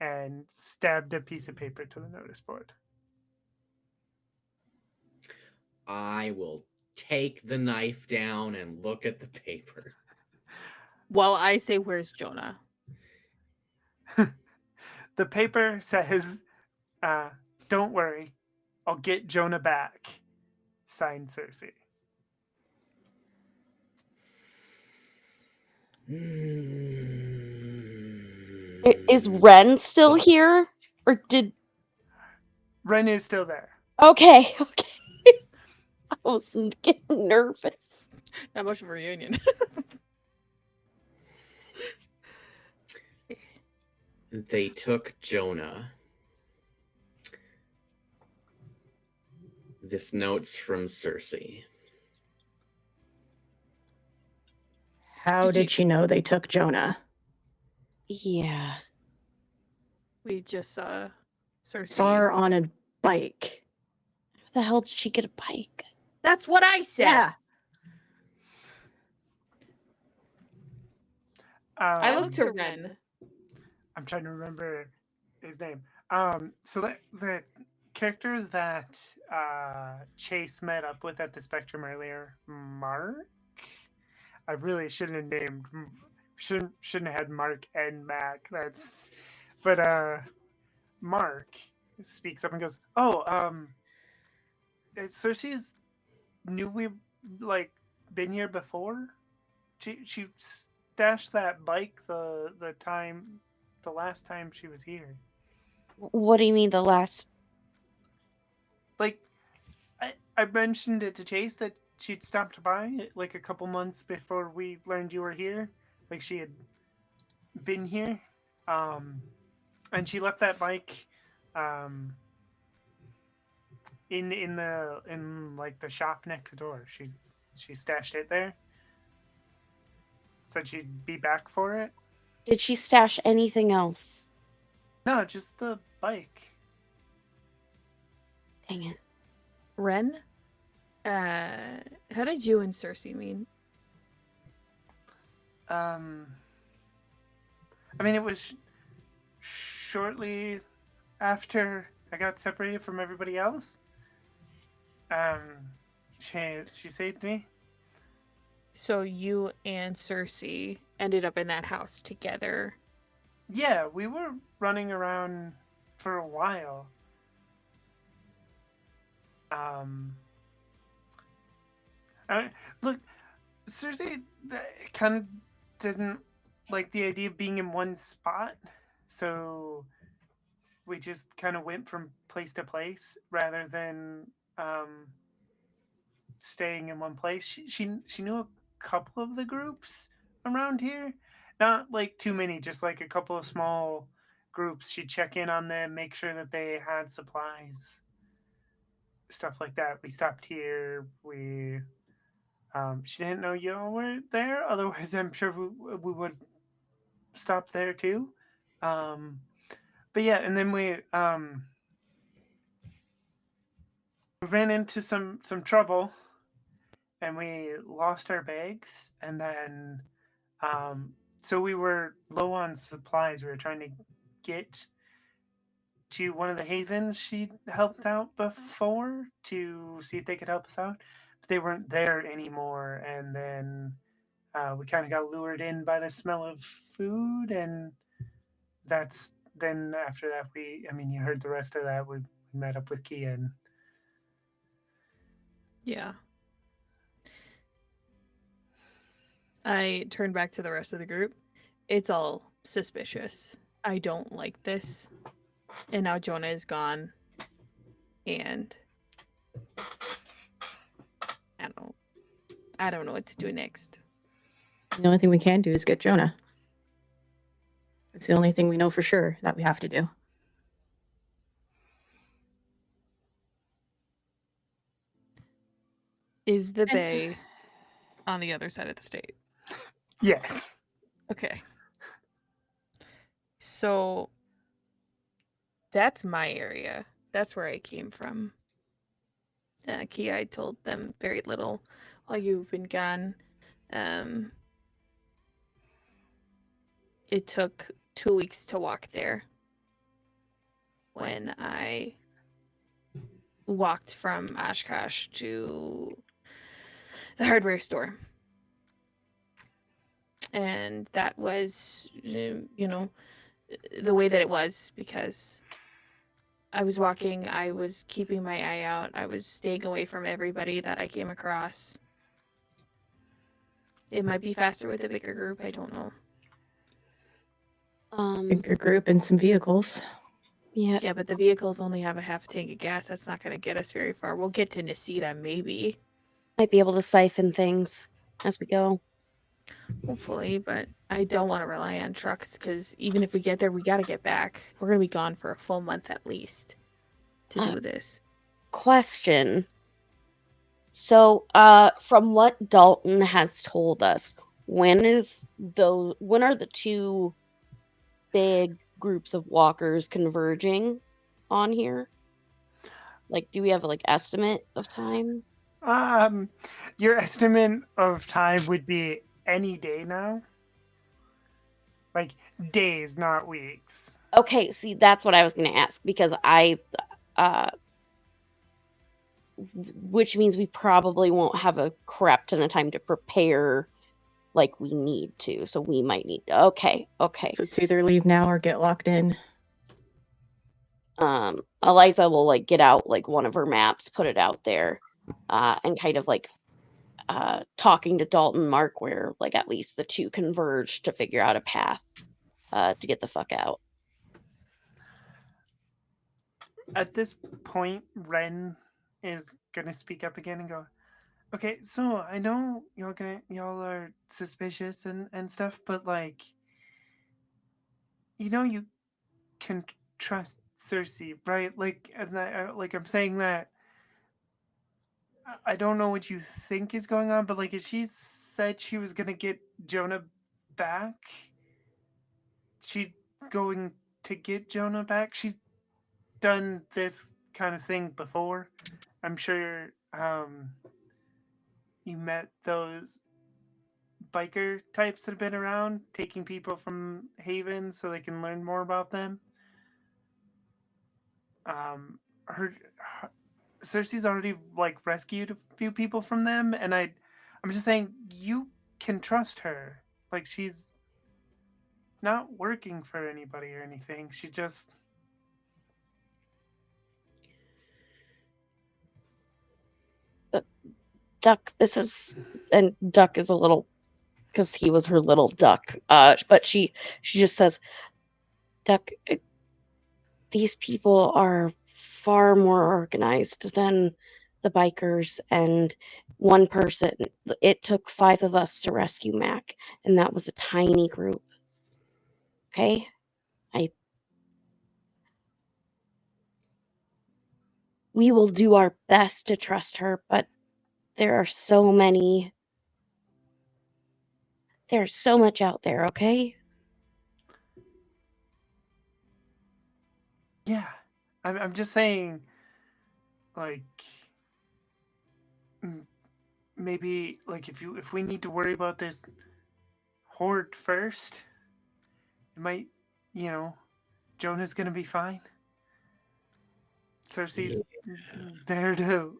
and stabbed a piece of paper to the notice board. I will take the knife down and look at the paper. Well, I say, where's Jonah? The paper says, "Don't worry, I'll get Jonah back." Signed, Cersei. Is Ren still here? Or did... Ren is still there. Okay. I was getting nervous. Not much of a reunion. They took Jonah. This note's from Cersei. How did she know they took Jonah? Yeah. We just saw Cersei. Saw her on a bike. How the hell did she get a bike? That's what I said. Yeah. I looked to Ren. I'm trying to remember his name. So the character that Chase met up with at the Spectrum earlier, Mark. I really shouldn't have named. Shouldn't have had Mark and Mac. But Mark speaks up and goes, "Oh, Cersei's knew we like been here before. She stashed that bike the last time she was here." What do you mean the last... Like, I mentioned it to Chase that she'd stopped by like a couple months before we learned you were here. Like she had been here, and she left that bike, in like the shop next door. She stashed it there. Said she'd be back for it. Did she stash anything else? No, just the bike. Dang it. Ren? How did you and Cersei meet? I mean, it was shortly after I got separated from everybody else. She saved me. So you and Cersei ended up in that house together. Yeah, we were running around for a while. Look, Cersei kind of didn't like the idea of being in one spot, so we just kind of went from place to place rather than staying in one place. She knew a couple of the groups around here, not like too many, just like a couple of small groups. She'd check in on them, make sure that they had supplies, stuff like that. We stopped here. We She didn't know y'all were there. Otherwise, I'm sure we would stop there too. But yeah, and then we ran into some trouble, and we lost our bags, and then so we were low on supplies. We were trying to get to one of the havens she helped out before to see if they could help us out, but they weren't there anymore. And then we kind of got lured in by the smell of food, and that's then after that I mean, you heard the rest of that. We met up with Kia, and Yeah. I turned back to the rest of the group. It's all suspicious. I don't like this. And now Jonah is gone. And I don't know what to do next. The only thing we can do is get Jonah. It's the only thing we know for sure that we have to do. Is the bay on the other side of the state? yes. Okay. So that's my area. That's where I came from. Kia, I told them very little while you've been gone. It took 2 weeks to walk there. When I walked from Oshkosh to the hardware store. And that was, the way that it was, because I was walking, I was keeping my eye out, I was staying away from everybody that I came across. It might be faster with a bigger group, I don't know. Bigger group and some vehicles. Yeah. Yeah, but the vehicles only have a half tank of gas. That's not going to get us very far. We'll get to Nisita, maybe. Might be able to siphon things as we go. Hopefully, but I don't want to rely on trucks, because even if we get there, we got to get back. We're going to be gone for a full month at least to do this. Question. So, from what Dalton has told us, when are the two big groups of walkers converging on here? Like, do we have estimate of time? Your estimate of time would be any day now. Like days, not weeks. Okay, see, that's what I was going to ask, because which means we probably won't have a crap ton of time to prepare like we need to. So we might need to. Okay. So it's either leave now or get locked in. Eliza will get out one of her maps, put it out there, and kind of talking to Dalton and Mark where at least the two converge to figure out a path to get the fuck out. At this point, Ren is gonna speak up again and go, okay, so I know y'all are suspicious and stuff, but you can trust Cersei, right? I'm saying that I don't know what you think is going on, but if she said she was gonna get Jonah back, she's going to get Jonah back. She's done this kind of thing before. I'm sure you met those biker types that have been around, taking people from havens so they can learn more about them. Her Cersei's already rescued a few people from them, and I'm just saying you can trust her. She's not working for anybody or anything. She just Duck, and Duck is a little, because he was her little duck. But she just says, Duck, these people are far more organized than the bikers, and one person. It took 5 of us to rescue Mac, and that was a tiny group. Okay? We will do our best to trust her, but there are so many There's so much out there, okay? Yeah, I'm just saying, like, maybe like if we need to worry about this horde first, it might, you know, Jonah's gonna be fine. Cersei's there to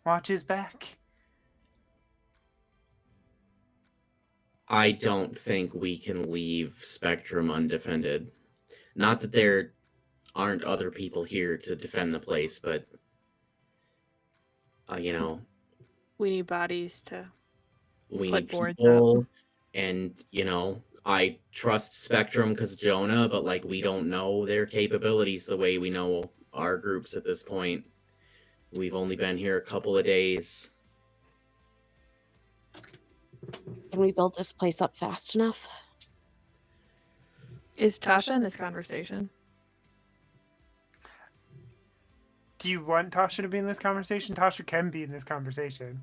watch his back. I don't think we can leave Spectrum undefended. Not that there aren't other people here to defend the place, but you know, We need bodies to we put need boards people, and you know, I trust Spectrum because Jonah, but like we don't know their capabilities the way we know our groups at this point. We've only been here a couple of days. Can we build this place up fast enough? Is Tasha in this conversation? Do you want Tasha to be in this conversation? Tasha can be in this conversation.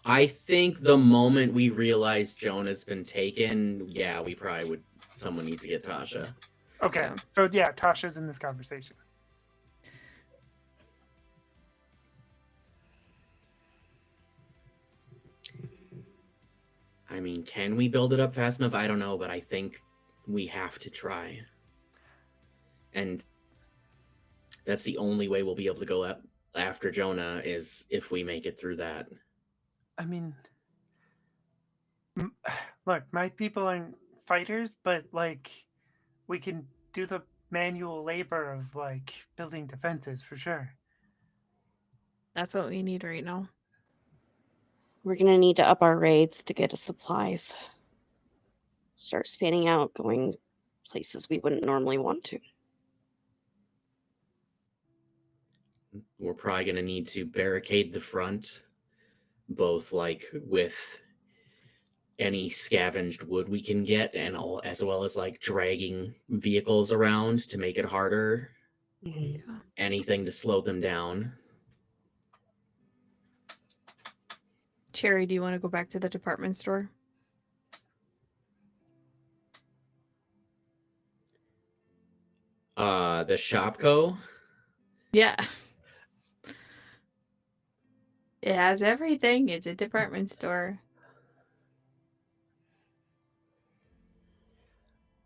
I think the moment we realize Jonah's been taken, yeah, we probably would. Someone needs to get Tasha. Okay, Yeah. so yeah, Tasha's in this conversation. I mean, can we build it up fast enough? I don't know, but I think we have to try. And that's the only way we'll be able to go after Jonah is if we make it through that. I mean, look, my people aren't fighters, but like, we can do the manual labor of like building defenses for sure. That's what we need right now. We're gonna need to up our raids to get us supplies. Start spanning out, going places we wouldn't normally want to. We're probably going to need to barricade the front, both like with any scavenged wood we can get, and as well as like dragging vehicles around to make it harder. Yeah. Anything to slow them down. Cherry, do you want to go back to the department store? The Shopco? Yeah. It has everything. It's a department store.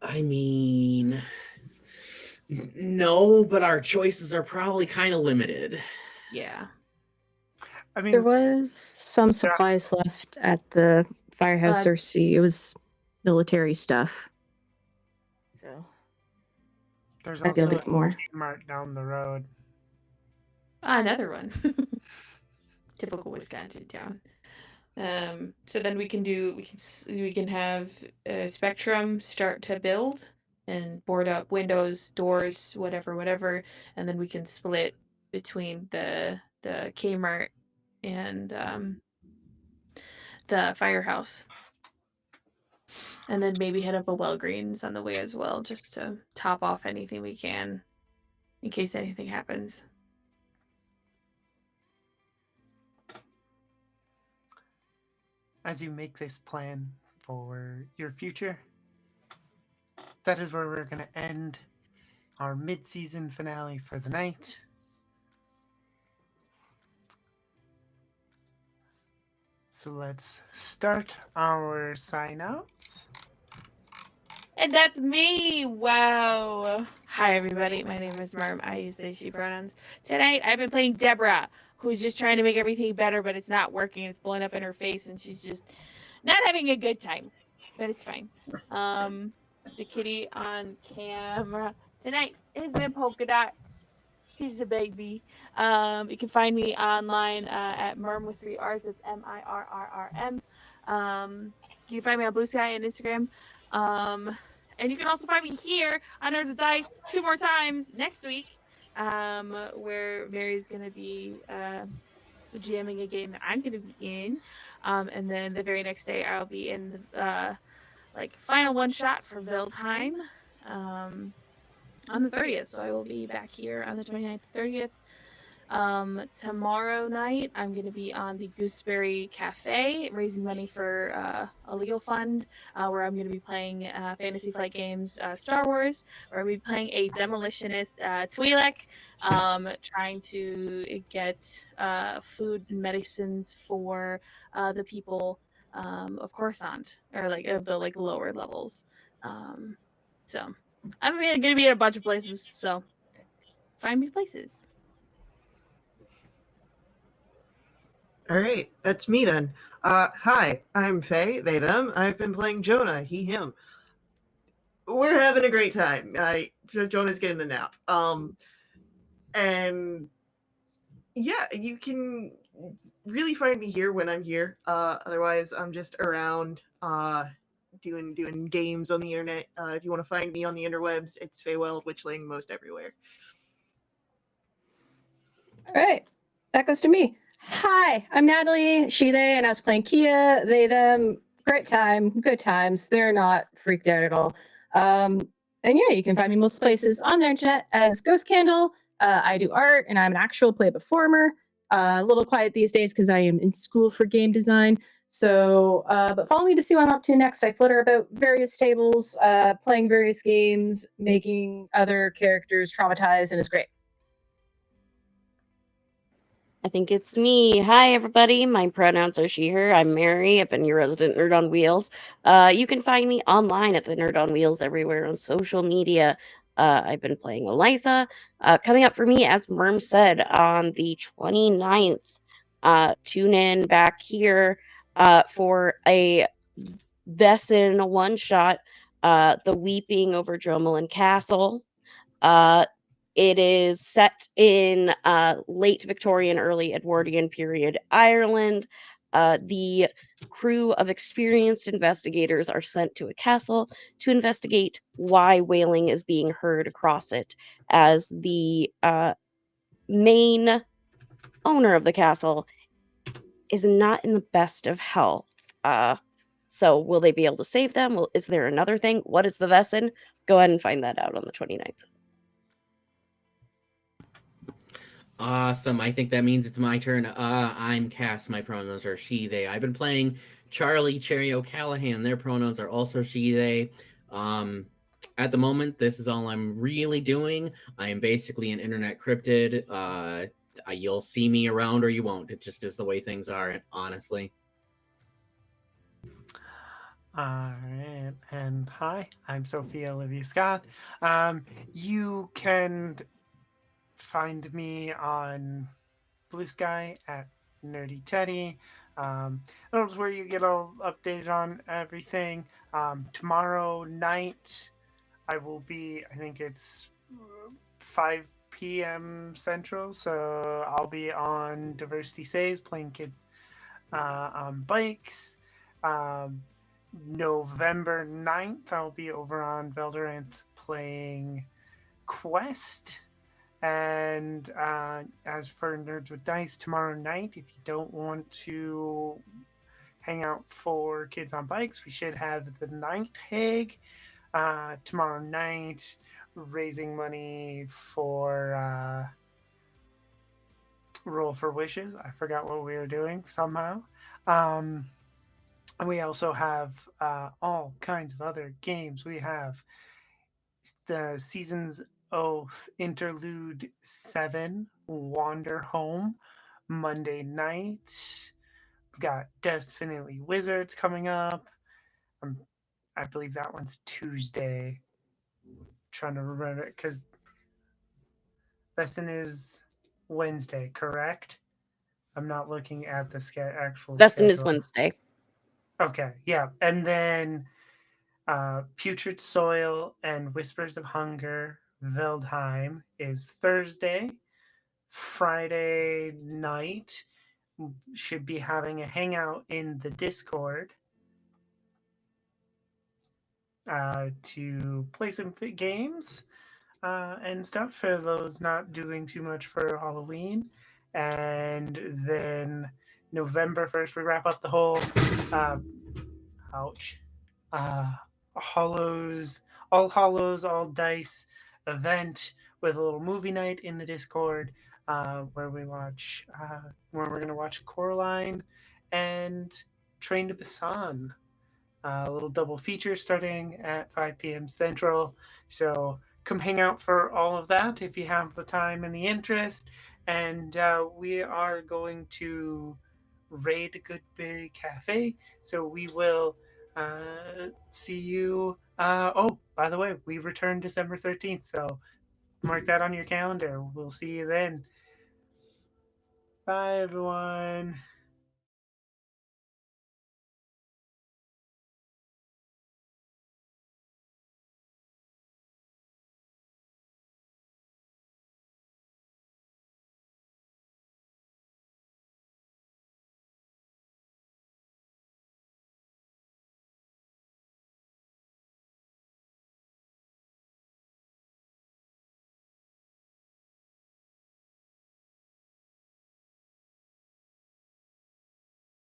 I mean, no, but our choices are probably kind of limited. Yeah. I mean, There was some supplies left at the firehouse or sea. It was military stuff. So there's I'd be able also to get more. a Kmart down the road. Another one. Typical Wisconsin town. So then we can have Spectrum start to build and board up windows, doors, whatever, and then we can split between the Kmart and the firehouse, and then maybe hit up a Walgreens on the way as well, just to top off anything we can in case anything happens. As you make this plan for your future, that is where we're going to end our mid-season finale for the night. So let's start our sign-outs. And that's me. Wow. Hi, everybody. My name is Merm. I use they, she pronouns. Tonight, I've been playing Deborah, who's just trying to make everything better, but it's not working. It's blowing up in her face, and she's just not having a good time. But it's fine. The kitty on camera tonight has been Polka Dots. He's a baby. You can find me online at Merm with 3 R's. It's MIRRRM. You can find me on Blue Sky and Instagram. And you can also find me here on Nerds with Dice 2 more times next week, where Mary's going to be jamming a game that I'm going to be in. And then the very next day, I'll be in the final one shot for Ville Time on the 30th. So I will be back here on the 29th, 30th. Tomorrow night, I'm going to be on the Gooseberry Cafe raising money for a legal fund where I'm going to be playing Fantasy Flight Games Star Wars, where I'm going to be playing a demolitionist Twi'lek, trying to get food and medicines for the people of Coruscant, or like of the like lower levels. So I'm going to be at a bunch of places, so find me places. All right, that's me then. Hi, I'm Faye, they, them. I've been playing Jonah, he, him. We're having a great time. Jonah's getting a nap. And yeah, you can really find me here when I'm here. Otherwise, I'm just around doing games on the internet. If you want to find me on the interwebs, it's Feywild Witchling most everywhere. All right, that goes to me. Hi, I'm Natalie, she, they, and I was playing Kia, they, them. Great time, good times. They're not freaked out at all. And yeah, you can find me most places on the internet as Ghost Candle. I do art, and I'm an actual play performer. A little quiet these days because I am in school for game design. So, but follow me to see what I'm up to next. I flutter about various tables, playing various games, making other characters traumatized, and it's great. I think it's me. Hi, everybody. My pronouns are she, her. I'm Mary. I've been your resident nerd on wheels. You can find me online at the Nerd on Wheels everywhere on social media. I've been playing Eliza. Coming up for me, as Merm said, on the 29th. Tune in back here for a Vessin one-shot, The Weeping over Dromelin Castle. It is set in late Victorian, early Edwardian period Ireland. The crew of experienced investigators are sent to a castle to investigate why wailing is being heard across it, as the main owner of the castle is not in the best of health. So will they be able to save them? Is there another thing? What is the Vessin? Go ahead and find that out on the 29th. Awesome. I think that means it's my turn. I'm Cass. My pronouns are she, they. I've been playing Charlie, Cherry O'Callahan. Their pronouns are also she, they. At the moment, this is all I'm really doing. I am basically an internet cryptid. You'll see me around or you won't. It just is the way things are, honestly. All right, and hi, I'm Sophia Olivia Scott. You can find me on Blue Sky at Nerdy Teddy. That's where you get all updated on everything. Tomorrow night, I will be. I think it's 5 p.m. Central, so I'll be on Diversity Saves playing kids on bikes. November 9th, I'll be over on Veldorant playing Quest. And as for Nerds with Dice, tomorrow night, if you don't want to hang out for Kids on Bikes, we should have the Night Hag tomorrow night, raising money for Roll for Wishes. I forgot what we were doing somehow. And we also have all kinds of other games. We have the Season's Oath Interlude 7 Wander Home Monday night. We've got Definitely Wizards coming up. I believe that one's Tuesday. I'm trying to remember it because Lesson is Wednesday, correct? I'm not looking at the actual Vestin schedule. is Wednesday. Okay, yeah. And then Putrid Soil and Whispers of Hunger, Veldheim is Thursday. Friday night, should be having a hangout in the Discord to play some games and stuff for those not doing too much for Halloween. And then November 1st, we wrap up the whole Hallows, All Hallows, All Dice event with a little movie night in the Discord. where we're going to watch Coraline and Train to Busan. A little double feature starting at 5 p.m. Central. So come hang out for all of that if you have the time and the interest. And we are going to raid Goodberry Cafe. So we will see you. Oh, by the way, we return December 13th. So mark that on your calendar. We'll see you then. Bye, everyone.